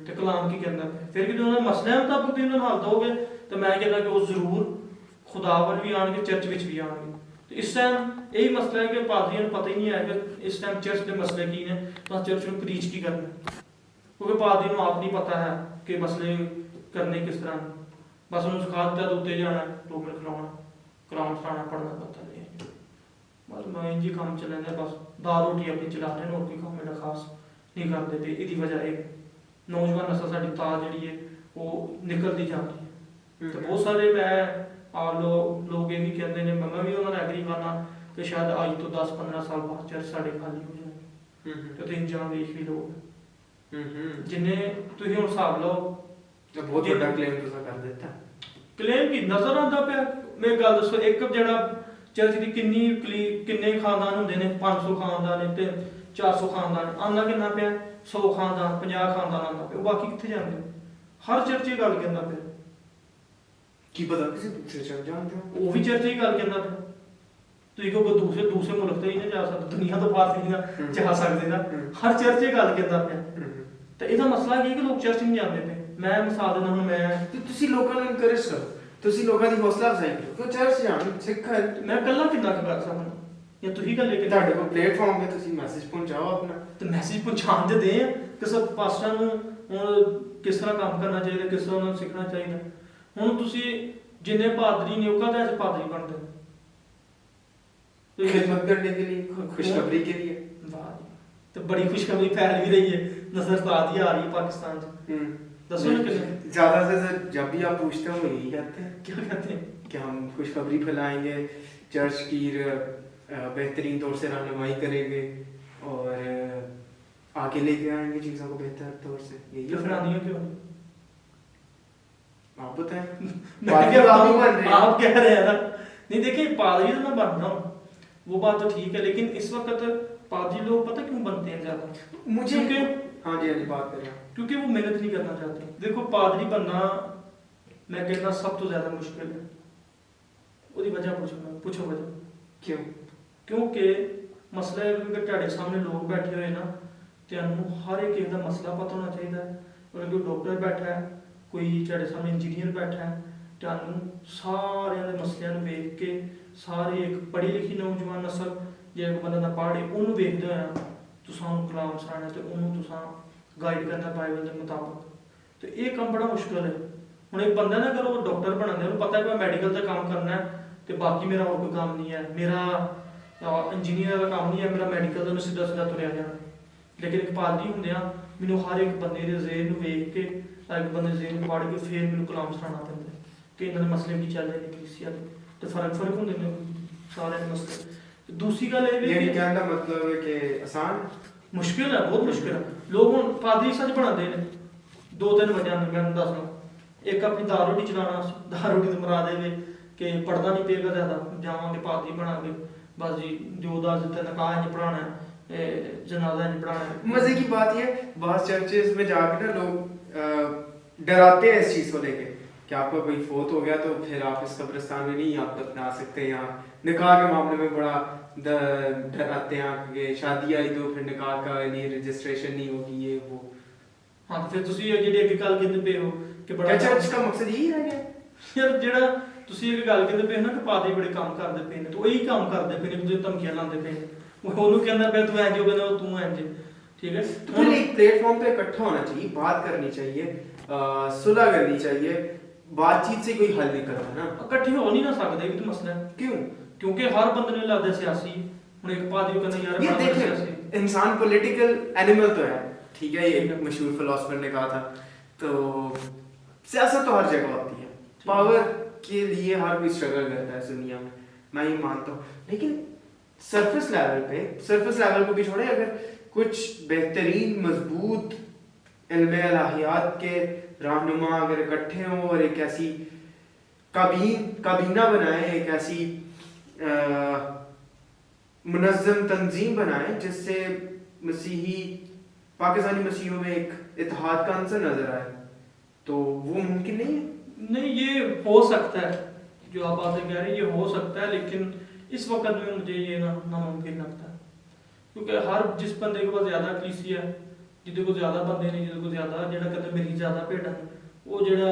ਤੇ ਕਲਾਮ ਕੀ ਕਹਿੰਦਾ ਪਿਆ। ਫਿਰ ਜਦੋਂ ਉਹਨਾਂ ਮਸਲਿਆਂ ਮੁਤਾਬਕ ਤੁਸੀਂ ਉਹਨਾਂ ਨੂੰ ਹੱਲ ਦਓਗੇ ਤੇ ਮੈਂ ਕਹਿੰਦਾ ਕਿ ਉਹ ਜ਼ਰੂਰ ਖੁਦਾ ਵੱਲ ਵੀ ਆਉਣਗੇ, ਚਰਚ ਵਿੱਚ ਵੀ ਆਉਣਗੇ। ਤੇ ਇਸ ਟਾਈਮ ਇਹੀ ਮਸਲਾ ਹੈ ਕਿ ਪਾਦਰੀਆਂ ਨੂੰ ਪਤਾ ਹੀ ਨਹੀਂ ਹੈ ਕਿ ਇਸ ਟਾਈਮ ਚਰਚ ਦੇ ਮਸਲੇ ਕੀ ਨੇ, ਤਾਂ ਚਰਚ ਨੂੰ ਪ੍ਰੀਚ ਕੀ ਕਰਨਾ, ਕਿਉਂਕਿ ਪਾਦਰੀ ਨੂੰ ਆਪ ਨਹੀਂ ਪਤਾ ਹੈ ਕਿ ਮਸਲੇ ਕਰਨੇ ਕਿਸ ਤਰ੍ਹਾਂ। ਬਸ ਉਹਨੂੰ ਸਿਖਾ ਦਿੱਤਾ ਉੱਤੇ ਜਾਣਾ, 2 ਮਿੰਟ ਖਲਾਉਣਾ, ਕਲਾਮ ਸੁਣਾਉਣਾ, ਪੜ੍ਹਨਾ ਪਤਾ ਨਹੀਂ। ਬਸ ਮੈਂ ਇੰਝ ਹੀ ਕੰਮ ਚੱਲਦਾ, ਬਸ ਦਾਲ ਰੋਟੀ ਆਪਣੀ ਚਲਾ ਰਹੇ, ਹੋਰ ਕੋਈ ਕੰਮ ਮੇਰਾ ਖਾਸ ਨਹੀਂ ਕਰਦੇ ਪਏ। ਇਹਦੀ ਵਜ੍ਹਾ ਇਹ ਨੌਜਵਾਨ ਨਸਲ ਸਾਡੀ ਤਾਲ ਜਿਹੜੀ ਹੈ ਉਹ ਨਿਕਲਦੀ ਜਾਂਦੀ ਹੈ। ਤੇ ਬਹੁਤ ਸਾਰੇ ਮੈਂ ਲੋਕ ਇਹ ਵੀ ਕਹਿੰਦੇ ਨੇ, ਮੈਂ ਵੀ ਉਹਨਾਂ ਨਾਲ ਐਗਰੀ ਕਰਨਾ ਕਿ ਸ਼ਾਇਦ ਅੱਜ ਤੋਂ 10-15 ਸਾਲ ਬਾਅਦ ਚਰਚ ਸਾਡੇ ਖਾਲੀ ਹੋ ਜਾਣਗੇ। ਤੇ ਤੁਸੀਂ ਜਾਂ ਵੇਖ ਵੀ ਲਓ ਜਿੰਨੇ ਤੁਸੀਂ ਹੁਣ ਹਿਸਾਬ ਲਓ। ਬਹੁਤ ਵੱਡਾ ਕਲੇਮ ਤੁਸੀਂ ਕਰ ਦਿੱਤਾ। ਕਲੇਮ ਕੀ ਨਜ਼ਰ ਆਉਂਦਾ ਪਿਆ? ਮੇਰੀ ਗੱਲ ਦੱਸੋ, ਇੱਕ ਜਿਹੜਾ ਚਰਚ ਦੀ ਕਿੰਨੇ ਖਾਨਦਾਨ ਹੁੰਦੇ ਨੇ? 500 ਖਾਨਦਾਨ ਨੇ ਤੇ 400 ਖਾਨਦਾਨ। ਆਉਂਦਾ ਕਿੰਨਾ ਪਿਆ? 100 ਖਾਨਦਾਨ, 50 ਖਾਨਦਾਨ ਆਉਂਦਾ ਪਿਆ। ਉਹ ਬਾਕੀ ਕਿੱਥੇ ਜਾਂਦੇ? ਹਰ ਚਰਚ ਇਹ ਗੱਲ ਕਹਿੰਦਾ ਪਿਆ। ਕੀ ਪਤਾ ਕਿਸੇ ਦੂਸਰੇ ਚਰਚ ਜਾਂਦੇ ਹੋ, ਉਹ ਵੀ ਚਰਚ ਹੀ ਗੱਲ ਕਹਿੰਦਾ ਪਿਆ। ਤੁਸੀਂ ਕਹੋ ਦੂਸਰੇ ਮੁਲਕ ਤੇ ਹੀ ਨਹੀਂ ਜਾ ਸਕਦੇ, ਦੁਨੀਆ ਤੋਂ ਬਾਹਰ ਨਹੀਂ ਨਾ ਜਾ ਸਕਦੇ ਨਾ। ਹਰ ਚਰਚ ਇਹ ਗੱਲ ਕਹਿੰਦਾ ਪਿਆ। ਤੇ ਇਹਦਾ ਮਸਲਾ ਕੀ ਹੈ ਕਿ ਲੋਕ ਚਰਚ ਨਹੀਂ ਜਾਂਦੇ ਪਏ। ਮੈਂ ਮਿਸਾਲ ਦਿੰਦਾ, ਹੁਣ ਮੈਂ ਤੁਸੀਂ ਲੋਕਾਂ ਨੂੰ ਇਨਕਰੇਜ ਕਰੋ, ਤੁਸੀਂ ਲੋਕਾਂ ਦੀ ਹੌਸਲਾ ਅਫਜ਼ਾਈ ਕਰੋ ਕਿ ਚਰਚ ਜਾਣ, ਸਿੱਖਣ। ਮੈਂ ਇਕੱਲਾ ਕਿੰਨਾ ਕੁ ਕਰ ਸਕਦਾ, ਜਾਂ ਤੁਸੀਂ ਇਕੱਲੇ ਕਿ ਤੁਹਾਡੇ ਕੋਲ ਪਲੇਟਫਾਰਮ ਹੈ, ਤੁਸੀਂ ਮੈਸੇਜ ਪਹੁੰਚਾਓ ਆਪਣਾ। ਤੇ ਮੈਸੇਜ ਪਹੁੰਚਾਉਣ ਦੇ ਦੇ ਕਿ ਸਭ ਪਾਸਟਰਾਂ ਨੂੰ ਹੁਣ ਕਿਸ ਤਰ੍ਹਾਂ ਕੰਮ ਕਰਨਾ ਚਾਹੀਦਾ, ਕਿਸ ਤਰ੍ਹਾਂ ਉਹਨਾਂ ਨੂੰ ਸਿੱਖਣਾ ਚਾਹੀਦਾ। ਹੁਣ ਤੁਸੀਂ ਜਿੰਨੇ ਪਾਦਰੀ ਨੇ ਉਹ ਕਾਹਦੇ ਚ ਪਾਦਰੀ ਬਣਦੇ ਨੇ? खिदमत करने के लिए, खुशखबरी के लिए। तो बड़ी खुशखबरी फैल भी रही है, नजर तो आती आ रही है पाकिस्तान से। दसो ना कितने ज्यादा से जब भी आप पूछते हो यही कहते हैं। क्या कहते हैं? कि हम खुशखबरी फैलाएंगे, चर्च की बेहतरीन तौर से रहनुमाई करेंगे और आगे लेके आएंगे चीज़ों को बेहतर तौर से, यही तो फिर आंदियां क्यों? आप बताएं। मैं पादरी क्या तो आप ही बताऊं? बन रहे हैं। आप कह रहे हैं ना, नहीं देखिए पादरी तो मैं बन रहा हूँ, वो बात तो ठीक है, लेकिन इस वक्त पादरी लोग पता क्यों बनते हैं ज्यादा? मुझे क्योंकि हाँ जी बात करें। क्योंकि वो मेहनत नहीं करना चाहते। देखो पादरी बनना मैं कहना सब तो ज्यादा मुश्किल है। ਉਹਦੀ वजह पूछो वजह क्यों? क्योंकि मसला है कि ਤੁਹਾਡੇ ਸਾਹਮਣੇ ਲੋਕ ਬੈਠੇ ਹੋਏ ਨਾ, ਤੁਹਾਨੂੰ ਹਰ ਇੱਕ ਦਾ ਮਸਲਾ ਪਤਾ ਹੋਣਾ ਚਾਹੀਦਾ ਹੈ। ਅਗਰ ਕੋਈ ਡਾਕਟਰ ਬੈਠਾ ਹੈ, ਕੋਈ ਤੁਹਾਡੇ ਸਾਹਮਣੇ ਇੰਜੀਨੀਅਰ ਬੈਠਾ ਹੈ, ਤੁਹਾਨੂੰ ਸਾਰਿਆਂ ਦੇ ਮਸਲਿਆਂ ਨੂੰ ਵੇਖ ਕੇ ਸਾਰੇ ਇੱਕ ਪੜ੍ਹੀ ਲਿਖੀ ਨੌਜਵਾਨ ਨਸਲ ਜੇ ਇੱਕ ਬੰਦਾ ਨਾ ਪੜ੍ਹੇ ਉਹਨੂੰ ਵੇਖਦੇ ਹੋਇਆ ਤੁਸੀਂ ਉਹਨੂੰ ਕਲਾਮ ਸੁਣਾਉਣਾ ਤੇ ਉਹਨੂੰ ਤੁਸੀਂ ਗਾਈਡ ਕਰਨਾ ਬਾਈਬਲ ਦੇ ਮੁਤਾਬਕ, ਤੇ ਇਹ ਕੰਮ ਬੜਾ ਮੁਸ਼ਕਲ ਹੈ। ਹੁਣ ਇੱਕ ਬੰਦਾ ਨਾ ਅਗਰ ਉਹ ਡਾਕਟਰ ਬਣਾਉਂਦਾ ਉਹਨੂੰ ਪਤਾ ਹੈ ਕਿ ਮੈਂ ਮੈਡੀਕਲ ਦਾ ਕੰਮ ਕਰਨਾ ਹੈ ਤੇ ਬਾਕੀ ਮੇਰਾ ਹੋਰ ਕੋਈ ਕੰਮ ਨਹੀਂ ਹੈ, ਮੇਰਾ ਇੰਜੀਨੀਅਰ ਦਾ ਕੰਮ ਨਹੀਂ ਹੈ, ਮੇਰਾ ਮੈਡੀਕਲ ਦਾ ਨੂੰ ਸਿੱਧਾ ਸਿੱਧਾ ਤੁਰਿਆ ਜਾਣਾ। ਲੇਕਿਨ ਇੱਕ ਪਾਦਰੀ ਹੁੰਦੇ ਆ ਮੈਨੂੰ ਹਰ ਇੱਕ ਬੰਦੇ ਦੇ ਜ਼ੇਨ ਨੂੰ ਵੇਖ ਕੇ ਇੱਕ ਬੰਦੇ ਦੇ ਜ਼ੇਨ ਨੂੰ ਪੜ੍ਹ ਕੇ ਫਿਰ ਮੈਨੂੰ ਕਲਾਮ ਸੁਣਾਉਣਾ ਪੈਂਦਾ ਕਿ ਇਹਨਾਂ ਦੇ ਮਸਲੇ ਕੀ ਚੱਲ ਰਹੇ ਨੇ ਕਲੀਸਿਆ ਦੇ, ਤੇ ਫਰਕ ਹੁੰਦੇ ਨੇ ਸਾਰਿਆਂ ਦੇ ਮਸਲੇ। ਦੂਸਰੀ ਗੱਲ ਇਹ ਵੀ ये कहने का मतलब है कि आसान ਮੁਸ਼ਕਿਲ ਹੈ, ਬਹੁਤ ਮੁਸ਼ਕਿਲ ਹੈ। ਲੋਕ ਹੁਣ ਪਾਦਰੀ ਸੱਚ ਬਣਾਉਂਦੇ ਨੇ ਦੋ ਤਿੰਨ ਵਜ੍ਹਾ ਨੇ, ਮੈਂ ਦੱਸਣਾ। ਇੱਕ ਆਪਣੀ ਦਾਲ ਰੋਟੀ ਚਲਾਉਣਾ, ਦਾਲ ਰੋਟੀ ਤੋਂ ਮਰਾ ਦੇਵੇ ਕਿ ਪੜ੍ਹਨਾ ਨਹੀਂ ਪਏਗਾ ਜ਼ਿਆਦਾ, ਜਾਵਾਂਗੇ ਪਾਦਰੀ ਬਣਾਂਗੇ बस जी, जो दास देता नकाह नहीं पढ़ाना है, जनाजा नहीं पढ़ाना है। मजे की बात ये बहुत चर्चेज में जाकर ना लोग डराते हैं इस चीज को लेके कि आपका कोई फोत हो गया तो फिर आप इस कब्रिस्तान में नहीं आप दफना सकते। यहाँ निकाह के मामले में बड़ा डराते हैं कि शादी आई तो फिर निकाह का नहीं रजिस्ट्रेशन नहीं होगी ये वो। हाँ तो फिर तुसी ਜਿਹੜੀ ਅੱਗੇ ਗੱਲ ਕਹਿੰਦੇ ਪਏ ਹੋ ਕਿ ਬੜਾ चर्च का मकसद यही रह गया ਯਾਰ, ਜਿਹੜਾ ਤੁਸੀਂ ਇੱਕ ਗੱਲ ਕਹਿੰਦੇ ਪਏ ਨਾ ਕਿ ਪਾਦਰੀ ਬੜੇ ਕੰਮ ਕਰਦੇ ਪਏ ਨੇ, ਤੇ ਇਹੀ ਕੰਮ ਕਰਦੇ ਪਏ ਨੇ, ਤੁਸੀਂ ਧਮਕੀਆਂ ਲਾਉਂਦੇ ਪਏ ਨੇ। ਉਹਨੂੰ ਕਹਿੰਦਾ ਪਿਆ ਤੂੰ ਇੰਜ ਹੋ, ਕਹਿੰਦਾ ਤੂੰ ਇੰਜ, ਠੀਕ है। तो फिर एक प्लेटफॉर्म पे इकट्ठा होना चाहिए, बात करनी चाहिए, सुलह करनी चाहिए। बातचीत से कोई हल नहीं करता ना, ਇਕੱਠੇ ਹੋ ਨਹੀਂ ਨਾ ਸਕਦੇ, ਇਹ ਤਾਂ ਮਸਲਾ ਹੈ। क्यों? क्योंकि हर बंदे ने लगता सियासी। ਹੁਣ ਇੱਕ ਪਾਦਰੀ ਕਹਿੰਦਾ ਯਾਰ ये मैं देखिए सियासी। इंसान पॉलिटिकल एनिमल तो है, ठीक है, ये एक मशहूर फिलोसफर ने कहा था। तो सियासत तो हर जगह होती है, पावर के लिए हर कोई स्ट्रगल करता है इस दुनिया में, मैं ये मानता हूँ। लेकिन सरफेस लेवल को भी छोड़े, अगर कुछ बेहतरीन मजबूत इल्म इलाहियात के रहनुमा अगर इकट्ठे हों और एक ऐसी काबीना बनाएं, एक ऐसी मुनज़्ज़म तंजीम बनाएं जिससे मसीही पाकिस्तानी मसीहों में एक इत्तेहाद का अंसर नजर आए, तो वो मुमकिन नहीं है। नहीं, ये हो सकता है, जो आप बातें कह रहे हैं ये हो सकता है, लेकिन इस वक्त में मुझे ये नामुमकिन लगता है। क्योंकि हर जिस बंदे के पास ज़्यादा कलीसिया है, जिदे को ज़्यादा बंदे ने, जिदे को ज़्यादा जेड़ा कहते मेरी ज़्यादा भेड़ा वो जेड़ा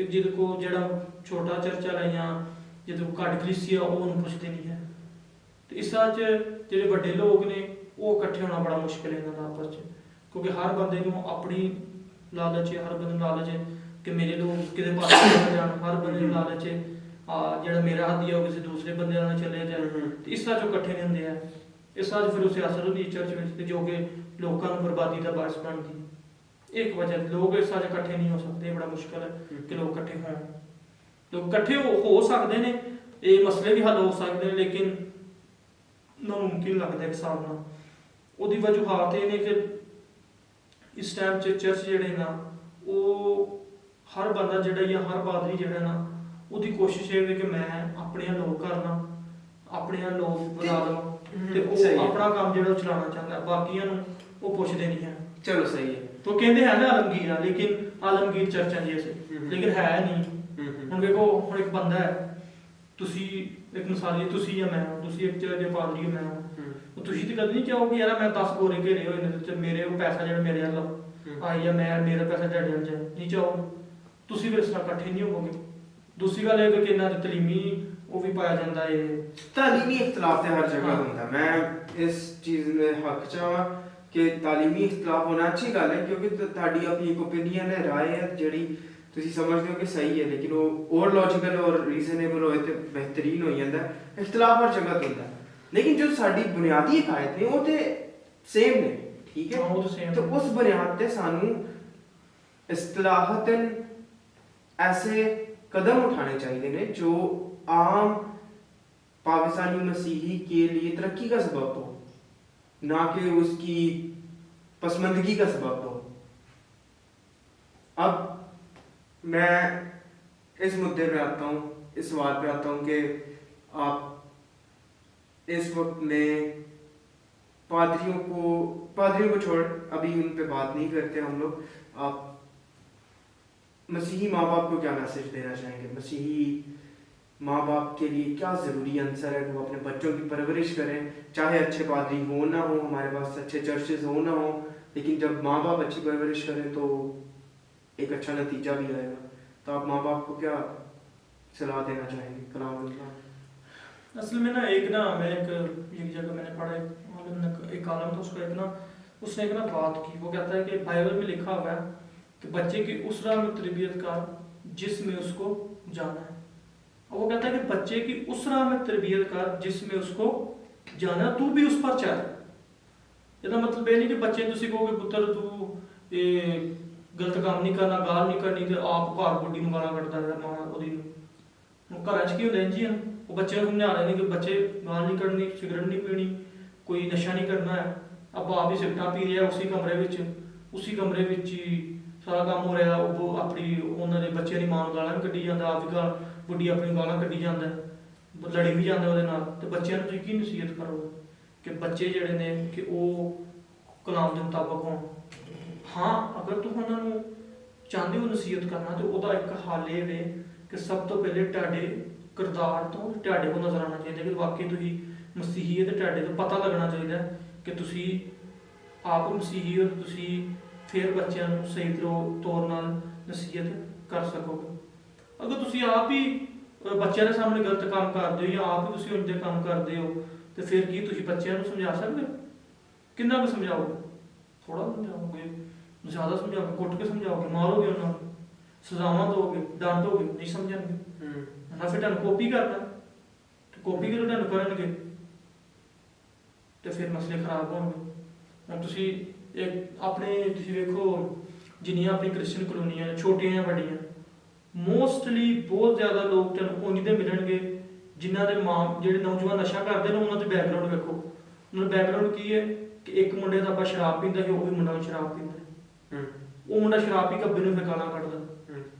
जिदे को जेड़ा छोटा चर्च वाला या जिदे को घट कलीसिया वो उन्हें पुछते नहीं है। तो इस जेड़े बड़े लोग ने वो इकट्ठे होना बड़ा मुश्किल है इन्होंने आपस च, क्योंकि हर बंदे को अपनी लालच है, हर बंदे लालच है कि मेरे लोग किसी पास चले जान, हर बंदे लालच है जेड़ा मेरा हाथ दिया किसी दूसरे बंदे नाल चले जाए। तो इस तरह जो इकट्ठे नहीं होंगे हैं, इस तरह फिर उसे असर होती चर्च में, जो कि लोगों को बर्बादी का बायस बनती। एक वजह लोग इस तरह इकट्ठे नहीं हो सकते, बड़ा मुश्किल है कि लोग इकट्ठे हों। लोग इकट्ठे हो सकते हैं, ये मसले भी हल हो सकते हैं, लेकिन नामुमकिन लगता है एक हिसाब नाल। ਉਹਦੀ ਵਜੂਹਾਤ ਇਹ ਨੇ ਕਿ ਇਸ ਟਾਈਮ 'ਚ ਚਰਚ ਜਿਹੜੇ ਨਾ ਉਹ ਹਰ ਬੰਦਾ ਜਿਹੜਾ ਜਾਂ ਹਰ ਪਾਦਰੀ ਜਿਹੜਾ ਨਾ ਉਹਦੀ ਕੋਸ਼ਿਸ਼ ਇਹ ਵੇ ਕਿ ਮੈਂ ਆਪਣੇ ਲੋਕ ਕਰਨਾ, ਆਪਣੇ ਲੋਕ ਬਣਾ ਲਵਾਂ, ਤੇ ਉਹ ਆਪਣਾ ਕੰਮ ਜਿਹੜਾ ਉਹ ਚਲਾਉਣਾ ਚਾਹੁੰਦਾ, ਬਾਕੀਆਂ ਨੂੰ ਉਹ ਪੁੱਛਦੇ ਨਹੀਂ ਹੈ। चलो सही है। तो ਕਹਿੰਦੇ ਹੈ ਨਾ ਆਲਮਗੀਰ ਆ, ਲੇਕਿਨ ਆਲਮਗੀਰ ਚਰਚਾਂ ਜੀ ਅਸੀਂ, ਲੇਕਿਨ ਹੈ ਨਹੀਂ। ਹੁਣ ਵੇਖੋ, ਹੁਣ ਇੱਕ ਬੰਦਾ ਹੈ, ਤੁਸੀਂ ਇੱਕ ਮਿਸਾਲ ਜੇ ਤੁਸੀਂ ਜਾਂ ਮੈਂ, ਤੁਸੀਂ ਇੱਕ ਚਰਚ ਦੇ ਪਾਦਰੀ ਹੋ, ਮੈਂ ਤੁਸੀਂ ਤੇ ਕਦੇ ਨਹੀਂ ਚਾਹੋਗੇ ਯਾਰ ਮੈਂ 10 ਗੋਰੇ ਘੇਰੇ ਹੋਏ ਨੇ ਤੇ ਮੇਰੇ ਉਹ ਪੈਸਾ ਜਿਹੜਾ ਮੇਰੇ ਵੱਲ ਆਈ ਜਾਂ ਮੈਂ ਮੇਰਾ ਪੈਸਾ ਤੁਹਾਡੇ ਵੱਲ ਜਾਏ, ਨਹੀਂ ਚਾਹੋਗੇ ਤੁਸੀਂ, ਫਿਰ ਇਸ ਨਾਲ ਇਕੱਠੇ ਨਹੀਂ ਹੋਵੋਗੇ। दूसरी गल है कि इन्ना तलीमी वो भी पाया जाता है, तालीमी इख्तलाफ तो हर जगह होता है। मैं इस चीज़ में हक चाहां कि तालीमी इख्तलाफ होना अच्छी गल है, क्योंकि ਤੁਹਾਡੀ अपनी एक ओपीनियन है, राय है ਜਿਹੜੀ ਤੁਸੀਂ ਸਮਝਦੇ ਹੋ ਕਿ ਸਹੀ ਹੈ, ਲੇਕਿਨ ਉਹ और लॉजिकल और रीजनेबल होए ਤੇ बेहतरीन हो ਜਾਂਦਾ ਹੈ। इख्तलाफ हर जगह ਹੁੰਦਾ है, लेकिन जो ਸਾਡੀ बुनियादी हकायत ने वो तो सेम ने, ठीक है, वो तो सेम। तो उस बुनियाद ਤੇ ਸਾਨੂੰ इस्तिलाहतन ऐसे कदम उठाने चाहिए ने जो आम पाकिस्तानी मसीही के लिए तरक्की का सबब हो, ना कि उसकी पसमंदगी का सबब हो। अब मैं इस मुद्दे पे आता हूँ, इस सवाल पे आता हूँ कि आप इस वक्त में पादरियों को छोड़ अभी उन पे बात नहीं करते हम लोग, आप मसीही माँ बाप को क्या मैसेज देना चाहेंगे? मसीही माँ बाप के लिए क्या ज़रूरी आंसर है कि वो अपने बच्चों की परवरिश करें, चाहे अच्छे पादरी हो ना हो, हमारे पास अच्छे चर्चेज हो ना हो, लेकिन जब माँ बाप अच्छी परवरिश करें तो एक अच्छा नतीजा भी आएगा। तो आप माँ बाप को क्या सलाह देना चाहेंगे? कलाम। असल में ना एक जगह मैंने पढ़ा, एक आलम था उसका, उसने एक बात की। वो कहता है कि बाइबल में लिखा हुआ है कि बच्चे की उस राह में तरबियत कर जिसमें उसको जाना है। और वो कहता है कि बच्चे की उस राह में तरबियत कर जिसमें उसको जाना, तू भी उस पर चल। ਇਹਦਾ मतलब ये नहीं कि बच्चे तुसी कहोगे पुत्र तू गलत काम नहीं करना, गाल नहीं करनी, तो आप घर बुढ़ी ਨੂੰ ਗਾਲਾਂ ਕੱਢਦਾ ਰਿਹਾ ਮਾਂ ਉਹਦੀ ਨੂੰ। ਘਰਾਂ 'ਚ ਕੀ ਹੁੰਦਾ ਜੀ, ਉਹ ਬੱਚੇ ਨੂੰ ਸਮਝਾ ਰਹੇ ਨੇ ਕਿ ਬੱਚੇ ਗਾਲ ਨਹੀਂ ਕੱਢਣੀ, ਸਿਗਰਟ ਨਹੀਂ ਪੀਣੀ, ਕੋਈ ਨਸ਼ਾ ਨਹੀਂ ਕਰਨਾ ਹੈ। अब आप भी सिगरटां पी रहे उसी कमरे ਵਿੱਚ ਹੀ ਸਾਰਾ ਕੰਮ ਹੋ ਰਿਹਾ। ਉਹ ਆਪਣੀ ਉਹਨਾਂ ਦੇ ਬੱਚਿਆਂ ਦੀ ਮਾਂ ਨੂੰ ਗਾਲਾਂ ਵੀ ਕੱਢੀ ਜਾਂਦਾ, ਆਪ ਵੀ ਗਾਲ ਬੁੱਢੀ ਆਪਣੀ ਗਾਲਾਂ ਕੱਢੀ ਜਾਂਦਾ, ਲੜੀ ਵੀ ਜਾਂਦਾ ਉਹਦੇ ਨਾਲ। ਤੇ ਬੱਚਿਆਂ ਨੂੰ ਤੁਸੀਂ ਕੀ ਨਸੀਹਤ ਕਰੋਗੇ ਕਿ ਬੱਚੇ ਜਿਹੜੇ ਨੇ ਕਿ ਉਹ ਕਲਾਮ ਦੇ ਮੁਤਾਬਕ ਹੋਣ? ਹਾਂ, ਅਗਰ ਤੂੰ ਉਹਨਾਂ ਨੂੰ ਚਾਹੁੰਦੇ ਹੋ ਨਸੀਹਤ ਕਰਨਾ ਤੇ ਉਹਦਾ ਇੱਕ ਹੱਲ ਇਹ ਵੇ ਕਿ ਸਭ ਤੋਂ ਪਹਿਲੇ ਤੁਹਾਡੇ ਕਿਰਦਾਰ ਤੋਂ ਤੁਹਾਡੇ ਕੋਲ ਨਜ਼ਰ ਆਉਣਾ ਚਾਹੀਦਾ ਕਿ ਵਾਕਈ ਤੁਸੀਂ ਮਸੀਹੀ ਹੈ। ਤੇ ਤੁਹਾਡੇ ਤੋਂ ਪਤਾ ਲੱਗਣਾ ਚਾਹੀਦਾ ਕਿ ਤੁਸੀਂ ਆਪ ਮਸੀਹੀ ਹੋ, ਤੁਸੀਂ ਫਿਰ ਬੱਚਿਆਂ ਨੂੰ ਸਹੀ ਤੌਰ ਨਾਲ ਨਸੀਹਤ ਕਰ ਸਕੋਗੇ। ਅਗਰ ਤੁਸੀਂ ਆਪ ਹੀ ਬੱਚਿਆਂ ਦੇ ਸਾਹਮਣੇ ਗਲਤ ਕੰਮ ਕਰਦੇ ਹੋ ਜਾਂ ਆਪ ਹੀ ਤੁਸੀਂ ਉਹਨਾਂ ਦੇ ਕੰਮ ਕਰਦੇ ਹੋ ਤੇ ਫਿਰ ਕੀ ਤੁਸੀਂ ਬੱਚਿਆਂ ਨੂੰ ਸਮਝਾ ਸਕਦੇ? ਕਿੰਨਾ ਕੁ ਸਮਝਾਓਗੇ? ਥੋੜਾ ਸਮਝਾਓਗੇ, ਜ਼ਿਆਦਾ ਸਮਝਾਓਗੇ, ਕੁੱਟ ਕੇ ਸਮਝਾਓਗੇ, ਮਾਰੋਗੇ ਉਹਨਾਂ ਨੂੰ, ਸਜ਼ਾਵਾਂ ਦੋਗੇ, ਡਾਂਟੋਗੇ, ਨਹੀਂ ਸਮਝਣਗੇ। ਨਾ ਫਿਰ ਤੁਹਾਨੂੰ ਕਾਪੀ ਕਰਨਾ, ਤੇ ਕਾਪੀ ਕਰੋ ਤੁਹਾਨੂੰ ਕਰਨਗੇ ਤੇ ਫਿਰ ਮਸਲੇ ਖਰਾਬ ਹੋਣਗੇ। ਹੁਣ ਤੁਸੀਂ ਤੁਸੀਂ ਵੇਖੋ ਜਿੰਨੀਆਂ ਆਪਣੀ ਕ੍ਰਿਸਚੀਅਨ ਕਲੋਨੀਆਂ ਛੋਟੀਆਂ ਜਾਂ ਵੱਡੀਆਂ, ਮੋਸਟਲੀ ਬਹੁਤ ਜ਼ਿਆਦਾ ਲੋਕ ਤੁਹਾਨੂੰ ਉਂਝ ਦੇ ਮਿਲਣਗੇ ਜਿਨ੍ਹਾਂ ਦੇ ਜਿਹੜੇ ਨੌਜਵਾਨ ਨਸ਼ਾ ਕਰਦੇ ਨੇ ਉਹਨਾਂ ਦੇ ਬੈਕਗ੍ਰਾਉਂਡ ਵੇਖੋ। ਉਹਨਾਂ ਦਾ ਬੈਕਗ੍ਰਾਉਂਡ ਕੀ ਹੈ ਕਿ ਇੱਕ ਮੁੰਡੇ ਦਾ ਆਪਾਂ ਸ਼ਰਾਬ ਪੀਂਦਾ ਸੀ, ਉਹ ਵੀ ਮੁੰਡਾ ਸ਼ਰਾਬ ਪੀਂਦਾ, ਉਹ ਮੁੰਡਾ ਸ਼ਰਾਬ ਪੀ ਕੇ ਨੂੰ ਫਿਰ ਗਾਲਾਂ ਕੱਢਦਾ।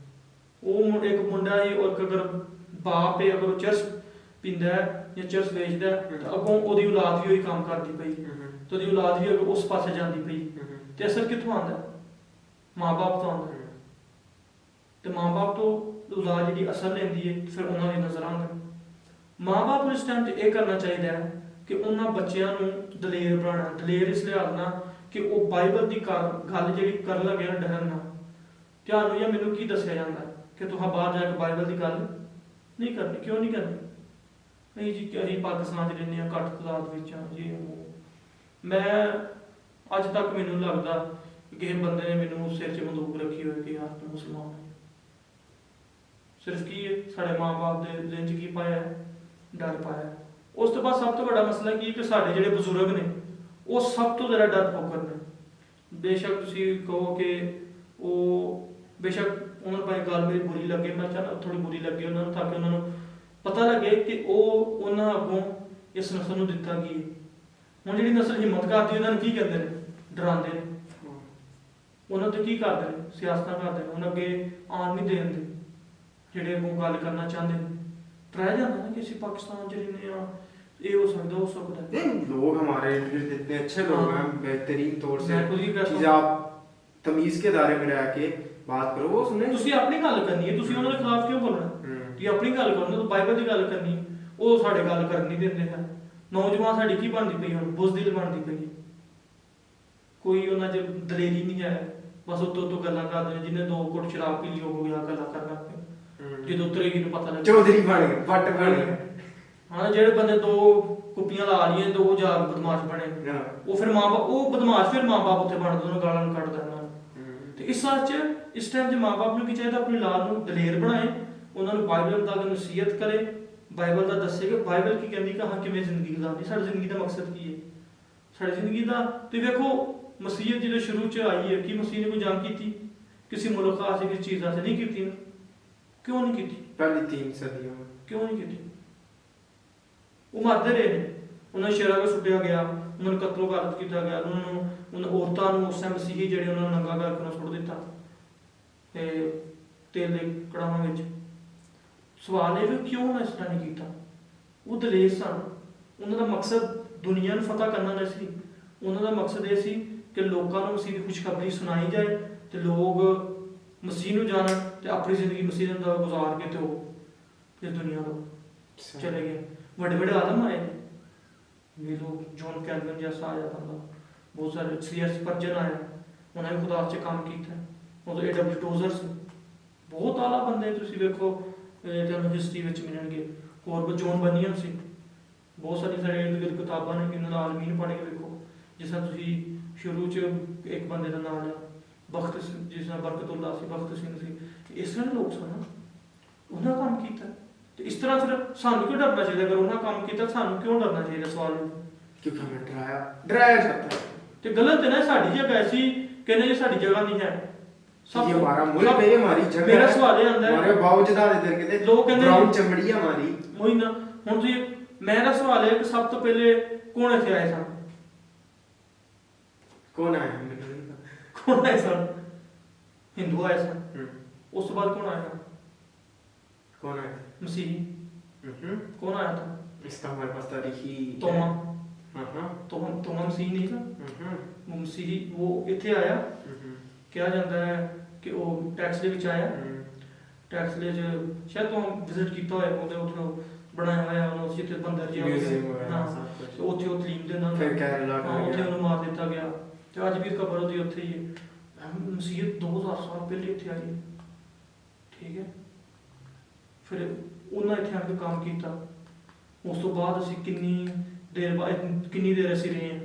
ਉਹ ਇੱਕ ਮੁੰਡਾ ਹੀ ਔਰ ਅਗਰ ਬਾਪ ਹੈ, ਅਗਰ ਉਹ ਚਰਸ ਪੀਂਦਾ ਜਾਂ ਚਰਸ ਵੇਚਦਾ ਤਾਂ ਅੱਗੋਂ ਉਹਦੀ ਔਲਾਦ ਵੀ ਉਹੀ ਕੰਮ ਕਰਦੀ ਪਈ ਤੇ ਉਹਦੀ ਔਲਾਦ ਵੀ ਉਸ ਪਾਸੇ ਜਾਂਦੀ ਪਈ। ਤੇ ਅਸਰ ਕਿੱਥੋਂ ਆਉਂਦਾ? ਮਾਂ-ਬਾਪ ਤੋਂ ਆਉਂਦਾ। ਤੇ ਮਾਂ-ਬਾਪ ਤੋਂ ਔਲਾਦ ਜਿਹੜੀ ਅਸਰ ਲੈਂਦੀ ਹੈ ਫਿਰ ਉਹਨਾਂ ਦੀ ਨਜ਼ਰ ਆਉਂਦਾ। ਮਾਂ-ਬਾਪ ਨੂੰ ਇਸ ਟਾਈਮ ਤੇ ਇਹ ਕਰਨਾ ਚਾਹੀਦਾ ਹੈ ਕਿ ਉਹਨਾਂ ਬੱਚਿਆਂ ਨੂੰ ਦਲੇਰ ਬਣਾਉਣਾ। ਦਲੇਰ ਇਸ ਲਿਹਾਜ਼ ਨਾਲ ਕਿ ਉਹ ਬਾਈਬਲ ਦੀ ਗੱਲ ਜਿਹੜੀ ਕਰਨ ਲੱਗੇ ਨਾ ਡਰਨ ਨਾ। ਤੁਹਾਨੂੰ ਜਾਂ ਮੈਨੂੰ ਕੀ ਦੱਸਿਆ ਜਾਂਦਾ ਕਿ ਤੁਸੀਂ ਬਾਹਰ ਜਾ ਕੇ ਬਾਈਬਲ ਦੀ ਗੱਲ ਨਹੀਂ ਕਰਨੀ? ਕਿਉਂ ਨਹੀਂ ਕਰਨੀ? ਨਹੀਂ ਜੀ ਕਿ ਅਸੀਂ ਪਾਕਿਸਤਾਨ 'ਚ ਰਹਿੰਦੇ ਹਾਂ, ਘੱਟ ਤਾਦਾਦ ਵਿੱਚ ਹਾਂ ਜੀ। ਮੈਂ ਅੱਜ ਤੱਕ ਮੈਨੂੰ ਲੱਗਦਾ ਕਿ ਕਿਸੇ ਬੰਦੇ ਨੇ ਮੈਨੂੰ ਸਿਰ 'ਚ ਬੰਦੂਕ ਰੱਖੀ ਹੋਏ ਕਿ ਯਾਰ ਤੂੰ ਮੁਸਲਮਾਨ ਹੈ। ਸਿਰਫ ਕੀ ਹੈ ਸਾਡੇ ਮਾਂ-ਬਾਪ ਦੇ ਦਿਲ 'ਚ ਕੀ ਪਾਇਆ? ਡਰ ਪਾਇਆ। ਉਸ ਤੋਂ ਬਾਅਦ ਸਭ ਤੋਂ ਵੱਡਾ ਮਸਲਾ ਕੀ ਕਿ ਸਾਡੇ ਜਿਹੜੇ ਬਜ਼ੁਰਗ ਨੇ ਉਹ ਸਭ ਤੋਂ ਜ਼ਿਆਦਾ ਡਰ ਫੋਕਰ ਨੇ। ਬੇਸ਼ੱਕ ਤੁਸੀਂ ਕਹੋ ਕਿ ਉਹ ਬੇਸ਼ੱਕ ਉਹਨਾਂ ਨੂੰ ਗੱਲ ਮੇਰੀ ਬੁਰੀ ਲੱਗੇ, ਮੈਂ ਚਾਹੁੰਦਾ ਥੋੜੀ ਬੁਰੀ ਲੱਗੇ ਉਹਨਾਂ ਨੂੰ, ਤਾਂ ਕਿ ਉਹਨਾਂ ਨੂੰ ਪਤਾ ਲੱਗੇ ਕਿ ਉਹਨਾਂ ਅੱਗੋਂ ਇਸ ਨਸਲ ਨੂੰ ਦਿੱਤਾ ਕੀ ਹੈ। ਹੁਣ ਜਿਹੜੀ ਨਸਲ ਹਿੰਮਤ ਕਰਦੀ ਉਹਨਾਂ ਨੂੰ ਕੀ ਕਹਿੰਦੇ ਨੇ? ਡਰਾਉਂਦੇ ਨੇ। ਉਹਨਾਂ ਤੇ ਕੀ ਕਰਦੇ ਨੇ? ਸਿਆਸਤਾਂ ਕਰਦੇ ਨੇ। ਉਹਨਾਂ ਅੱਗੇ ਆਉਣ ਨਹੀਂ ਦੇਣ ਦੇ ਜਿਹੜੇ ਅੱਗੋਂ ਗੱਲ ਕਰਨਾ ਚਾਹੁੰਦੇ ਨੇ। ਡਰਾਇਆ ਜਾਂਦਾ ਨਾ ਕਿ ਅਸੀਂ ਪਾਕਿਸਤਾਨ 'ਚ ਰਹਿੰਦੇ ਹਾਂ, ये हो सकता है, हो सकता है। नहीं, लोग हमारे इतने अच्छे लोग हैं, बेहतरीन तौर से चीज़ें आप तमीज़ के दायरे में रह के बात करो, वो सुने। ਤੁਸੀਂ ਆਪਣੀ ਗੱਲ ਕਰਨੀ ਹੈ, ਤੁਸੀਂ ਉਹਨਾਂ ਦੇ ਖਿਲਾਫ ਕਿਉਂ ਬੋਲਣਾ? ਤੁਸੀਂ ਆਪਣੀ ਗੱਲ ਕਰੋ ਨਾ, ਤੁਸੀਂ ਬਾਈਬਲ ਦੀ ਗੱਲ ਕਰਨੀ, ਉਹ ਸਾਡੇ ਗੱਲ ਕਰਨ ਨਹੀਂ ਦਿੰਦੇ ਹਨ। ਨੌਜਵਾਨ ਸਾਡੀ ਕੀ ਬਣਦੀ ਪਈ ਹੁਣ? ਬੁਜ਼ਦਿਲ ਬਣਦੀ ਪਈ ਹੈ। ਕੋਈ ਉਹਨਾਂ 'ਚ ਦਲੇਰੀ ਨਹੀਂ ਹੈ, ਬਸ ਉੱਤੋਂ ਗੱਲਾਂ ਕਰਦੇ ਨੇ। ਜਿਹਨੇ 2 ਘੁੱਟ ਸ਼ਰਾਬ ਪੀ ਲਈ ਉਹ ਗਿਆ ਗੱਲਾਂ ਕਰਨ ਲੱਗ ਪਏ। ਜਦੋਂ ਉਤਰੇਗੀ ਨੂੰ ਪਤਾ ਲੱਗੇ ਚੌਧਰੀ ਬਣ ਗਏ, ਵੱਟ ਬਣ ਗਏ। ਹਾਂ, ਜਿਹੜੇ ਬੰਦੇ 2 ਕੁੱਪੀਆਂ ਲਾ ਲਈਆਂ, 2 ਹਜ਼ਾਰ ਬਦਮਾਸ਼ ਬਣੇ, ਉਹ ਫਿਰ ਉਹ ਬਦਮਾਸ਼ ਫਿਰ ਮਾਂ-ਬਾਪ ਉੱਤੇ ਬਣਦੇ, ਉਹਨਾਂ ਗਾਲਾਂ ਨੂੰ ਕੱਢਦਾ ਉਹਨਾਂ ਨੂੰ। ਤੇ ਇਸ ਟਾਈਮ 'ਚ ਮਾਂ-ਬਾਪ ਨੂੰ ਕੀ ਚਾਹੀਦਾ? ਆਪਣੀ ਔਲਾਦ ਨੂੰ ਦਲੇਰ ਬਣਾਏ, ਉਹਨਾਂ ਨੂੰ ਬਾਈਬਲ ਦਾ ਨਸੀਹਤ ਕਰੇ, ਬਾਈਬਲ ਦਾ ਦੱਸੇ ਕਿ ਬਾਈਬਲ ਕੀ ਕਹਿੰਦੀ, ਕਹਾਂ ਕਿਵੇਂ ਜ਼ਿੰਦਗੀ ਗੁਜ਼ਾਰਨੀ, ਸਾਡੀ ਜ਼ਿੰਦਗੀ ਦਾ ਮਕਸਦ ਕੀ ਹੈ, ਸਾਡੀ ਜ਼ਿੰਦਗੀ ਦਾ। ਤੇ ਵੇਖੋ ਮਸੀਹਤ ਜਦੋਂ ਸ਼ੁਰੂ 'ਚ ਆਈ ਹੈ, ਕਿ ਮਸੀਹ ਨੇ ਕੋਈ ਜੰਗ ਕੀਤੀ ਕਿਸੇ ਮੁਲਕ ਖਾਸ ਕਿਸੇ ਚੀਜ਼ ਵਾਸਤੇ? ਨਹੀਂ ਕੀਤੀ ਨਾ। ਕਿਉਂ ਨਹੀਂ ਕੀਤੀ? ਪਹਿਲੀ 3 ਸਦੀਆਂ ਕਿਉਂ ਨਹੀਂ ਕੀਤੀ? ਉਹ ਮਰਦੇ ਰਹੇ ਨੇ, ਉਹਨਾਂ ਸ਼ੇਰਾਂ ਨੂੰ ਸੁੱਟਿਆ ਗਿਆ, ਉਹਨਾਂ ਨੂੰ ਕਤਲੋ ਗਾਰਤ ਕੀਤਾ ਗਿਆ, ਉਹਨਾਂ ਔਰਤਾਂ ਨੂੰ ਉਸ ਟਾਈਮ ਮਸੀਹੀ ਜਿਹੜੇ ਉਹਨਾਂ ਨੂੰ ਨੰਗਾ ਕਰਕੇ ਉਹਨਾਂ ਸੁੱਟ ਦਿੱਤਾ ਤੇ ਤੇਲ ਦੇ ਕੜਾਹਾਂ ਵਿੱਚ। ਸਵਾਲ ਇਹ ਵੀ ਕਿਉਂ ਉਹਨਾਂ ਇਸ ਤਰ੍ਹਾਂ ਨਹੀਂ ਕੀਤਾ? ਉਹ ਦਲੇਰ ਸਨ, ਉਹਨਾਂ ਦਾ ਮਕਸਦ ਦੁਨੀਆ ਨੂੰ ਫਤਹ ਕਰਨਾ ਨਹੀਂ ਸੀ, ਉਹਨਾਂ ਦਾ ਮਕਸਦ ਇਹ ਸੀ ਕਿ ਲੋਕਾਂ ਨੂੰ ਮਸੀਹ ਦੀ ਖੁਸ਼ਖਬਰੀ ਸੁਣਾਈ ਜਾਏ ਤੇ ਲੋਕ ਮਸੀਹ ਨੂੰ ਜਾਣਨ ਤੇ ਆਪਣੀ ਜ਼ਿੰਦਗੀ ਮਸੀਹ ਦੇ ਅੰਦਰ ਗੁਜ਼ਾਰ ਕੇ ਤੇ ਉਹ ਇਸ ਦੁਨੀਆ ਤੋਂ ਚਲੇ ਗਏ। ਵੱਡੇ ਵੱਡੇ ਆਲਮ ਆਏ ਨੇ, ਲੋਕ ਜੌਨ ਕੈਲਵਿਨ ਜੈਸਾ ਆਇਆ ਬੰਦਾ, ਬਹੁਤ ਸਾਰੇ ਸੀਐਸ ਸਪਰਜਨ ਆਇਆ, ਉਹਨਾਂ ਨੇ ਖੁਦਾ 'ਚ ਕੰਮ ਕੀਤਾ। ਉਦੋਂ A.W. ਟੋਜ਼ਰ ਸੀ, ਬਹੁਤ ਆਲਾ ਬੰਦੇ ਤੁਸੀਂ ਵੇਖੋ ਤੁਹਾਨੂੰ ਹਿਸਟਰੀ ਵਿੱਚ ਮਿਲਣਗੇ। ਹੋਰ ਜੌਨ ਬਨੀਅਨ ਸੀ, ਬਹੁਤ ਸਾਰੀ ਸਾਡੇ ਇਰਦ ਗਿਰਦ ਕਿਤਾਬਾਂ ਨੇ ਕਿ ਉਹਨਾਂ ਦਾ ਆਲਮੀਨ ਪੜ੍ਹ ਕੇ ਵੇਖੋ। ਜਿਸ ਤਰ੍ਹਾਂ ਤੁਸੀਂ ਸ਼ੁਰੂ 'ਚ ਇੱਕ ਬੰਦੇ ਦਾ ਨਾਮ ਲਿਆ ਬਖਤ ਸਿੰਘ, ਜਿਸ ਤਰ੍ਹਾਂ ਬਰਕਤੁੱਲਾ ਸੀ, ਬਖਤ ਸਿੰਘ ਸੀ, ਇਸ ਤਰ੍ਹਾਂ ਦੇ ਲੋਕ ਸਨ, ਉਹਨਾਂ ਕੰਮ ਕੀਤਾ। ਤੇ ਇਸ ਤਰ੍ਹਾਂ ਫਿਰ ਸਾਨੂੰ ਕਿਉਂ ਡਰਨਾ ਚਾਹੀਦਾ? ਅਗਰ ਉਹਨਾਂ ਕੰਮ ਕੀਤਾ ਸਾਨੂੰ ਕਿਉਂ ਡਰਨਾ ਚਾਹੀਦਾ? ਸਵਾਲ ਹੈ ਕਿਉਂਕਿ ਹमें डराया जाता है। ਤੇ गलत है ना, साड़ी जगह ऐसी कहने ये साड़ी जगह नहीं है, सब ये हमारा मुल्क है, ये हमारी जगह है। मेरा सवाल ये आंदा है हमारे बावजूद इधर के लोग कहते ब्राउन चमड़ी है हमारी, वही ना। हुन तो ये मेरा सवाल है कि सब तो पहले कौन इथे आए सन? कौन आया? मैंने नहीं पता। कौन आए सन? हिंदू आए सन, उस बाद कौन आया? कौन आया? मसीही। कौन आया था? इसका हमारे पास तारीखी तोमा। हाँ तोमा मसीही नहीं था, वो मसीही वो इथे आया। ਕਿਹਾ ਜਾਂਦਾ ਹੈ ਕਿ ਉਹ ਟੈਕਸ ਦੇ ਵਿੱਚ ਆਇਆ, ਟੈਕਸ ਦੇ ਸ਼ਾਇਦ ਤੋਂ ਵਿਜ਼ਿਟ ਕੀਤਾ ਹੋਇਆ, ਉਹਦੇ ਉੱਥੇ ਬਣਾਇਆ ਹੋਇਆ ਉਹਨੂੰ ਜਿੱਥੇ ਬੰਦਰ ਜੀ ਹਾਂ, ਤੇ ਉੱਥੇ ਉਹ ਤਲੀਮ ਦੇ ਨਾਲ ਉੱਥੇ ਉਹਨੂੰ ਮਾਰ ਦਿੱਤਾ ਗਿਆ। ਤੇ ਅੱਜ ਵੀ ਕਬਰ ਉਹਦੀ ਉੱਥੇ ਹੀ ਹੈ। ਮਸੀਹਤ 2000 ਸਾਲ ਪਹਿਲੇ ਇੱਥੇ ਆਈ, ਠੀਕ ਹੈ। ਫਿਰ ਉਹਨਾਂ ਇੱਥੇ ਆ ਕੇ ਕੰਮ ਕੀਤਾ। ਉਸ ਤੋਂ ਬਾਅਦ ਅਸੀਂ ਕਿੰਨੀ ਦੇਰ ਅਸੀਂ ਰਹੇ ਹਾਂ।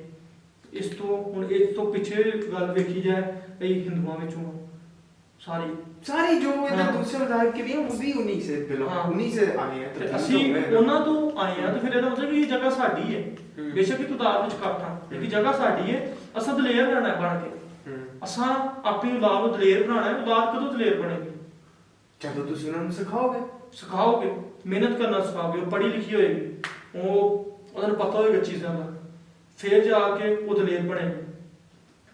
ਇਸ ਤੋਂ ਹੁਣ ਇਸ ਤੋਂ ਪਿੱਛੇ ਗੱਲ ਵੇਖੀ ਜਾਏ, ਕਈ ਹਿੰਦੂਆਂ ਵਿੱਚੋਂ ਸਾਰੀ ਜੋ इधर दूसरे मज़ाहिब के भी हैं वो भी उन्हीं से बिलोंग, उन्हीं से आए हैं। ਤੇ ਅਸੀਂ ਉਹਨਾਂ ਤੋਂ ਆਏ ਹਾਂ, ਤੇ ਫਿਰ ਇਹਦਾ ਮਤਲਬ ਕਿ ਇਹ ਜਗ੍ਹਾ ਸਾਡੀ ਹੈ। ਬੇਸ਼ੱਕ ਇਹ ਕਿਤਾਬ ਵਿੱਚ ਕੱਟ ਹਾਂ, ਲੇਕਿਨ ਜਗ੍ਹਾ ਸਾਡੀ ਹੈ। ਅਸਾਂ ਦਲੇਰ ਰਹਿਣਾ ਬਣ ਕੇ, ਅਸਾਂ ਆਪਣੀ ਔਲਾਦ ਨੂੰ ਦਲੇਰ ਬਣਾਉਣਾ ਹੈ। ਔਲਾਦ ਕਦੋਂ ਦਲੇਰ ਬਣੇਗੀ? ਜਦੋਂ ਤੁਸੀਂ ਉਹਨਾਂ ਨੂੰ ਸਿਖਾਓਗੇ, ਮਿਹਨਤ ਕਰਨਾ ਸਿਖਾਓਗੇ, ਉਹ ਪੜ੍ਹੀ ਲਿਖੀ ਹੋਏਗੀ, ਉਹਨਾਂ ਨੂੰ ਪਤਾ ਹੋਏਗਾ ਚੀਜ਼ਾਂ ਦਾ, ਫਿਰ ਜਾ ਕੇ ਉਹ ਦਲੇਰ ਬਣੇਗੀ।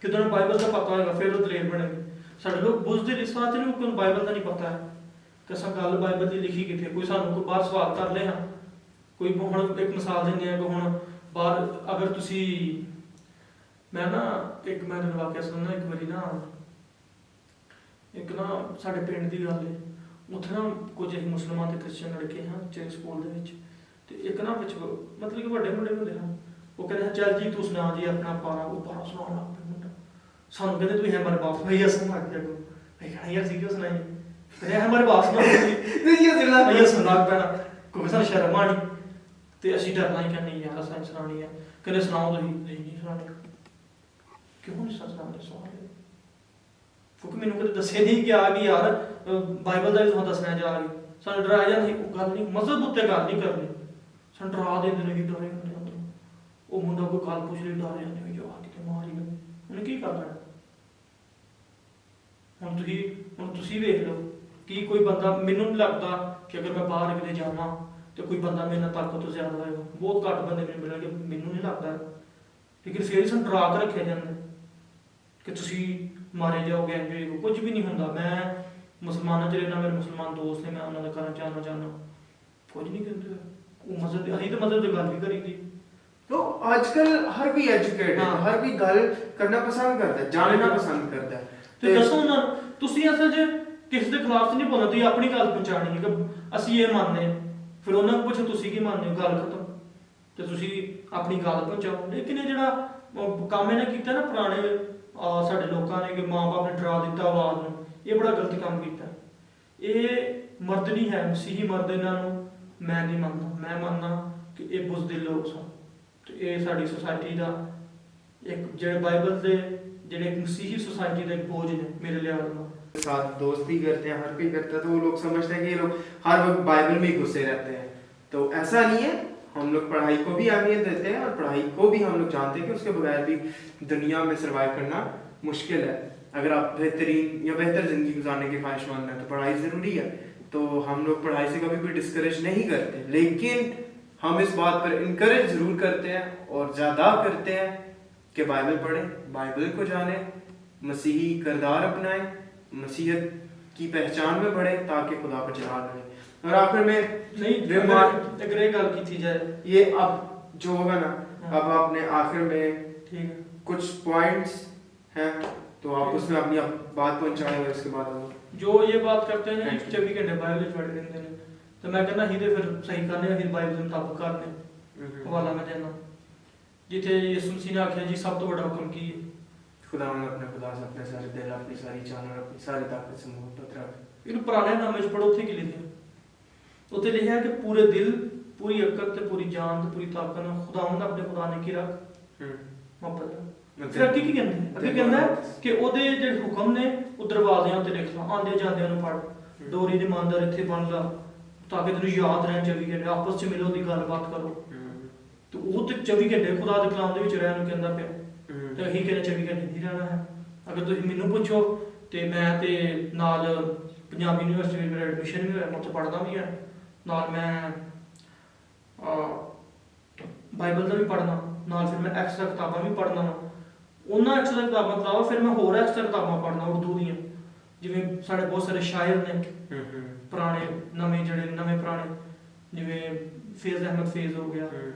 ਕਿ ਤੁਹਾਨੂੰ ਬਾਈਬਲ ਦਾ ਪਤਾ ਹੋਏਗਾ, ਫਿਰ ਉਹ ਦਲੇਰ ਬਣੇਗੀ। ਸਾਡੇ ਲੋਕ ਬੁੱਝਦੇ ਇਸ ਵਾਰ ਨਹੀਂ, ਕੋਈ ਬਾਈਬਲ ਦਾ ਨਹੀਂ ਪਤਾ ਹੈ ਕਿ ਅਸਾਂ ਗੱਲ ਬਾਈਬਲ ਦੀ ਲਿਖੀ ਕਿੱਥੇ। ਕੋਈ ਸਾਨੂੰ ਕੋਈ ਬਾਹਰ ਸਵਾਲ ਕਰ ਲਿਆ, ਕੋਈ ਹੁਣ ਇੱਕ ਮਿਸਾਲ ਦਿੰਦੇ ਆ ਕਿ ਹੁਣ ਬਾਹਰ ਅਗਰ ਤੁਸੀਂ ਮੈਂ ਤੁਹਾਨੂੰ ਵਾਕਿਆ ਸੁਣਨਾ। ਇੱਕ ਵਾਰੀ ਸਾਡੇ ਪਿੰਡ ਦੀ ਗੱਲ ਹੈ। ਉੱਥੇ ਨਾ ਕੁਝ ਮੁਸਲਮਾਨ ਤੇ ਕ੍ਰਿਸਚਨ ਲੜਕੇ ਹਨ ਚੇਕ ਸਕੂਲ ਦੇ ਵਿੱਚ, ਤੇ ਇੱਕ ਵਿੱਚ ਮਤਲਬ ਕਿ ਵੱਡੇ ਮੁੰਡੇ ਹੁੰਦੇ ਹਨ, ਉਹ ਕਹਿੰਦੇ ਚੱਲ ਜੀ ਤੂੰ ਸੁਣਾ ਜੀ ਆਪਣਾ ਪਾਰਾ। ਉਹ ਪਾਰਾ ਸੁਣਾਉਣ ਲੱਗ ਪਿਆ ਮੁੰਡਾ। ਸਾਨੂੰ ਕਹਿੰਦੇ ਤੂੰ ਹਮਾਰੇ ਬਾਪ ਭਈਆ ਸੁਣਾ ਕੇ ਜਾਓ। ਮੈਂ ਕਹਿੰਦਾ ਯਾਰ ਸੀ ਕਿਉਂ ਸੁਣਾਈ? ਕਹਿੰਦੇ ਹਮਾਰੇ ਬਾਪ ਸੁਣਾ ਭਈਆ ਸੁਣਾ ਪੈਣਾ, ਕੋਈ ਸਾਨੂੰ ਸ਼ਰਮ ਆਣੀ ਤੇ ਅਸੀਂ ਡਰਨਾ ਹੀ ਕਹਿੰਦੇ ਯਾਰ ਅਸਾਂ ਸੁਣਾਉਣੀ ਹੈ। ਕਹਿੰਦੇ ਸੁਣਾਓ ਤੁਸੀਂ। ਨਹੀਂ ਸੁਣਾਉਣੀ। ਕਿਉਂ ਨਹੀਂ ਸੁਣਾਉਂਦੇ? ਸਵਾਲ ਕਿਉਂਕਿ ਮੈਨੂੰ ਕਦੇ ਦੱਸੇ ਨਹੀਂ ਗਿਆ ਕਿ ਯਾਰ ਬਾਈਬਲ ਦਾ ਵੀ ਤੁਹਾਨੂੰ ਦੱਸਣਾ ਜਾ ਰਹੀ। ਸਾਨੂੰ ਡਰਾਇਆ ਜਾਂਦਾ ਸੀ, ਉਹ ਗੱਲ ਨਹੀਂ, ਮਜ਼ਹਬ ਉੱਤੇ ਗੱਲ ਨਹੀਂ ਕਰਨੀ। ਸਾਨੂੰ ਡਰਾ ਦਿੰਦੇ ਨੇ, ਡਰੇ ਹੁੰਦੇ। ਉਹ ਮੁੰਡਾ ਕੋਈ ਗੱਲ ਪੁੱਛ ਲਈ ਡਰ ਜਾਂਦੇ ਵੀ ਜਵਾਕ ਕਿਤੇ ਮਾਰ ਹੀ ਗਏ, ਉਹਨੇ ਕੀ ਕਰਨਾ? ਹੁਣ ਤੁਸੀਂ ਵੇਖ ਲਓ ਕਿ ਕੋਈ ਬੰਦਾ, ਮੈਨੂੰ ਨਹੀਂ ਲੱਗਦਾ ਕਿ ਅਗਰ ਮੈਂ ਬਾਹਰ ਕਿਤੇ ਜਾਵਾਂ ਤੇ ਕੋਈ ਬੰਦਾ ਮੇਰੇ ਨਾਲ ਤਾਕਤ ਤੋਂ ਜ਼ਿਆਦਾ ਹੋਏਗਾ। ਬਹੁਤ ਘੱਟ ਬੰਦੇ ਮੈਨੂੰ ਮਿਲਣਗੇ, ਮੈਨੂੰ ਨਹੀਂ ਲੱਗਦਾ। ਲੇਕਿਨ ਫਿਰ ਸਾਨੂੰ ਡਰਾ ਕੇ ਰੱਖਿਆ ਜਾਂਦਾ ਕਿ ਤੁਸੀਂ ਮਾਰੇ ਜਾਓਗੇ, ਕੁਝ ਵੀ ਨਹੀਂ ਹੁੰਦਾ। ਮੈਂ ਮੁਸਲਮਾਨਾਂ 'ਚ ਰਹਿਣਾ, ਮੇਰੇ ਮੁਸਲਮਾਨ ਦੋਸਤ ਨੇ, ਮੈਂ ਉਹਨਾਂ ਦਾ ਘਰ ਜਾਣਾ ਚਾਹੁੰਦਾ, ਕੁਝ ਨਹੀਂ ਕਹਿੰਦੇ। ਉਹ ਮਜ਼ਹਬ ਅਸੀਂ ਤਾਂ ਮਜ਼ਹਬ ਦੀ ਗੱਲ ਵੀ ਕਰੀ ਦੀ। तो आजकल हर कोई एजुकेटेड है, हर कोई गल करना पसंद करता है, जानना पसंद करता है। ਤੇ ਦੱਸੋ ਉਹਨਾਂ ਨੂੰ, ਤੁਸੀਂ ਅਸਲ 'ਚ ਕਿਸੇ ਦੇ ਖਿਲਾਫ ਨਹੀਂ ਬੋਲਣਾ, ਤੁਸੀਂ ਆਪਣੀ ਗੱਲ ਪਹੁੰਚਾਣੀ ਹੈ ਕਿ ਅਸੀਂ ਇਹ ਮੰਨਦੇ ਹਾਂ। ਫਿਰ ਉਹਨਾਂ ਨੂੰ ਪੁੱਛੋ ਤੁਸੀਂ ਕੀ ਮੰਨਦੇ ਹੋ, ਗੱਲ ਖਤਮ। ਤੇ ਤੁਸੀਂ ਆਪਣੀ ਗੱਲ ਪਹੁੰਚਾਓ। ਲੇਕਿਨ ਇਹ ਜਿਹੜਾ ਕੰਮ ਇਹਨੇ ਕੀਤਾ ਨਾ ਪੁਰਾਣੇ ਸਾਡੇ ਲੋਕਾਂ ਨੇ, ਕਿ ਮਾਂ-ਬਾਪ ਨੇ ਡਰਾ ਦਿੱਤਾ ਔਲਾਦ ਨੂੰ, ਇਹ ਬੜਾ ਗਲਤ ਕੰਮ ਕੀਤਾ। ਇਹ ਮਰਦ ਨਹੀਂ ਹੈ, ਮਸੀਹੀ ਮਰਦ ਇਹਨਾਂ ਨੂੰ ਮੈਂ ਨਹੀਂ ਮੰਨਦਾ। ਮੈਂ ਮੰਨਦਾ ਕਿ ਇਹ ਬੁਜ਼ਦਿਲ ਲੋਕ ਸਨ। ਇਹ ਸਾਡੀ ਸੋਸਾਇਟੀ ਦਾ ਇੱਕ ਜਿਹੜੇ ਬਾਈਬਲ ਦੇ ਜਿਹੜੇ ਮਸੀਹੀ सोसाइटी का एक बोझ है मेरे लिए साथ दोस्ती करते हैं, हर कोई करता है, तो वो लोग समझते हैं कि ये लोग हर वक्त बाइबल में ही घुसे रहते हैं। तो ऐसा नहीं है, हम लोग पढ़ाई को भी अहमियत देते हैं और पढ़ाई को भी हम लोग जानते हैं कि उसके बगैर भी दुनिया में सर्वाइव करना मुश्किल है। अगर आप बेहतरीन या बेहतर ज़िंदगी गुजारने की ख्वाहिशमंद हैं तो पढ़ाई ज़रूरी है। तो हम लोग पढ़ाई से कभी भी डिस्करेज नहीं करते, लेकिन हम इस बात पर इनकरेज ज़रूर करते हैं और ज़्यादा करते हैं कि बाइबल पढ़ें, बाइबल को जानें, मसीही किरदार अपनाएं, मसीहत की पहचान में बढ़ें ताकि खुदा का जलाल बढ़े। और आखिर में नहीं अगर एक गल की जाए ये अब जो होगा ना, अब आपने आखिर में ठीक है कुछ पॉइंट्स हैं तो आप उसमें अपनी बात पहुंचाएं और इसके बाद हम जो ये बात करते हैं ना 24 घंटे बाइबल पढ़ लेते हैं तो मैं कहना ही फिर सही करने फिर बाइबल के मुताबिक करने हवाला में देना जिथे यीशु मसीह ने आखिया जी सब तो बड़ा हुक्म की है खुदा ने अपने खुदा से अपने सारे दिल, अपनी सारी जान और अपनी सारी ताकत से मोहब्बत रख। ਇਹਨੂੰ ਪੁਰਾਣੇ ਨਾਮੇ 'ਚ ਪੜੋ ਉੱਥੇ ਕੀ ਲਿਖਿਆ ਉੱਥੇ ਲਿਖਿਆ ਕਿ ਪੂਰੇ ਦਿਲ ਪੂਰੀ ਅਕਲ ਤੇ ਪੂਰੀ ਜਾਨ ਤੇ ਪੂਰੀ ਤਾਕਤ ਨਾਲ ਖੁਦਾਵੰਦ ਆਪਣੇ ਖੁਦਾ ਨੇ ਕੀ ਰੱਖ ਮੁਹੱਬਤ ਫਿਰ ਅੱਗੇ ਕੀ ਕਹਿੰਦੇ ਅੱਗੇ ਕਹਿੰਦਾ ਕਿ ਉਹਦੇ ਜਿਹੜੇ ਹੁਕਮ ਨੇ ਉਹ ਦਰਵਾਜ਼ਿਆਂ ਉੱਤੇ ਲਿਖ ਲਾ ਆਂਦੇ ਜਾਂਦਿਆਂ ਨੂੰ ਪੜ ਡੋਰੀ ਦੇ ਮੰਦਰ ਇੱਥੇ ਬਣ ਲਾ ਤਾਂ ਕਿ ਤੈਨੂੰ ਯਾਦ ਰਹਿਣ 24 ਘੰਟੇ ਆਪਸ 'ਚ ਮਿਲੋ ਦੀ ਗੱਲਬਾਤ ਕਰੋ ਤੇ ਉਹ ਤੇ 24 ਘੰਟੇ ਖੁਦਾ ਦੇ ਕਲਾਮ ਦੇ ਵਿੱਚ ਰਹਿਣ ਨੂੰ ਕਹਿੰਦਾ ਪਿਆ ਤੇ ਇਹੀ ਕਹਿੰਦਾ 24 ਘੰਟੇ ਨਹੀਂ ਰਹਿਣਾ ਹੈ। ਅਗਰ ਤੁਸੀਂ ਮੈਨੂੰ ਪੁੱਛੋ ਤੇ ਮੈਂ ਤੇ ਨਾਲ ਪੰਜਾਬੀ ਯੂਨੀਵਰਸਿਟੀ ਵਿੱਚ ਮੇਰਾ ਐਡਮਿਸ਼ਨ ਵੀ ਹੋਇਆ ਮੈਂ ਉੱਥੇ ਪੜ੍ਹਦਾ ਵੀ ਹਾਂ ਨਾਲ ਮੈਂ ਬਾਈਬਲ ਦਾ ਵੀ ਪੜ੍ਹਨਾ ਨਾਲ ਫਿਰ ਮੈਂ ਐਕਸਟਰਾ ਕਿਤਾਬਾਂ ਵੀ ਪੜ੍ਹਨਾ ਉਹਨਾਂ ਐਕਸਟਰਾ ਕਿਤਾਬਾਂ ਤੋਂ ਇਲਾਵਾ ਫਿਰ ਮੈਂ ਹੋਰ ਐਕਸਟਰਾ ਕਿਤਾਬਾਂ ਪੜ੍ਹਨਾ ਉਰਦੂ ਦੀਆਂ ਜਿਵੇਂ ਸਾਡੇ ਬਹੁਤ ਸਾਰੇ ਸ਼ਾਇਰ ਨੇ ਪੁਰਾਣੇ ਨਵੇਂ ਜਿਹੜੇ ਨਵੇਂ ਪੁਰਾਣੇ ਜਿਵੇਂ ਫੇਜ਼ ਅਹਿਮਦ ਫੇਜ਼ ਹੋ ਗਿਆ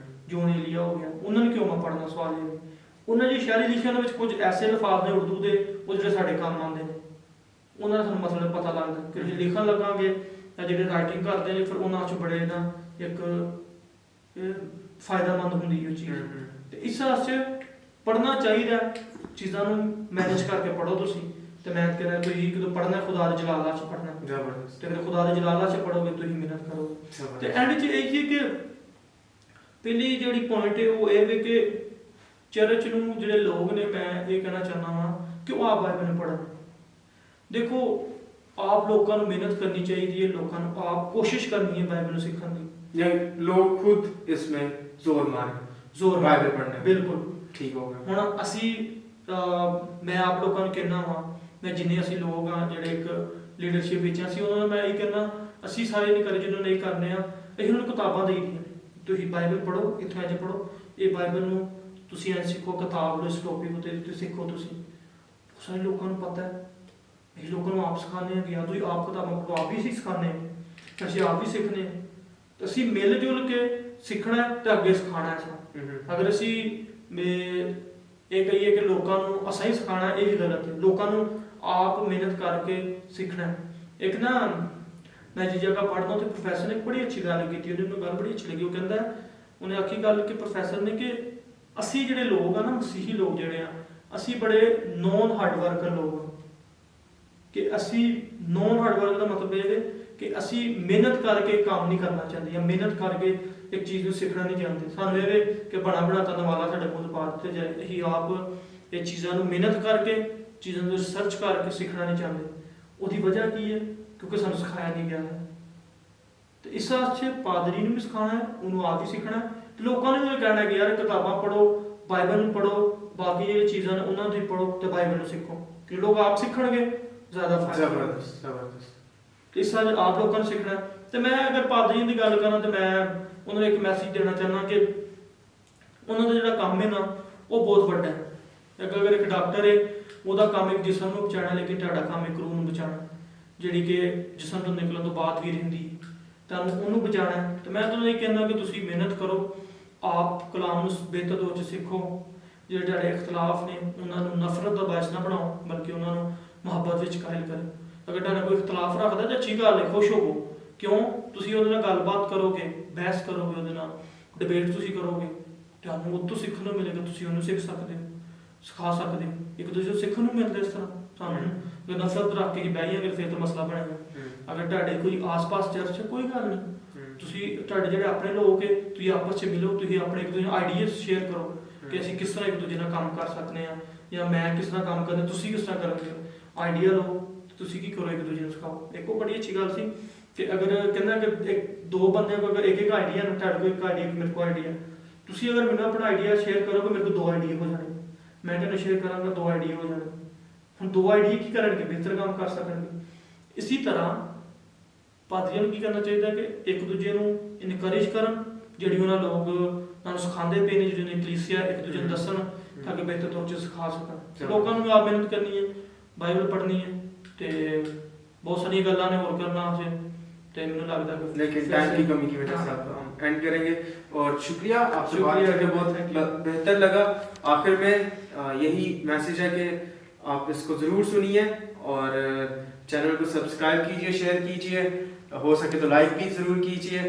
ਜੋਨ ਏਲੀਆ ਹੋ ਗਿਆ ਉਹਨਾਂ ਨੂੰ ਕਿਉਂ ਮੈਂ ਪੜ੍ਹਨਾ ਸਵਾਲ ਇਹ ਉਹਨਾਂ ਦੀ ਸ਼ਾਇਰੀ ਲਿਖਿਆ ਦੇ ਵਿੱਚ ਕੁਝ ਐਸੇ ਲਫ਼ਾਜ਼ ਨੇ ਉਰਦੂ ਦੇ ਉਹ ਜਿਹੜੇ ਸਾਡੇ ਕੰਮ ਆਉਂਦੇ ਨੇ ਉਹਨਾਂ ਦਾ ਸਾਨੂੰ ਮਸਲਾ ਪਤਾ ਲੱਗਦਾ ਕਿ ਜੇ ਲਿਖਣ ਲੱਗਾਂਗੇ ਜਾਂ ਜਿਹੜੇ ਰਾਈਟਿੰਗ ਕਰਦੇ ਨੇ ਫਿਰ ਉਹਨਾਂ 'ਚ ਬੜੇ ਨਾ ਇੱਕ ਫਾਇਦਾਮੰਦ ਹੁੰਦੀ ਹੈ ਉਹ ਚੀਜ਼ ਤੇ ਇਸ ਵਾਸਤੇ ਪੜ੍ਹਨਾ ਚਾਹੀਦਾ ਚੀਜ਼ਾਂ ਨੂੰ ਮੈਨੇਜ ਕਰਕੇ ਪੜ੍ਹੋ ਤੁਸੀਂ ਤੇ ਮੈਂ ਕਹਿੰਦਾ ਤੁਸੀਂ ਜਦੋਂ ਪੜ੍ਹਨਾ ਖੁਦਾ ਦੇ ਜਲਾਲਾ 'ਚ ਪੜ੍ਹਨਾ ਜ਼ਬਰਦਸਤ ਤੇ ਫਿਰ ਖੁਦਾ ਦੇ ਜਲਾਲਾ 'ਚ ਪੜ੍ਹੋਗੇ ਤੁਸੀਂ ਮਿਹਨਤ ਕਰੋਗੇ ਤੇ ਐਂਡ 'ਚ ਇਹ ਹੀ ਕਿ ਪਹਿਲੀ ਜਿਹੜੀ ਪੁਆਇੰਟ ਹੈ ਉਹ ਇਹ ਵੀ ਕਿ ਚਰਚ ਨੂੰ ਜਿਹੜੇ ਲੋਕ ਨੇ ਮੈਂ ਇਹ ਕਹਿਣਾ ਚਾਹੁੰਦਾ ਹਾਂ ਕਿ ਉਹ ਆਪ ਬਾਈਬਲ ਨੂੰ ਪੜ੍ਹਨ ਦੇਖੋ ਆਪ ਲੋਕਾਂ ਨੂੰ ਮਿਹਨਤ ਕਰਨੀ ਚਾਹੀਦੀ ਹੈ ਲੋਕਾਂ ਨੂੰ ਆਪ ਕੋਸ਼ਿਸ਼ ਕਰਨੀ ਹੈ ਬਾਈਬਲ ਨੂੰ ਸਿੱਖਣ ਦੀ या लोग खुद इसमें जोर मारे बाइबल पढ़ने बिल्कुल ठीक हो गया ਹੁਣ ਅਸੀਂ ਮੈਂ ਆਪ ਲੋਕਾਂ ਨੂੰ ਕਹਿਣਾ ਵਾ ਮੈਂ ਜਿੰਨੇ ਅਸੀਂ ਲੋਕ ਆ ਜਿਹੜੇ ਇੱਕ ਲੀਡਰਸ਼ਿਪ ਵਿੱਚ ਅਸੀਂ ਉਹਨਾਂ ਨੂੰ ਮੈਂ ਇਹ ਕਹਿਣਾ ਅਸੀਂ ਸਾਰੇ ਨਹੀਂ ਕਰੇ ਜਿਹਨੂੰ ਨਹੀਂ ਕਰਨੇ ਆ ਅਸੀਂ ਉਹਨਾਂ ਨੂੰ ਕਿਤਾਬਾਂ ਦੇ ਦੀਆਂ ਤੁਸੀਂ ਬਾਈਬਲ ਪੜ੍ਹੋ ਇੱਥੇ ਅੱਜ ਪੜ੍ਹੋ ਇਹ ਬਾਈਬਲ ਨੂੰ ਤੁਸੀਂ ਐਂ ਸਿੱਖੋ ਕਿਤਾਬ ਨੂੰ ਇਸ ਟੌਪਿਕ ਉੱਤੇ ਸਿੱਖੋ ਤੁਸੀਂ ਸਾਰੇ ਲੋਕਾਂ ਨੂੰ ਪਤਾ ਹੈ ਇਹ ਲੋਕਾਂ ਨੂੰ ਆਪ ਸਿਖਾਉਂਦੇ ਆ ਕਿ ਤੁਸੀਂ ਆਪ ਕਿਤਾਬਾਂ ਪੜ੍ਹੋ ਆਪ ਹੀ ਸਿਖਾਉਂਦੇ ਅਸੀਂ ਆਪ ਹੀ ਸਿੱਖਣੇ ਅਸੀਂ ਮਿਲ ਜੁਲ ਕੇ ਸਿੱਖਣਾ ਤੇ ਅੱਗੇ ਸਿਖਾਉਣਾ ਹੈ ਅਗਰ ਅਸੀਂ ਇਹ ਕਹੀਏ ਕਿ ਲੋਕਾਂ ਨੂੰ ਅਸਾਂ ਹੀ ਸਿਖਾਉਣਾ ਇਹ ਵੀ ਗਲਤ ਹੈ ਲੋਕਾਂ ਨੂੰ ਆਪ ਮਿਹਨਤ ਕਰਕੇ ਸਿੱਖਣਾ ਇੱਕ ਨਾ ਮੈਂ ਜਿਸ ਜਗ੍ਹਾ ਪੜ੍ਹਦਾ ਉੱਥੇ ਪ੍ਰੋਫੈਸਰ ਨੇ ਬੜੀ ਅੱਛੀ ਗੱਲ ਕੀਤੀ ਉਹਨੇ ਮੈਨੂੰ ਗੱਲ ਬੜੀ ਅੱਛੀ ਲੱਗੀ ਉਹ ਕਹਿੰਦਾ ਉਹਨੇ ਆਖੀ ਗੱਲ ਕਿ ਪ੍ਰੋਫੈਸਰ ਨੇ ਕਿ ਅਸੀਂ ਜਿਹੜੇ ਲੋਕ ਆ ਨਾ ਮਸੀਹੀ ਲੋਕ ਜਿਹੜੇ ਆ ਅਸੀਂ ਬੜੇ ਨੌਨ ਹਾਰਡ ਵਰਕਰ ਲੋਕ ਆ ਕਿ ਅਸੀਂ ਨੌਨ ਹਾਰਡ ਵਰਕ ਦਾ ਮਤਲਬ ਇਹ ਹੈ ਕਿ ਅਸੀਂ ਮਿਹਨਤ ਕਰਕੇ ਕੰਮ ਨਹੀਂ ਕਰਨਾ ਚਾਹੁੰਦੇ ਜਾਂ ਮਿਹਨਤ ਕਰਕੇ ਇੱਕ ਚੀਜ਼ ਨੂੰ ਸਿੱਖਣਾ ਨਹੀਂ ਚਾਹੁੰਦੇ ਸਾਨੂੰ ਇਹ ਕਿ ਬਣਾ ਬਣਾਤਾ ਨਵਾਲਾ ਸਾਡੇ ਕੋਲ ਪਾ ਦਿੱਤੇ ਜਾਏ ਅਸੀਂ ਆਪ ਇਹ ਚੀਜ਼ਾਂ ਨੂੰ ਮਿਹਨਤ ਕਰਕੇ ਚੀਜ਼ਾਂ ਨੂੰ ਰਿਸਰਚ ਕਰਕੇ ਸਿੱਖਣਾ ਨਹੀਂ ਚਾਹੁੰਦੇ ਉਹਦੀ ਵਜ੍ਹਾ ਕੀ ਹੈ ਕਿਉਂਕਿ ਸਾਨੂੰ ਸਿਖਾਇਆ ਨਹੀਂ ਗਿਆ ਹੈ ਤੇ ਇਸ ਵਾਸਤੇ ਪਾਦਰੀ ਨੂੰ ਵੀ ਸਿਖਾਉਣਾ ਹੈ ਉਹਨੂੰ ਆਪ ਹੀ ਸਿੱਖਣਾ ਤੇ ਲੋਕਾਂ ਨੂੰ ਇਹ ਕਹਿਣਾ ਕਿ ਯਾਰ ਕਿਤਾਬਾਂ ਪੜ੍ਹੋ ਬਾਈਬਲ ਨੂੰ ਪੜ੍ਹੋ ਬਾਕੀ ਜਿਹੜੀਆਂ ਚੀਜ਼ਾਂ ਨੇ ਉਹਨਾਂ ਨੂੰ ਪੜ੍ਹੋ ਤੇ ਬਾਈਬਲ ਨੂੰ ਸਿੱਖੋ ਕਿ ਲੋਕ ਆਪ ਸਿੱਖਣਗੇ ਜ਼ਿਆਦਾ ਫਾਇਦਾ ਜ਼ਬਰਦਸਤ ਇਸ ਵਾਰ ਆਪ ਲੋਕਾਂ ਨੂੰ ਸਿੱਖਣਾ ਤੇ ਮੈਂ ਅਗਰ ਪਾਦਰੀਆਂ ਦੀ ਗੱਲ ਕਰਾਂ ਤੇ ਮੈਂ ਉਹਨਾਂ ਨੂੰ ਇੱਕ ਮੈਸੇਜ ਦੇਣਾ ਚਾਹੁੰਦਾ ਕਿ ਉਹਨਾਂ ਦਾ ਜਿਹੜਾ ਕੰਮ ਹੈ ਨਾ ਉਹ ਬਹੁਤ ਵੱਡਾ ਹੈ ਅਗਰ ਇੱਕ ਡਾਕਟਰ ਹੈ ਉਹਦਾ ਕੰਮ ਇੱਕ ਜਿਸਮ ਨੂੰ ਬਚਾਉਣਾ ਲੇਕਿਨ ਤੁਹਾਡਾ ਕੰਮ ਇੱਕ ਰੂਹ ਨੂੰ ਬਚਾਉਣਾ ਜਿਹੜੀ ਕਿ ਜਿਸਮ ਤੋਂ ਨਿਕਲਣ ਤੋਂ ਬਾਅਦ ਵੀ ਰਹਿੰਦੀ ਤੁਹਾਨੂੰ ਉਹਨੂੰ ਬਚਾਉਣਾ ਤੇ ਮੈਂ ਤੁਹਾਨੂੰ ਇਹ ਕਹਿੰਦਾ ਕਿ ਤੁਸੀਂ ਮਿਹਨਤ ਕਰੋ ਆਪ ਕਲਾਮ ਨੂੰ ਬਿਹਤਰ ਤੌਰ 'ਚ ਸਿੱਖੋ ਜਿਹੜੇ ਤੁਹਾਡੇ ਇਖਤਲਾਫ ਨੇ ਉਹਨਾਂ ਨੂੰ ਨਫ਼ਰਤ ਦਾ ਬਾਇਸ ਨਾ ਬਣਾਓ ਬਲਕਿ ਉਹਨਾਂ ਨੂੰ ਮੁਹੱਬਤ ਵਿੱਚ ਕਾਇਲ ਕਰੋ ਅਗਰ ਤੁਹਾਡਾ ਕੋਈ ਇਖਤਲਾਫ ਰੱਖਦਾ ਤਾਂ ਅੱਛੀ ਗੱਲ ਹੈ ਖੁਸ਼ ਹੋਵੋ ਕਿਉਂ ਤੁਸੀਂ ਉਹਦੇ ਨਾਲ ਗੱਲਬਾਤ ਕਰੋਗੇ ਬਹਿਸ ਕਰੋਗੇ ਉਹਦੇ ਨਾਲ ਡਿਬੇਟ ਤੁਸੀਂ ਕਰੋਗੇ ਤੁਹਾਨੂੰ ਉਹ ਤੋਂ ਸਿੱਖਣ ਨੂੰ ਮਿਲੇਗਾ ਤੁਸੀਂ ਉਹਨੂੰ ਸਿੱਖ ਸਕਦੇ ਹੋ ਸਿਖਾ ਸਕਦੇ ਹੋ ਇੱਕ ਦੂਜੇ ਨੂੰ ਸਿੱਖਣ ਨੂੰ ਮਿਲਦਾ ਇਸ ਤਰ੍ਹਾਂ ਸਾਨੂੰ ਜੇ ਨਫ਼ਰਤ ਰੱਖ ਕੇ ਬਹਿ ਜਾਈਏ ਫਿਰ ਤਾਂ ਮਸਲਾ ਬਣੇਗਾ ਅਗਰ ਤੁਹਾਡੇ ਕੋਈ ਆਸ-ਪਾਸ ਚਰਚ ਕੋਈ ਗੱਲ ਨਹੀਂ ਤੁਸੀਂ ਤੁਹਾਡੇ ਜਿਹੜੇ ਆਪਣੇ ਲੋਕ ਹੈ ਤੁਸੀਂ ਆਪਸ 'ਚ ਮਿਲੋ ਤੁਸੀਂ ਆਪਣੇ ਇੱਕ ਦੂਜੇ ਨੂੰ ਆਈਡੀਆਜ਼ ਸ਼ੇਅਰ ਕਰੋ ਕਿ ਅਸੀਂ ਕਿਸ ਤਰ੍ਹਾਂ ਇੱਕ ਦੂਜੇ ਨਾਲ ਕੰਮ ਕਰ ਸਕਦੇ ਹਾਂ ਜਾਂ ਮੈਂ ਕਿਸ ਤਰ੍ਹਾਂ ਕੰਮ ਕਰਦਾ ਤੁਸੀਂ ਕਿਸ ਤਰ੍ਹਾਂ ਕਰੋਗੇ ਆਈਡੀਆ ਲਓ ਤੁਸੀਂ ਕੀ ਕਰੋ ਇੱਕ ਦੂਜੇ ਨੂੰ ਸਿਖਾਓ ਇੱਕ ਉਹ ਬੜੀ ਅੱਛੀ ਗੱਲ ਸੀ ਕਿ ਅਗਰ ਕਹਿੰਦਾ ਕਿ ਇੱਕ ਦੋ ਬੰਦੇ ਕੋਲ ਅਗਰ ਇੱਕ ਆਈਡੀਆ ਨਾ ਤੁਹਾਡੇ ਕੋਲ ਇੱਕ ਆਈਡੀਆ ਮੇਰੇ ਕੋਲ ਆਈਡੀਆ ਤੁਸੀਂ ਅਗਰ ਮੈਨੂੰ ਆਪਣਾ ਆਈਡੀਆ ਸ਼ੇਅਰ ਕਰੋਗੇ ਮੇਰੇ ਕੋਲ ਦੋ ਆਈਡੀਆ ਹੋ ਜਾਣੇ ਮੈਂ ਤੁਹਾਨੂੰ ਸ਼ੇਅਰ ਕਰਾਂਗਾ ਦੋ ਆਈਡੀਆ ਹੋ ਜਾਣੇ ਹੁਣ ਦੋ ਆਈਡੀਆ ਕੀ ਕਰਨਗੇ ਬਿਹਤਰ ਕੰਮ ਕਰ ਸਕਣਗੇ ਇਸੇ ਤਰ੍ਹਾਂ ਪਾਦਰੀਆਂ ਨੂੰ ਕੀ ਕਰਨਾ ਚਾਹੀਦਾ ਕਿ ਇੱਕ ਦੂਜੇ ਨੂੰ ਇਨਕਰੇਜ ਕਰਨ ਜਿਹੜੀ ਉਹਨਾਂ ਲੋਕ ਤੁਹਾਨੂੰ ਸਿਖਾਉਂਦੇ ਪਏ ਨੇ, ਜਿਹੜੀ ਕਲੀਸਿਆ ਇੱਕ ਦੂਜੇ ਨੂੰ ਦੱਸਣ ਤਾਂ ਕਿ ਬਿਹਤਰ ਤੌਰ 'ਚ ਸਿਖਾ ਸਕਣ। ਲੋਕਾਂ ਨੂੰ ਆਪ ਮਿਹਨਤ ਕਰਨੀ ਹੈ, ਬਾਈਬਲ ਪੜ੍ਹਨੀ ਹੈ ਤੇ ਬਹੁਤ ਸਾਰੀਆਂ ਗੱਲਾਂ ਨੇ ਹੋਰ ਕਰਨਾ ਉਸੇ, ਤੇ ਮੈਨੂੰ ਲੱਗਦਾ कि लेकिन टाइम की कमी की वजह से आप हम एंड करेंगे। और शुक्रिया, आपसे बात शुक्रिया, करके thank you। बहुत बेहतर लगा। आखिर में यही मैसेज है कि आप इसको ज़रूर सुनिए और चैनल को सब्सक्राइब कीजिए, शेयर कीजिए, हो सके तो लाइक भी ज़रूर कीजिए।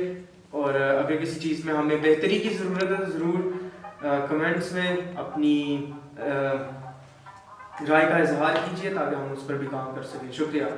और अगर किसी चीज़ में हमें बेहतरी की ज़रूरत है तो ज़रूर कमेंट्स में अपनी राय का इजहार कीजिए ताकि हम उस पर भी काम कर सकें। शुक्रिया।